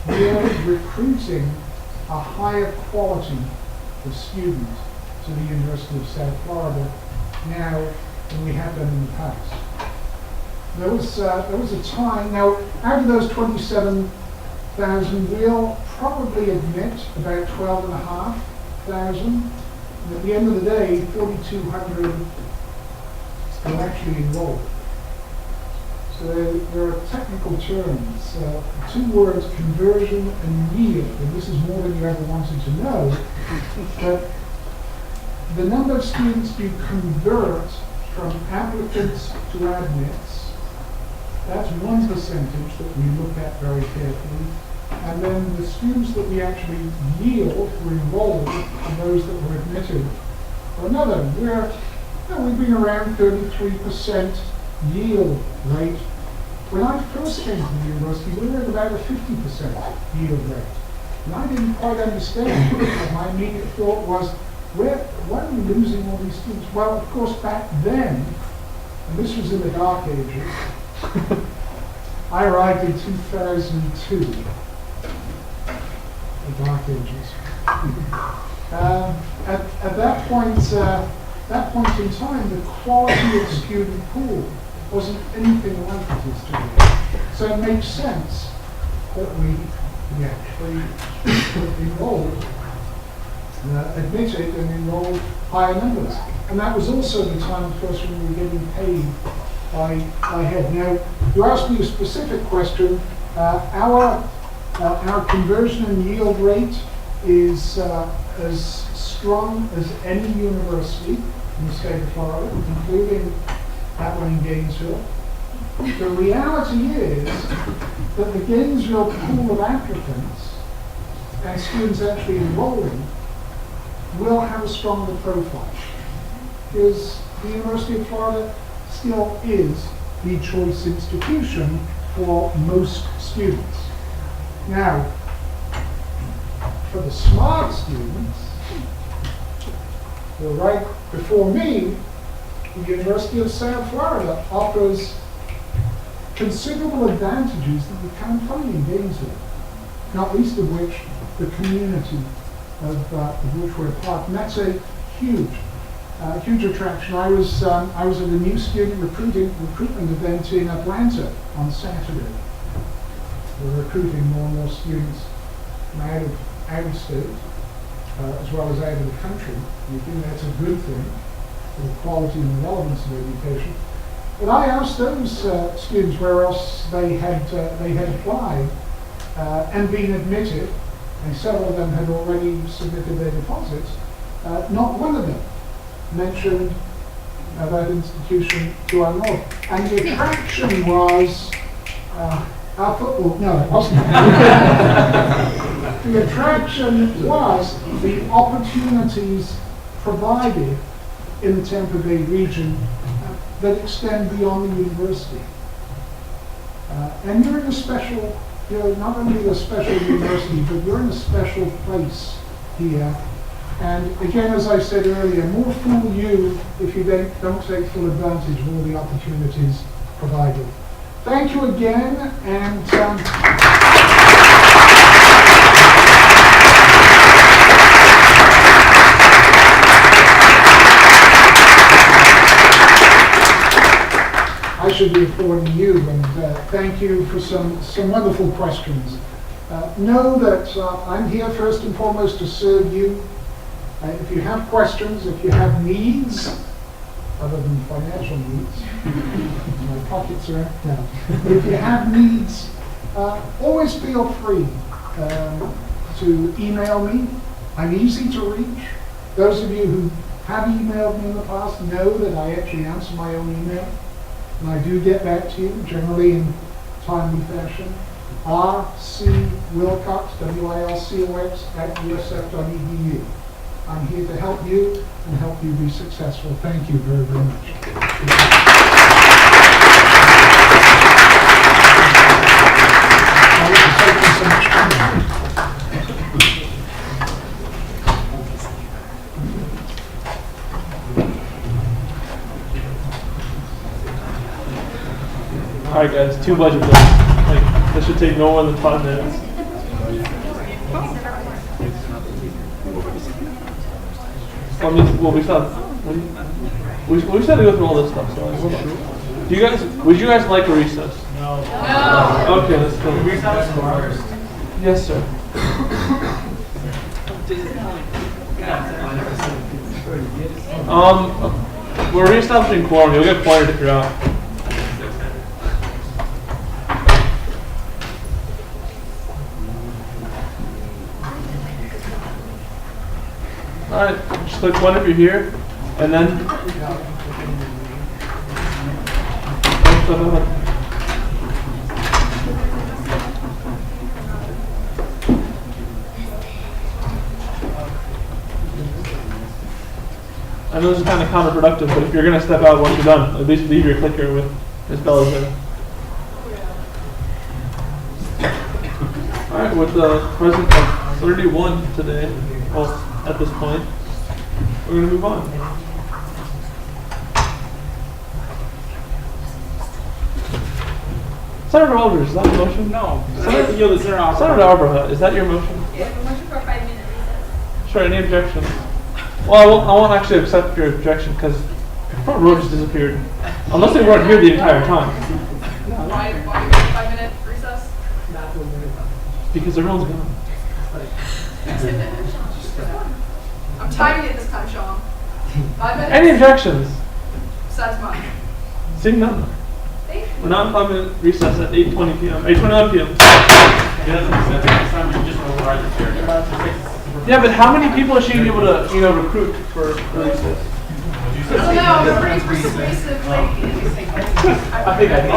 Speaker 12: we're recruiting a higher quality of student to the University of South Florida now than we have done in the past. There was a time, now out of those 27,000, we'll probably admit about 12,500. At the end of the day, 4,200 will actually enroll. So there are technical terms, two words, conversion and yield, and this is more than you ever wanted to know, but the number of students you convert from applicants to admits, that's one percentage that we look at very carefully. And then the students that we actually yield or enroll are those that were admitted or another. We've been around 33% yield rate. When I first came to the university, we were at about a 50% yield rate. And I didn't quite understand. My immediate thought was, why are we losing all these students? Well, of course, back then, and this was in the dark ages, I arrived in 2002. The dark ages. At that point in time, the quality of the student pool wasn't anything like it is today. So it makes sense that we actually enrolled, admitted and enrolled higher numbers. And that was also the time, of course, when we were getting paid by head. Now, you asked me a specific question. Our conversion and yield rate is as strong as any university in the state of Florida, including that one in Gainesville. The reality is that the Gainesville pool of applicants and students actually enrolling will have a stronger profile, because the University of Florida still is the choice institution for most students. Now, for the smart students, who are right before me, the University of South Florida offers considerable advantages that you can't find in Gainesville, not least of which the community of which we're part, and that's a huge attraction. I was at a new student recruitment event in Atlanta on Saturday. We're recruiting more and more students from out of state, as well as out of the country. We think that's a good thing for the quality and the relevance of education. But I asked those students where else they had applied and been admitted, and several of them had already submitted their deposits. Not one of them mentioned that institution to our north. And the attraction was our football. No, it wasn't. The attraction was the opportunities provided in the Tampa Bay region that extend beyond the university. And you're in a special, you're not only a special university, but you're in a special place here. And again, as I said earlier, more fool you if you don't take full advantage of all the opportunities provided. Thank you again, and I should be applauding you, and thank you for some wonderful questions. Know that I'm here first and foremost to serve you. If you have questions, if you have needs, other than financial needs, my pockets are empty now. If you have needs, always feel free to email me. I'm easy to reach. Those of you who have emailed me in the past know that I actually answer my own email. And I do get back to you, generally in timely fashion. rcwilcox, WILCOX, @usf.edu. I'm here to help you and help you be successful. Thank you very, very much.
Speaker 3: Alright guys, 2 budget bills. Like, this should take no more than 5 minutes. Well, we still have to go through all this stuff, so like, hold on. Would you guys like a recess?
Speaker 5: No.
Speaker 3: Okay, let's go. Yes, sir. We're reestablishing quorum. You'll get pointed if you're out. Alright, just click 1 if you're here, and then I know this is kind of counterproductive, but if you're going to step out once you're done, at least leave your clicker with Ms. Bella's there. Alright, with the presence of 31 today, well, at this point, we're going to move on. Senator Aldridge, is that your motion?
Speaker 13: No.
Speaker 3: Senator Arbor, is that your motion?
Speaker 11: Motion for a 5-minute recess.
Speaker 3: Sure, any objections? Well, I won't actually accept your objection because front row just disappeared. Unless they weren't here the entire time.
Speaker 18: Why do you get a 5-minute recess?
Speaker 3: Because everyone's gone.
Speaker 18: I'm timing it this time, Sean. 5 minutes?
Speaker 3: Any objections?
Speaker 18: Besides mine.
Speaker 3: Seeing none. We're not in 5-minute recess at 8:20 p.m. 8:29 p.m. Yeah, but how many people is she able to, recruit for recess?
Speaker 18: I don't know, I'm pretty persuasive, like,
Speaker 2: I think I did.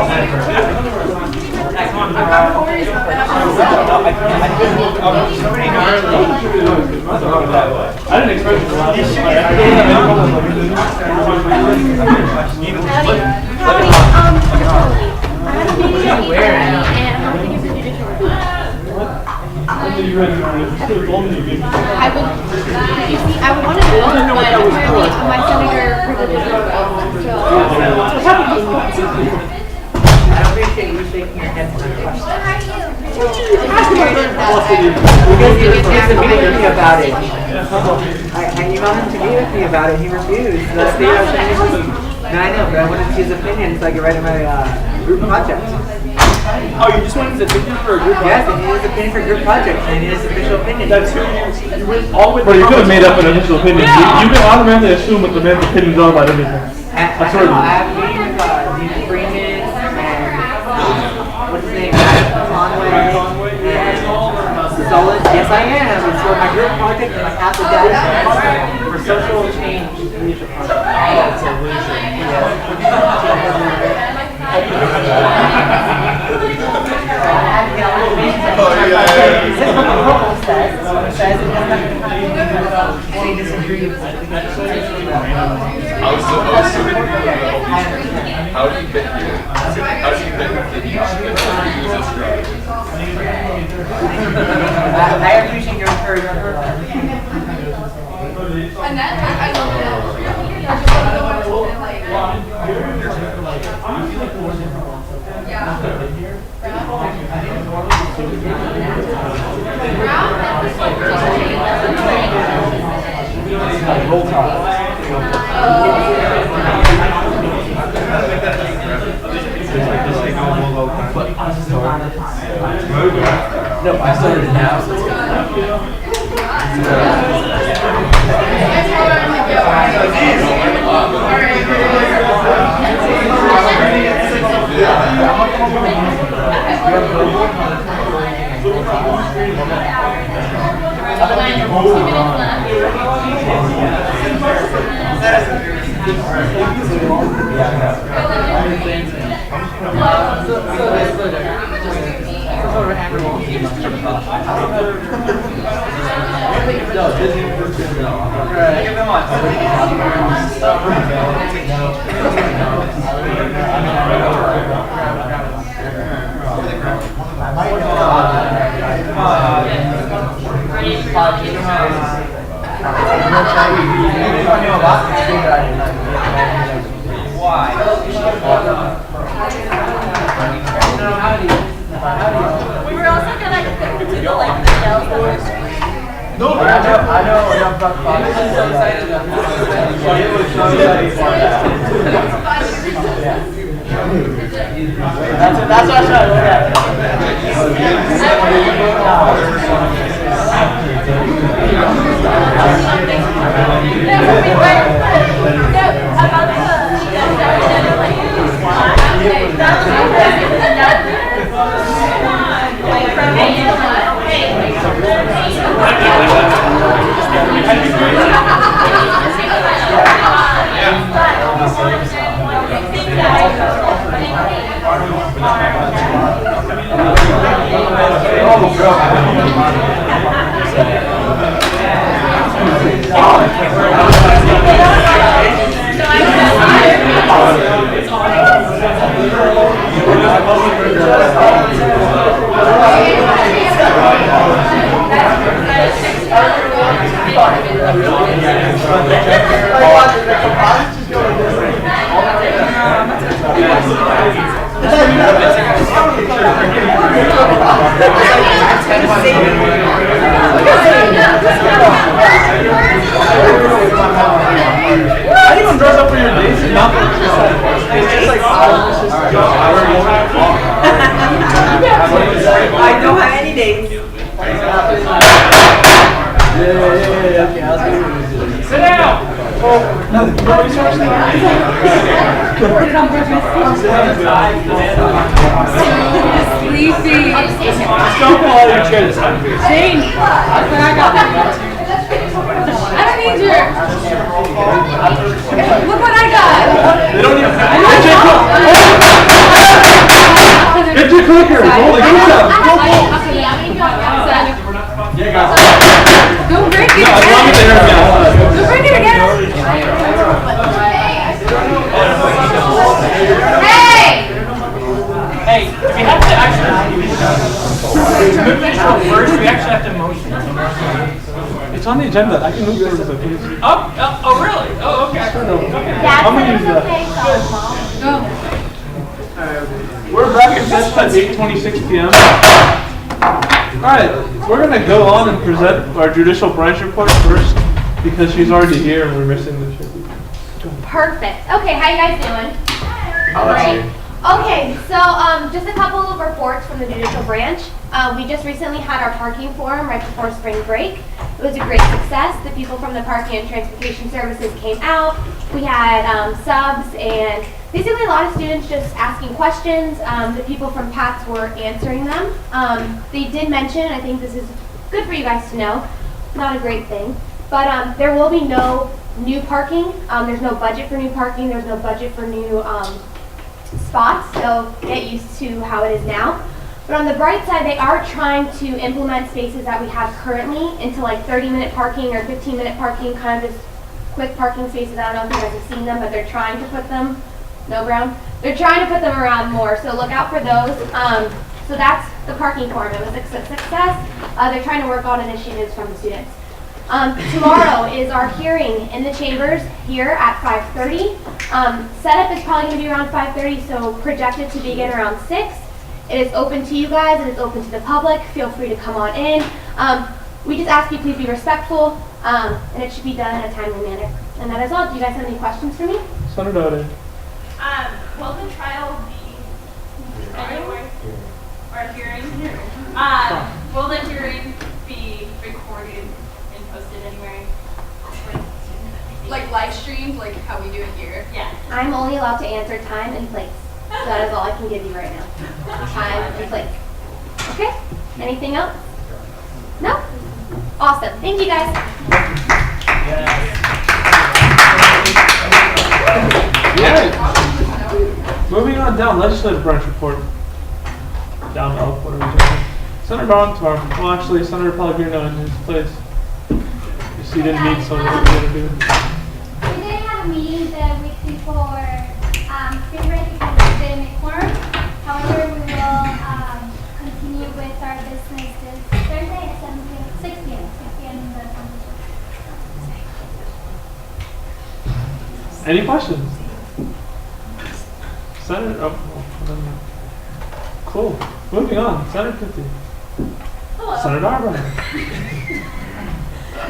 Speaker 3: I didn't expect it to last. I
Speaker 8: would want to do it, but apparently my senator privileges are
Speaker 9: I appreciate you shaking your head for the question.
Speaker 8: Because
Speaker 9: he refused to meet with me about it. I emailed him to meet with me about it. He refused. That's the No, I know, but I wanted his opinion so I could write in my group project.
Speaker 13: Oh, you just wanted his opinion for a group project?
Speaker 9: Yes, I need his opinion for a group project. I need his official opinion.
Speaker 13: That's who you went all with.
Speaker 3: Well, you could have made up an official opinion. You can automatically assume what the man's opinions are about everything. That's what
Speaker 9: I have a meeting with Dean Freeman and what's his name? Conway and Solid. Yes, I am. It's for my group project and my path of data for social change leadership project.
Speaker 3: That's a leadership.
Speaker 6: How do you think that you should use this strategy?
Speaker 9: I appreciate your encouragement.
Speaker 18: Annette, I love that. I just want to know what it's been like.
Speaker 2: Roll call. No, I started it now, so
Speaker 9: Why?
Speaker 7: We were also gonna do the like the shells that were
Speaker 3: No,
Speaker 9: I know enough about Fox. I'm so excited. That's what I was trying to look at.
Speaker 3: I didn't even dress up for your days. Nothing. It's just like
Speaker 9: I don't have any dates.
Speaker 3: Sit down.
Speaker 11: Sleepy.
Speaker 3: Don't pull out your chair this time.
Speaker 11: Shane, look what I got. I don't need your. Look what I got.
Speaker 3: They don't even. Get your clicker. Holy crap.
Speaker 11: Don't break it
Speaker 3: No, as long as they heard me out.
Speaker 11: Don't break it again. Hey!
Speaker 5: Hey, we have to actually first. We actually have to motion.
Speaker 3: It's on the agenda. I can move it.
Speaker 5: Oh, really? Oh, okay.
Speaker 3: I'm gonna use that. We're back at session at 8:26 p.m. Alright, we're going to go on and present our judicial branch report first because she's already here and we're missing the shit.
Speaker 8: Perfect. Okay, how you guys doing? Great. Okay, so just a couple of reports from the judicial branch. We just recently had our parking forum right before spring break. It was a great success. The people from the Parking and Transportation Services came out. We had subs and basically a lot of students just asking questions. The people from PATS were answering them. They did mention, I think this is good for you guys to know, not a great thing, but there will be no new parking. There's no budget for new parking. There's no budget for new spots, so get used to how it is now. But on the bright side, they are trying to implement spaces that we have currently into like 30-minute parking or 15-minute parking, kind of just quick parking spaces. I don't know if you guys have seen them, but they're trying to put them, no Brown? They're trying to put them around more, so look out for those. So that's the parking forum. It was a success. They're trying to work on initiatives from the students. Tomorrow is our hearing in the chambers here at 5:30. Setup is probably going to be around 5:30, so projected to begin around 6. It is open to you guys. It is open to the public. Feel free to come on in. We just ask you please be respectful, and it should be done in a timely manner. And that is all. Do you guys have any questions for me?
Speaker 3: Senator Dode.
Speaker 7: Will the trial be anywhere? Or hearing? Will the hearing be recorded and posted anywhere?
Speaker 18: Like live streamed, like how we do it here?
Speaker 7: Yeah.
Speaker 8: I'm only allowed to answer time and place. So that is all I can give you right now. Time and place. Okay? Anything else? No? Awesome. Thank you guys.
Speaker 3: Yeah. Moving on down, legislative branch report. Down up, what are we doing? Senator Bontar, well actually Senator Pellegrino in his place. You see, didn't meet, so what are we going to do?
Speaker 4: We did have a meeting the week before spring break because we didn't make quorum. However, we will continue with our business this Thursday at 6 p.m. in the conference room.
Speaker 3: Any questions? Senator, cool. Moving on, Senator 50.
Speaker 11: Hello.
Speaker 3: Senator Arbor.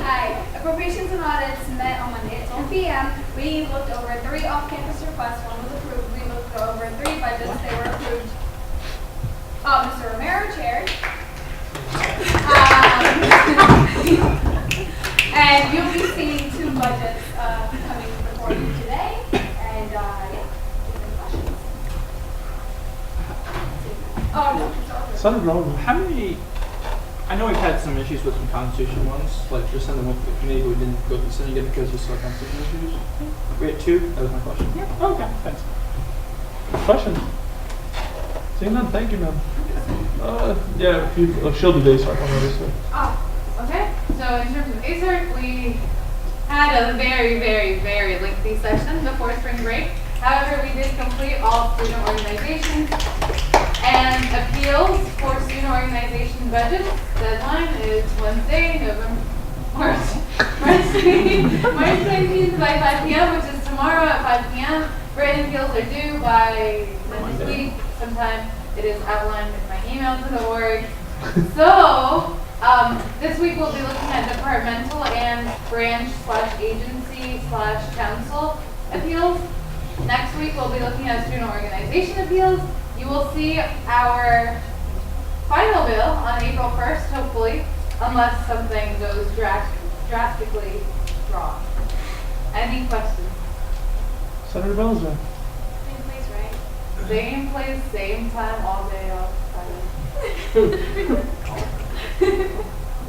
Speaker 11: Hi. Appropriations and audits met on Monday at 12 p.m. We looked over 3 off-campus requests. One was approved. We looked over 3 budgets. They were approved. Mr. Romero chaired. And you'll be seeing 2 budgets coming before you today. And yeah, any questions? Oh, no.
Speaker 3: Senator Arbor.
Speaker 13: How many? I know we've had some issues with some constitutional ones, like just sending one to the committee, but we didn't go through sending it because we saw constitutional issues. We had 2. That was my question. Yeah. Okay. Thanks.
Speaker 3: Questions? Seeing none, thank you, ma'am. Yeah, if you, she'll do this, so I can notice.
Speaker 21: Oh, okay. So in terms of ACERT, we had a very, very, very lengthy session before spring break. However, we did complete all student organizations and appeals for student organization budgets. Deadline is Wednesday, March 19th by 5 p.m., which is tomorrow at 5 p.m. Written appeals are due by next week sometime. It is outlined in my email to the org. So, this week we'll be looking at departmental and branch/agency/council appeals. Next week we'll be looking at student organization appeals. You will see our final bill on April 1st, hopefully, unless something goes drastically wrong. Any questions?
Speaker 3: Senator Belzer.
Speaker 11: Same place, right?
Speaker 21: Same place, same time, all day, all Friday.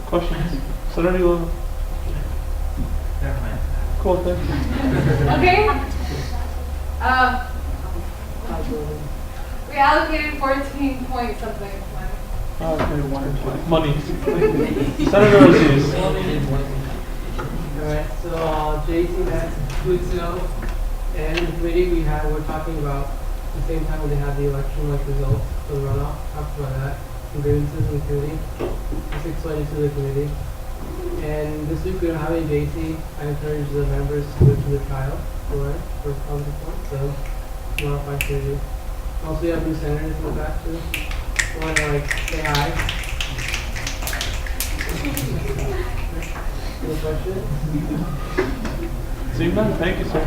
Speaker 3: Questions? Senator Love.
Speaker 9: Never mind.
Speaker 3: Cool, thank you.
Speaker 21: Okay. We allocated 14 point something
Speaker 3: Money. Senator Aziz.
Speaker 1: Alright, so JC met 2 weeks ago, and in the committee we're talking about the same time when they had the election results for the runoff, talked about that, some grievances in the committee, just explained it to the committee. And this week we don't have any JC. I encourage the members to go to the trial for public support, so tomorrow 5:30. Also, we have new senators in the back too. I want to say hi. Any questions?
Speaker 3: Seeing none, thank you, sir.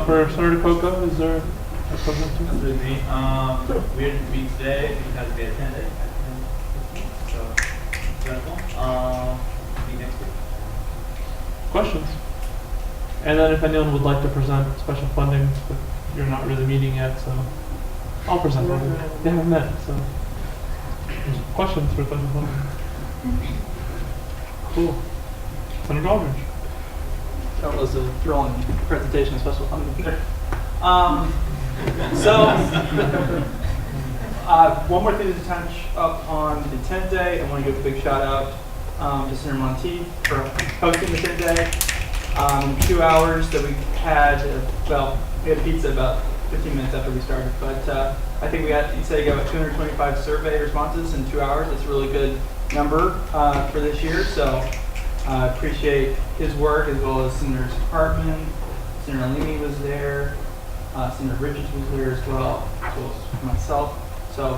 Speaker 3: For Senator Coco, is there a comment to?
Speaker 22: That's with me. We didn't meet today because we attended. So, wonderful. See you next week.
Speaker 3: Questions? And then if anyone would like to present special funding, but you're not really meeting yet, so I'll present one. They haven't met, so. Questions for special funding? Cool. Senator Aldridge.
Speaker 13: That was a thrilling presentation of special funding. One more thing to touch up on the 10th day. I want to give a big shout out to Senator Monteith for hosting the 10th day. 2 hours that we had, we had pizza about 15 minutes after we started, but I think he said he got about 225 survey responses in 2 hours. That's a really good number for this year, so I appreciate his work as well as Senator Hartman. Senator Alini was there, Senator Richards was there as well as myself. So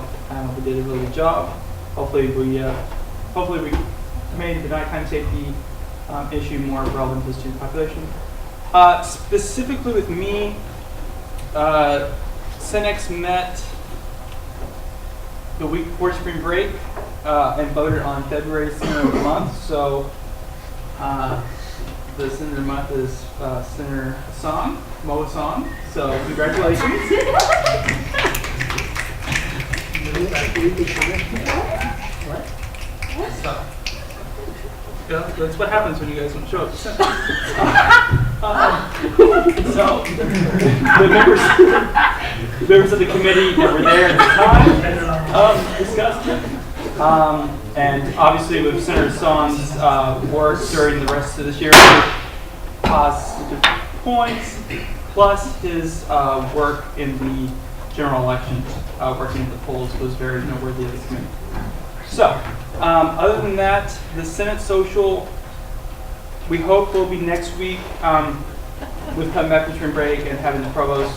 Speaker 13: we did a really good job. Hopefully we made the nighttime safety issue more relevant to the student population. Specifically with me, Senex met the week before spring break and voted on February Senator of the Month. So the Senator of the Month is Senator Song, Mo Song. So congratulations. Yeah, that's what happens when you guys don't show up. So the members of the committee that were there at the time discussed it. And obviously with Senator Song's work during the rest of this year, positive points, plus his work in the general elections, working at the polls, was very noteworthy of the committee. So, other than that, the Senate social, we hope will be next week. We've come back from spring break and having the Provost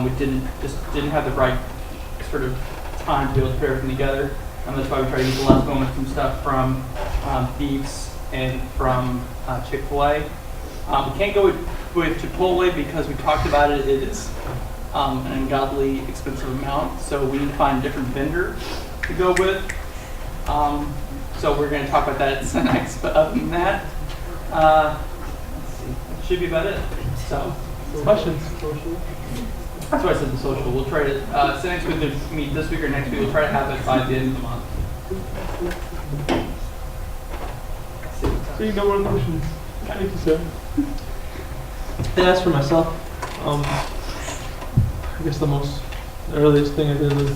Speaker 13: We didn't have the right sort of time to be able to put everything together. And that's why we try to use the last moment from stuff from Beefs and from Chick-fil-A. We can't go with Chipotle because we talked about it. It is an ungodly expensive amount, so we need to find a different vendor to go with. So we're going to talk about that next. But other than that, let's see, that should be about it. So, questions? That's why I said the social. We'll try to, so next week, meet this week or next week, we'll try to have it by the end of the month.
Speaker 3: Seeing no more questions. Thank you, sir. As for myself, I guess the earliest thing I did was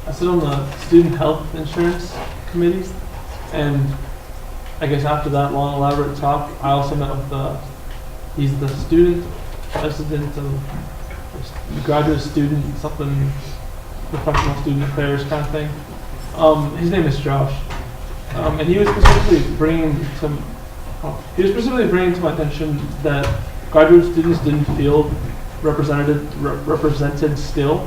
Speaker 3: I sit on the student health insurance committees, and I guess after that long elaborate talk, I also met with he's the student president of graduate student something professional student affairs kind of thing. His name is Josh, and he was specifically bringing to my attention that graduate students didn't feel represented still,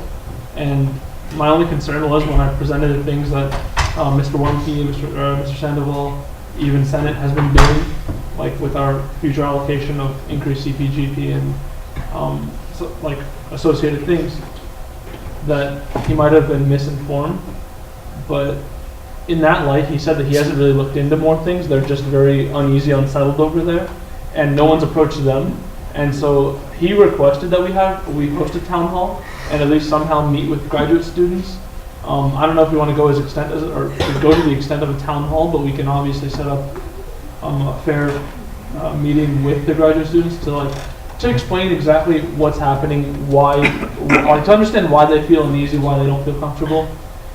Speaker 3: and my only concern was when I presented things that Mr. Warmke, Mr. Sandoval, even Senate has been doing, like with our future allocation of increased CPGP and like associated things, that he might have been misinformed. But in that light, he said that he hasn't really looked into more things. They're just very uneasy, unsettled over there, and no one's approached them. And so he requested that we host a town hall and at least somehow meet with graduate students. I don't know if we want to go to the extent of a town hall, but we can obviously set up a fair meeting with the graduate students to explain exactly what's happening, to understand why they feel uneasy, why they don't feel comfortable,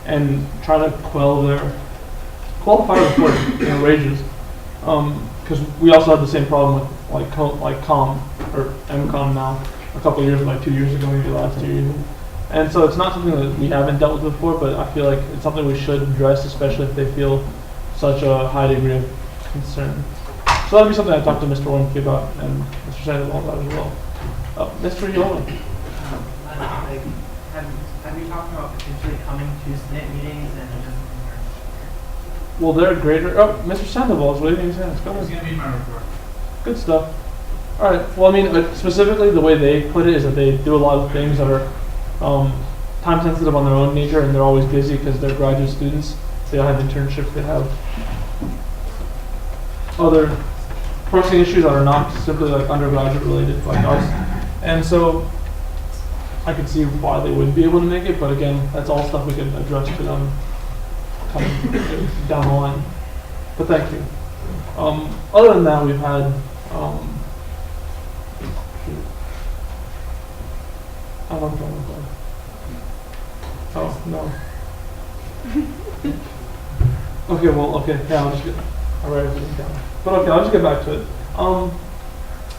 Speaker 3: and try to quell fire before it rages. Because we also had the same problem with like COM or MCOM now a couple of years, like 2 years ago, maybe last year even. And so it's not something that we haven't dealt with before, but I feel like it's something we should address, especially if they feel such a high degree of concern. So that'll be something I talked to Mr. Warmke about and Mr. Sandoval about as well. Mr. Yolan.
Speaker 9: Have you talked about potentially coming to Senate meetings and just?
Speaker 3: Well, they're greater. Oh, Mr. Sandoval is waving his hands. Go ahead.
Speaker 10: It's going to be my report.
Speaker 3: Good stuff. All right. Well, I mean, specifically the way they put it is that they do a lot of things that are time sensitive on their own nature, and they're always busy because they're graduate students. They all have internships. They have other pressing issues that are not simply like undergraduate related, like us. And so I could see why they wouldn't be able to make it, but again, that's all stuff we can address to them coming down the line. But thank you. Other than that, we've had oh no. I'll write everything down. But okay, I'll just get back to it.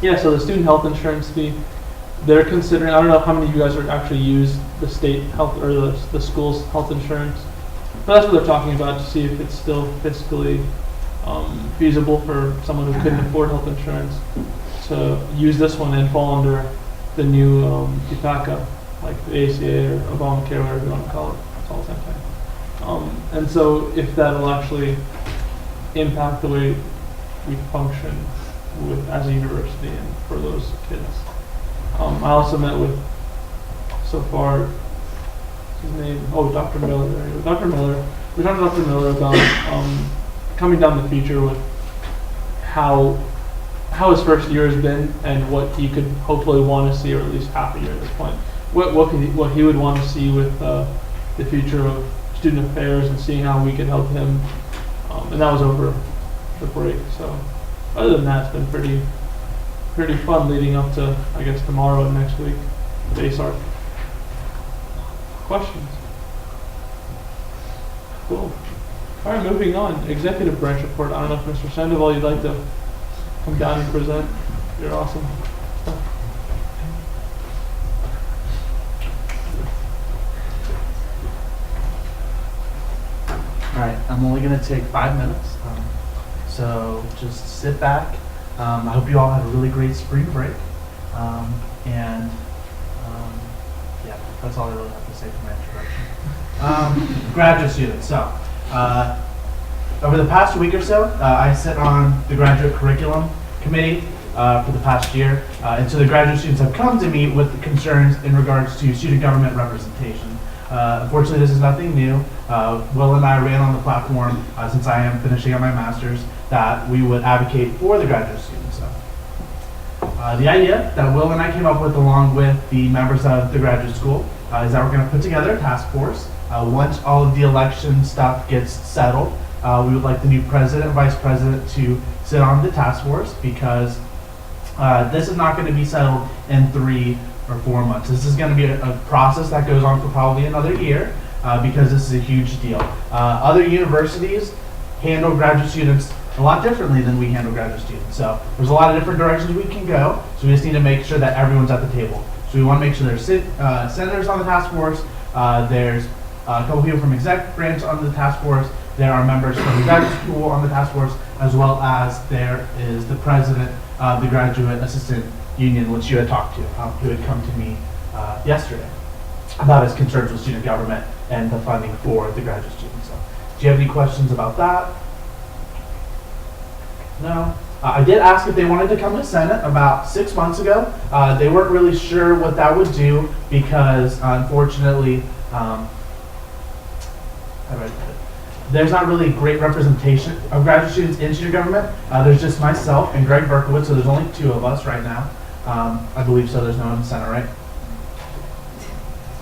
Speaker 3: Yeah, so the student health insurance fee, they're considering, I don't know how many of you guys are actually use the state health or the school's health insurance, but that's what they're talking about, to see if it's still fiscally feasible for someone who couldn't afford health insurance to use this one and fall under the new DPACA, like the ACA or Obamacare, whatever you want to call it. It's all the same thing. And so if that'll actually impact the way we function as a university and for those kids. I also met with, so far, his name, Dr. Miller. There you go. Dr. Miller. We talked to Dr. Miller about coming down the future with how his first year has been and what he could hopefully want to see, or at least half a year at this point. What he would want to see with the future of student affairs and seeing how we could help him. And that was over the break. So other than that, it's been pretty fun leading up to, I guess, tomorrow and next week. Base art. Questions? Cool. All right, moving on. Executive branch report. I don't know if Mr. Sandoval, you'd like to come down and present. You're awesome.
Speaker 10: All right, I'm only going to take 5 minutes. So just sit back. I hope you all had a really great spring break. And That's all I really have to say for my introduction. Graduate students. So, over the past week or so, I sit on the graduate curriculum committee for the past year, and so the graduate students have come to me with concerns in regards to student government representation. Unfortunately, this is nothing new. Will and I ran on the platform since I am finishing up my master's that we would advocate for the graduate students. So, the idea that Will and I came up with along with the members of the graduate school is that we're going to put together a task force. Once all of the election stuff gets settled, we would like the new president and vice president to sit on the task force because this is not going to be settled in 3 or 4 months. This is going to be a process that goes on for probably another year because this is a huge deal. Other universities handle graduate students a lot differently than we handle graduate students. So there's a lot of different directions we can go. So we just need to make sure that everyone's at the table. So we want to make sure there's senators on the task force. There's a couple people from exec branch on the task force. There are members from the graduate school on the task force, as well as there is the president of the graduate assistant union, which you had talked to, who had come to me yesterday about his concerns with student government and the funding for the graduate students. So, do you have any questions about that? No? I did ask if they wanted to come to Senate about 6 months ago. They weren't really sure what that would do because, unfortunately, there's not really great representation of graduate students in student government. There's just myself and Greg Berkowitz, so there's only 2 of us right now. I believe so. There's no one in the Senate, right?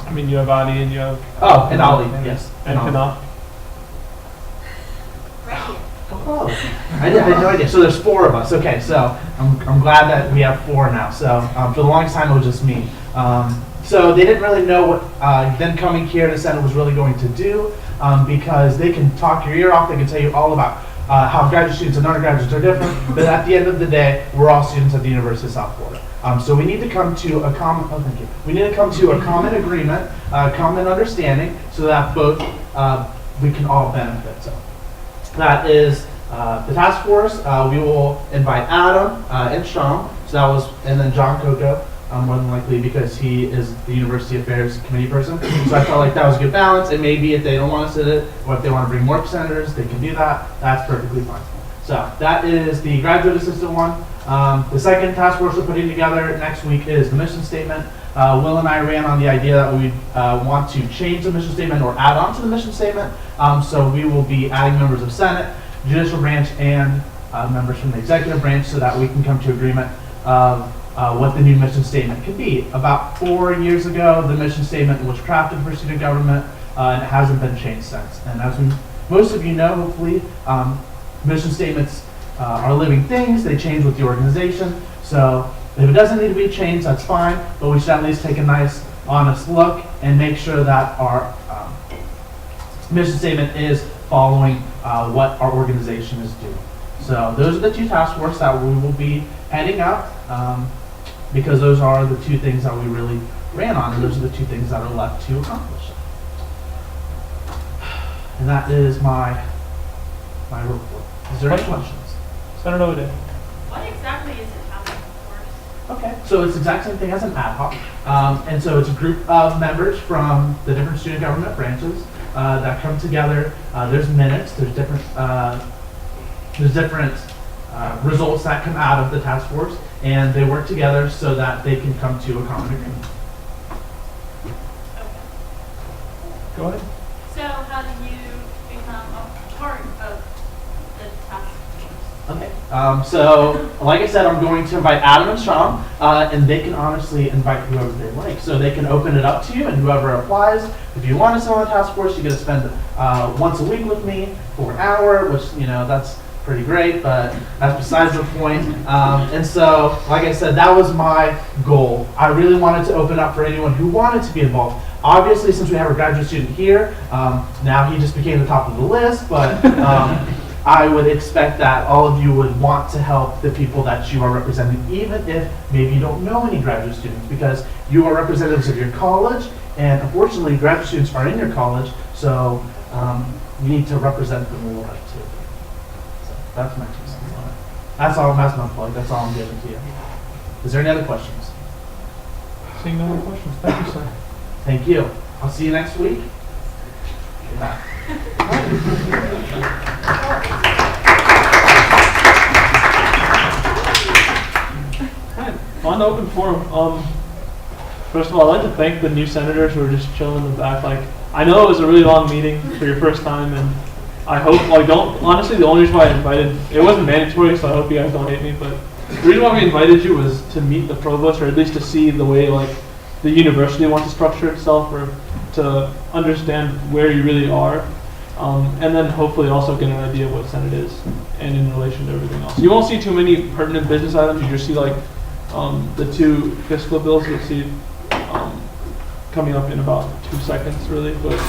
Speaker 3: I mean, you have Ali and you have...
Speaker 10: Oh, and Ali, yes.
Speaker 3: And Kana.
Speaker 10: Oh, I had no idea. So there's 4 of us. Okay, so I'm glad that we have 4 now. So for the longest time, it was just me. So they didn't really know what them coming here to Senate was really going to do because they can talk your ear off. They can tell you all about how graduate students and undergraduates are different. But at the end of the day, we're all students at the University of South Florida. So we need to come to a common. Oh, thank you. We need to come to a common agreement, common understanding, so that both we can all benefit. So that is the task force. We will invite Adam and Sean. So that was, and then John Coco. More than likely because he is the University Affairs Committee person. So I felt like that was a good balance, and maybe if they don't want to sit it, or if they want to bring more senators, they can do that. That's perfectly fine. So that is the graduate assistant one. The second task force we're putting together next week is the mission statement. Will and I ran on the idea that we want to change the mission statement or add on to the mission statement. So we will be adding members of Senate, Judicial branch, and members from the executive branch so that we can come to agreement of what the new mission statement could be. About 4 years ago, the mission statement was crafted for student government, and it hasn't been changed since. And as most of you know, hopefully, mission statements are living things. They change with the organization. So if it doesn't need to be changed, that's fine, but we should at least take a nice, honest look and make sure that our mission statement is following what our organization is doing. So those are the 2 task forces that we will be heading up. Because those are the 2 things that we really ran on, and those are the 2 things that are left to accomplish. And that is my report. Is there any questions?
Speaker 3: Senator O'Day.
Speaker 7: What exactly is a task force?
Speaker 10: Okay, so it's the exact same thing as an ad hoc. And so it's a group of members from the different student government branches that come together. There's minutes, there's different results that come out of the task force, and they work together so that they can come to a common agreement.
Speaker 3: Go ahead.
Speaker 7: So how do you become a part of the task force?
Speaker 10: Okay. So like I said, I'm going to invite Adam and Sean, and they can honestly invite whoever they like. So they can open it up to you, and whoever applies. If you want to sit on the task force, you get to spend once a week with me for an hour, which, you know, that's pretty great, but that's besides the point. And so, like I said, that was my goal. I really wanted to open up for anyone who wanted to be involved. Obviously, since we have a graduate student here, now he just became the top of the list, but I would expect that all of you would want to help the people that you are representing, even if maybe you don't know any graduate students, because you are representatives of your college, and unfortunately, graduate students are in your college, so you need to represent them a little bit too. That's my 2 cents on it. That's all. That's my plug. That's all I'm giving to you. Is there any other questions?
Speaker 3: Seeing no other questions, thank you, sir.
Speaker 10: Thank you. I'll see you next week. Bye.
Speaker 3: On the open forum, first of all, I'd like to thank the new senators who are just chilling in the back. Like, I know it was a really long meeting for your first time, and I hope, like, honestly, the only reason why I invited, it wasn't mandatory, so I hope you guys don't hate me, but the reason why we invited you was to meet the provost, or at least to see the way, like, the university wants to structure itself, or to understand where you really are, and then hopefully also get an idea of what Senate is, and in relation to everything else. You won't see too many pertinent business items. You just see, like, the 2 fiscal bills you'll see coming up in about 2 seconds, really. But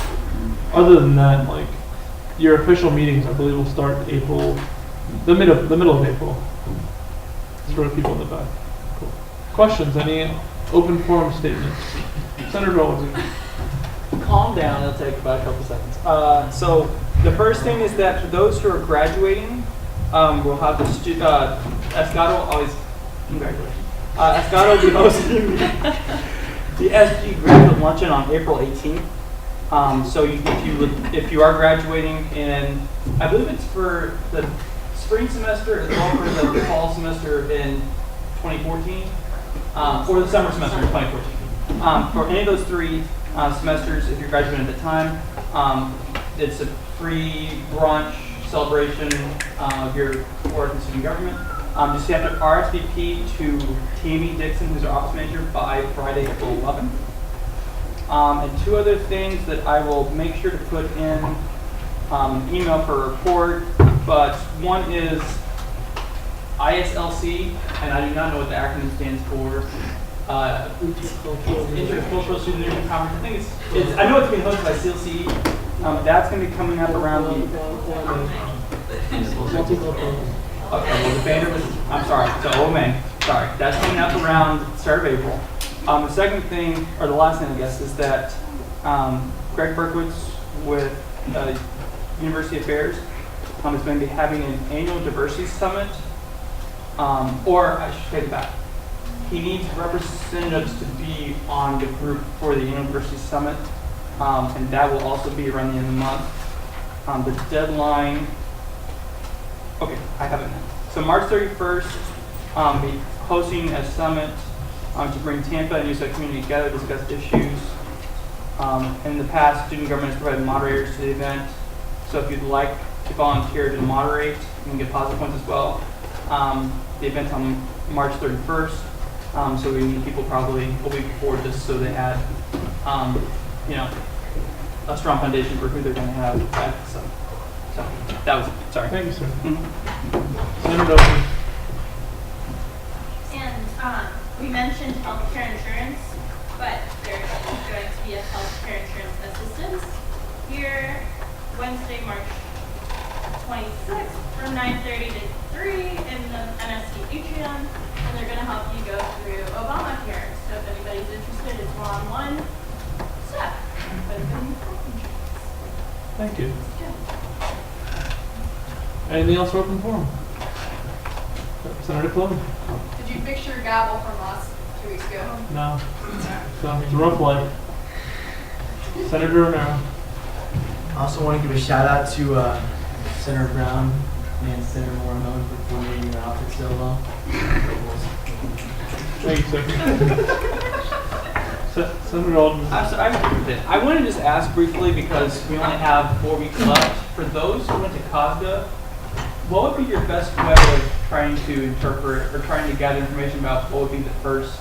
Speaker 3: other than that, like, your official meetings, I believe, will start the middle of April. It's for people in the back. Cool. Questions? Any open forum statements? Senator Owens.
Speaker 14: Calm down. It'll take about a couple seconds. So the first thing is that for those who are graduating, we'll have the Esgato always. Congratulations. Esgato will be hosting the SG Graduate Luncheon on April 18th. So if you are graduating in, I believe it's for the spring semester as well for the fall semester in 2014, or the summer semester in 2014. For any of those 3 semesters, if you're graduating at the time, it's a free brunch celebration of your work in student government. Just you have to RSVP to Tammy Dixon, who's our office manager, by Friday, April 11th. And 2 other things that I will make sure to put in email for a report, but one is ISLC, and I do not know what the acronym stands for. Intercultural Student Leadership Conference. I think I know it's being hosted by CLC. That's going to be coming up around Okay, well the banner was, I'm sorry, so OMA, sorry. That's coming up around start of April. The second thing, or the last thing I guess, is that Greg Berkowitz with University Affairs is going to be having an annual diversity summit, or I should take it back. He needs representatives to be on the group for the annual diversity summit, and that will also be around the end of the month. The deadline, okay, I have it now. So March 31st, be hosting a summit to bring Tampa and USF community together to discuss issues. In the past, student government has provided moderators to the event. So if you'd like to volunteer to moderate, you can get positive points as well. The event's on March 31st, so we need people probably a week before just so they had, a strong foundation for who they're going to have at the summit. So that was it. Sorry.
Speaker 3: Thank you, sir.
Speaker 7: And we mentioned healthcare insurance, but there's going to be a healthcare insurance assistance here Wednesday, March 26th from 9:30 to 3 in the NSC atrium, and they're going to help you go through Obamacare. So if anybody's interested, it's one-on-one stuff. But it's going to be health insurance.
Speaker 3: Thank you. Anything else for open forum? Senator Clover?
Speaker 18: Did you fix your gavel from us 2 weeks ago?
Speaker 3: No. So it's a rough life. Senator Romero.
Speaker 20: I also want to give a shout out to Senator Brown and Senator Moramone for coordinating your outfit so well.
Speaker 3: Thank you, sir. Senator Alderman.
Speaker 14: I want to just ask briefly, because we only have 4 weeks left. For those who went to COSGA, what would be your best way of trying to interpret or trying to gather information about what would be the first,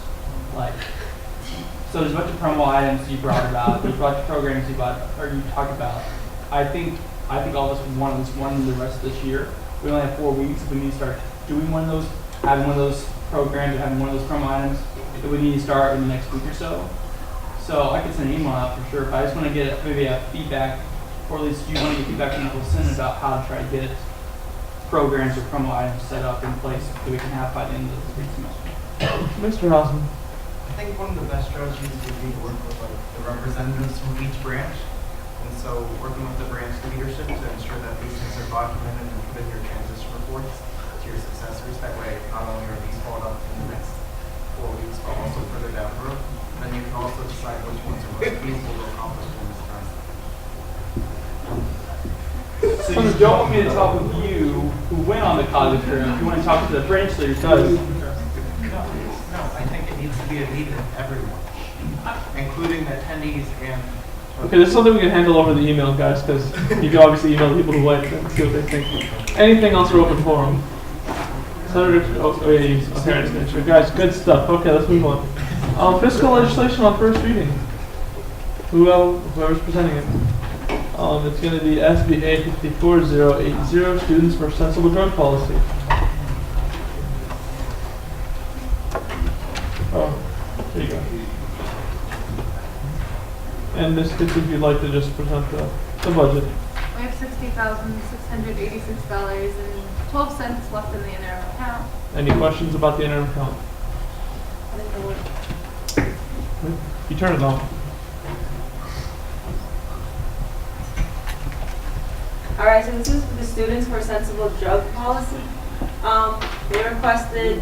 Speaker 14: so there's a bunch of promo items you brought about, there's a bunch of programs you talked about. I think all of us would want this one the rest of this year. We only have 4 weeks. If we need to start doing one of those, having one of those programs or having one of those promo items, that we need to start in the next week or so. So I could send an email out for sure, but I just want to get maybe a feedback, or at least you want to get feedback from the whole Senate about how to try to get programs or promo items set up in place that we can have by the end of the spring semester.
Speaker 3: Mr. Hausman.
Speaker 2: I think one of the best strategies would be to work with the representatives from each branch. And so working with the branch leadership to ensure that these things are documented and put in your transition reports to your successors. That way, not only are these followed up in the next 4 weeks, but also further down the road. And then you can also decide which ones are most
Speaker 9: feasible to accomplish in this time.
Speaker 14: So you don't want me to talk with you, who went on the COSGA program. You want to talk to the branch leader who does.
Speaker 2: No, I think it needs to be a meeting of everyone, including the attendees and.
Speaker 3: Okay, this is something we can handle over the email, guys, because you can obviously email the people who went and see what they think. Anything else for open forum? Senator, okay, guys, good stuff. Okay, let's move on. Fiscal legislation on first reading. Whoever's presenting it. It's going to be SB 54080, Students for Sensible Drug Policy. Oh, there you go. And Ms. Fitz, if you'd like to just present the budget.
Speaker 21: We have $60,686.12 left in the interim account.
Speaker 3: Any questions about the interim account? You turn it on.
Speaker 15: Alright, so this is for the Students for Sensible Drug Policy. They requested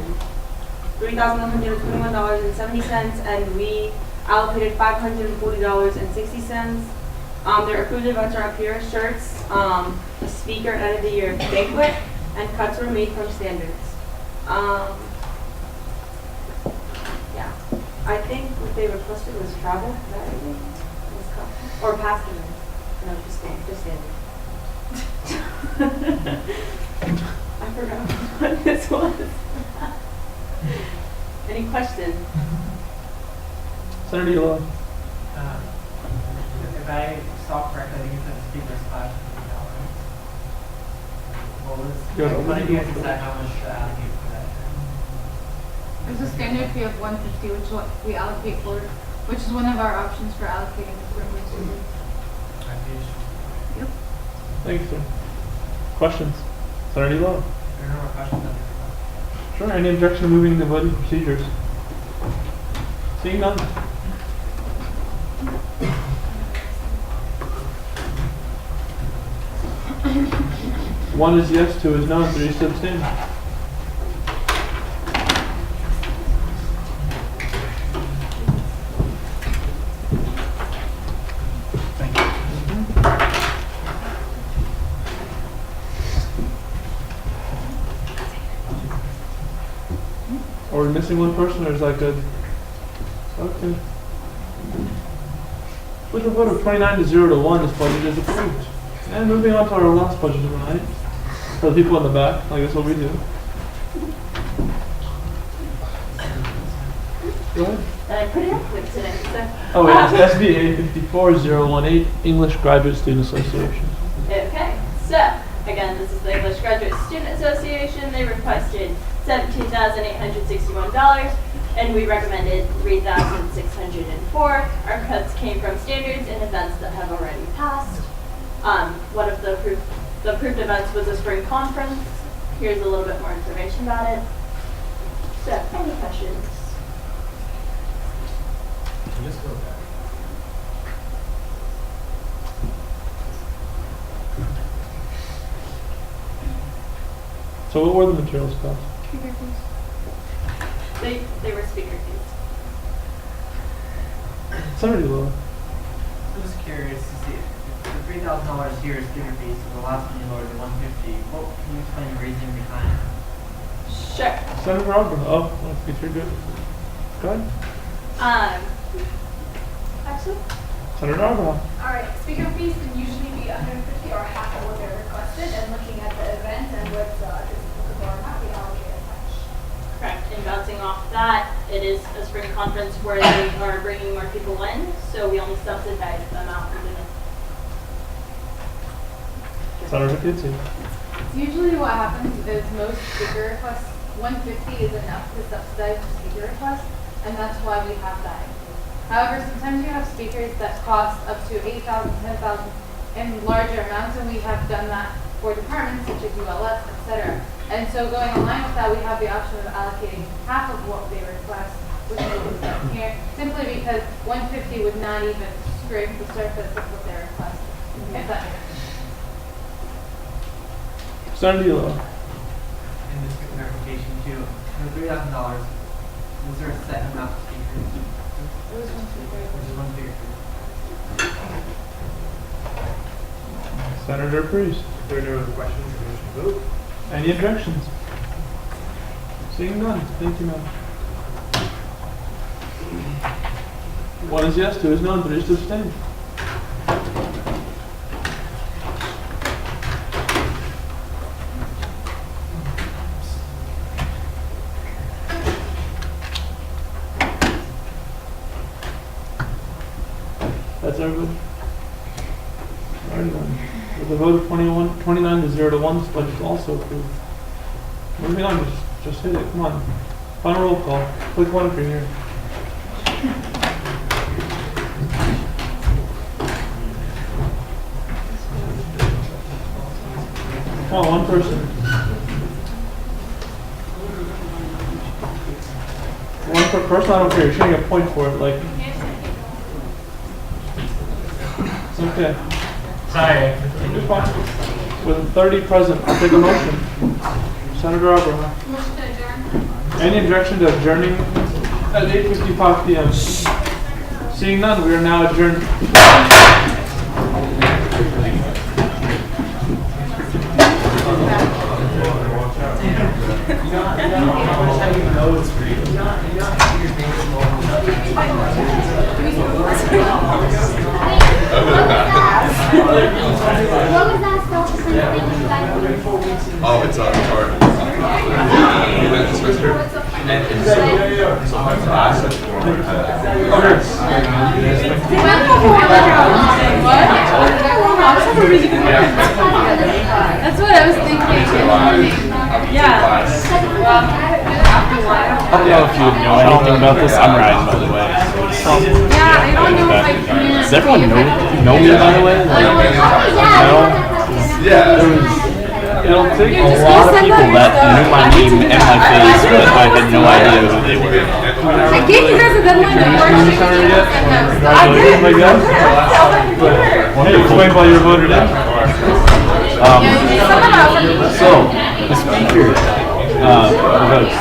Speaker 15: $3,121.70 and we allocated $540.60. Their approved events are up here: shirts, a speaker, end of the year banquet, and cuts were made from standards. Yeah, I think what they requested was travel. Is that right? Or past events? No, just standard. I forgot what this was. Any questions?
Speaker 3: Senator Yolo.
Speaker 9: If I saw correctly, I think it's at the speaker's $500. What did you guys decide how much to allocate for that?
Speaker 21: There's a standard fee of $150, which is what we allocate for, which is one of our options for allocating the privilege students. Yep.
Speaker 3: Thank you, sir. Questions? Senator Yolo.
Speaker 9: There are no more questions.
Speaker 3: Sure. Any objection to moving the voting procedures? Seeing none. One is yes, two is no, three is to abstain.
Speaker 2: Thank you.
Speaker 3: Are we missing one person, or is that good? Okay. With a vote of 29-0 to 1, this budget is approved. And moving on to our last budget of the night. For the people in the back, I guess what we do. Go ahead.
Speaker 7: I put it up quick today, so.
Speaker 3: Oh, yeah, it's SBA 54018, English Graduate Student Association.
Speaker 7: Okay, so, again, this is the English Graduate Student Association. They requested $17,861, and we recommended $3,604. Our cuts came from standards and events that have already passed. One of the approved events was a spring conference. Here's a little bit more information about it. So, any questions?
Speaker 2: Let's go back.
Speaker 3: So what were the materials cost?
Speaker 7: Speaker fees. They were speaker fees.
Speaker 3: It's already low.
Speaker 9: I'm just curious to see, the $3,000 here is speaker fees, so the last one you lowered to $150. What can you explain the reasoning behind it?
Speaker 7: Sure.
Speaker 3: Senator Robert. Oh, if you're good. Go ahead.
Speaker 11: Actually,
Speaker 3: Senator Arbor.
Speaker 11: all right, speaker fees can usually be 150 or half of what they're requested, and looking at the event and what's applicable or not, we allocate as much.
Speaker 7: Correct. And bouncing off that, it is a spring conference where they are bringing more people in, so we only subsidize the amount we limit.
Speaker 3: Senator Kitty.
Speaker 21: Usually what happens is most speaker requests, 150 is enough to subsidize the speaker request, and that's why we have that included. However, sometimes you have speakers that cost up to $8,000, $10,000 in larger amounts, and we have done that for departments such as ULS, etc. And so going in line with that, we have the option of allocating half of what they request, which is what we've done here, simply because 150 would not even scrape the surface of what they're requesting. If that makes sense.
Speaker 3: Senator Yolo.
Speaker 9: And just for clarification too, for $3,000, was there a set amount of speakers?
Speaker 21: It was one speaker.
Speaker 9: Which is one speaker.
Speaker 3: Senator Priest.
Speaker 22: If there are no other questions, the motion to vote.
Speaker 3: Any objections? Seeing none. Thank you, ma'am. 1 is yes, 2 is no, 3 is to abstain. That's everybody? Alright then. With a vote of 29 to 0 to 1, this budget is also approved. Moving on, just hit it, come on. Final roll call. Click 1 if you're here. Come on, one person. One per person, I don't care, you're getting a point for it, like. It's okay.
Speaker 5: Sorry.
Speaker 3: You're fine. With 30 present, I'll take a motion. Senator Abraham.
Speaker 11: Motion to adjourn.
Speaker 3: Any objection to adjourning at 8:55 p.m.? Seeing none, we are now adjourned.
Speaker 4: What was that self-defense thing you guys did?
Speaker 6: Oh, it's hard. So my class is
Speaker 21: That's what I was thinking. Yeah.
Speaker 16: I don't know if you know anything about this. I'm Ryan, by the way.
Speaker 21: Yeah, I don't know if I can.
Speaker 16: Does everyone know me, by the way?
Speaker 3: It'll take
Speaker 16: a lot of people that knew my name and my face, but I had no idea who they were.
Speaker 21: I gave you guys a deadline to work. I did.
Speaker 3: Hey, explain why you voted in.
Speaker 16: So, the speaker votes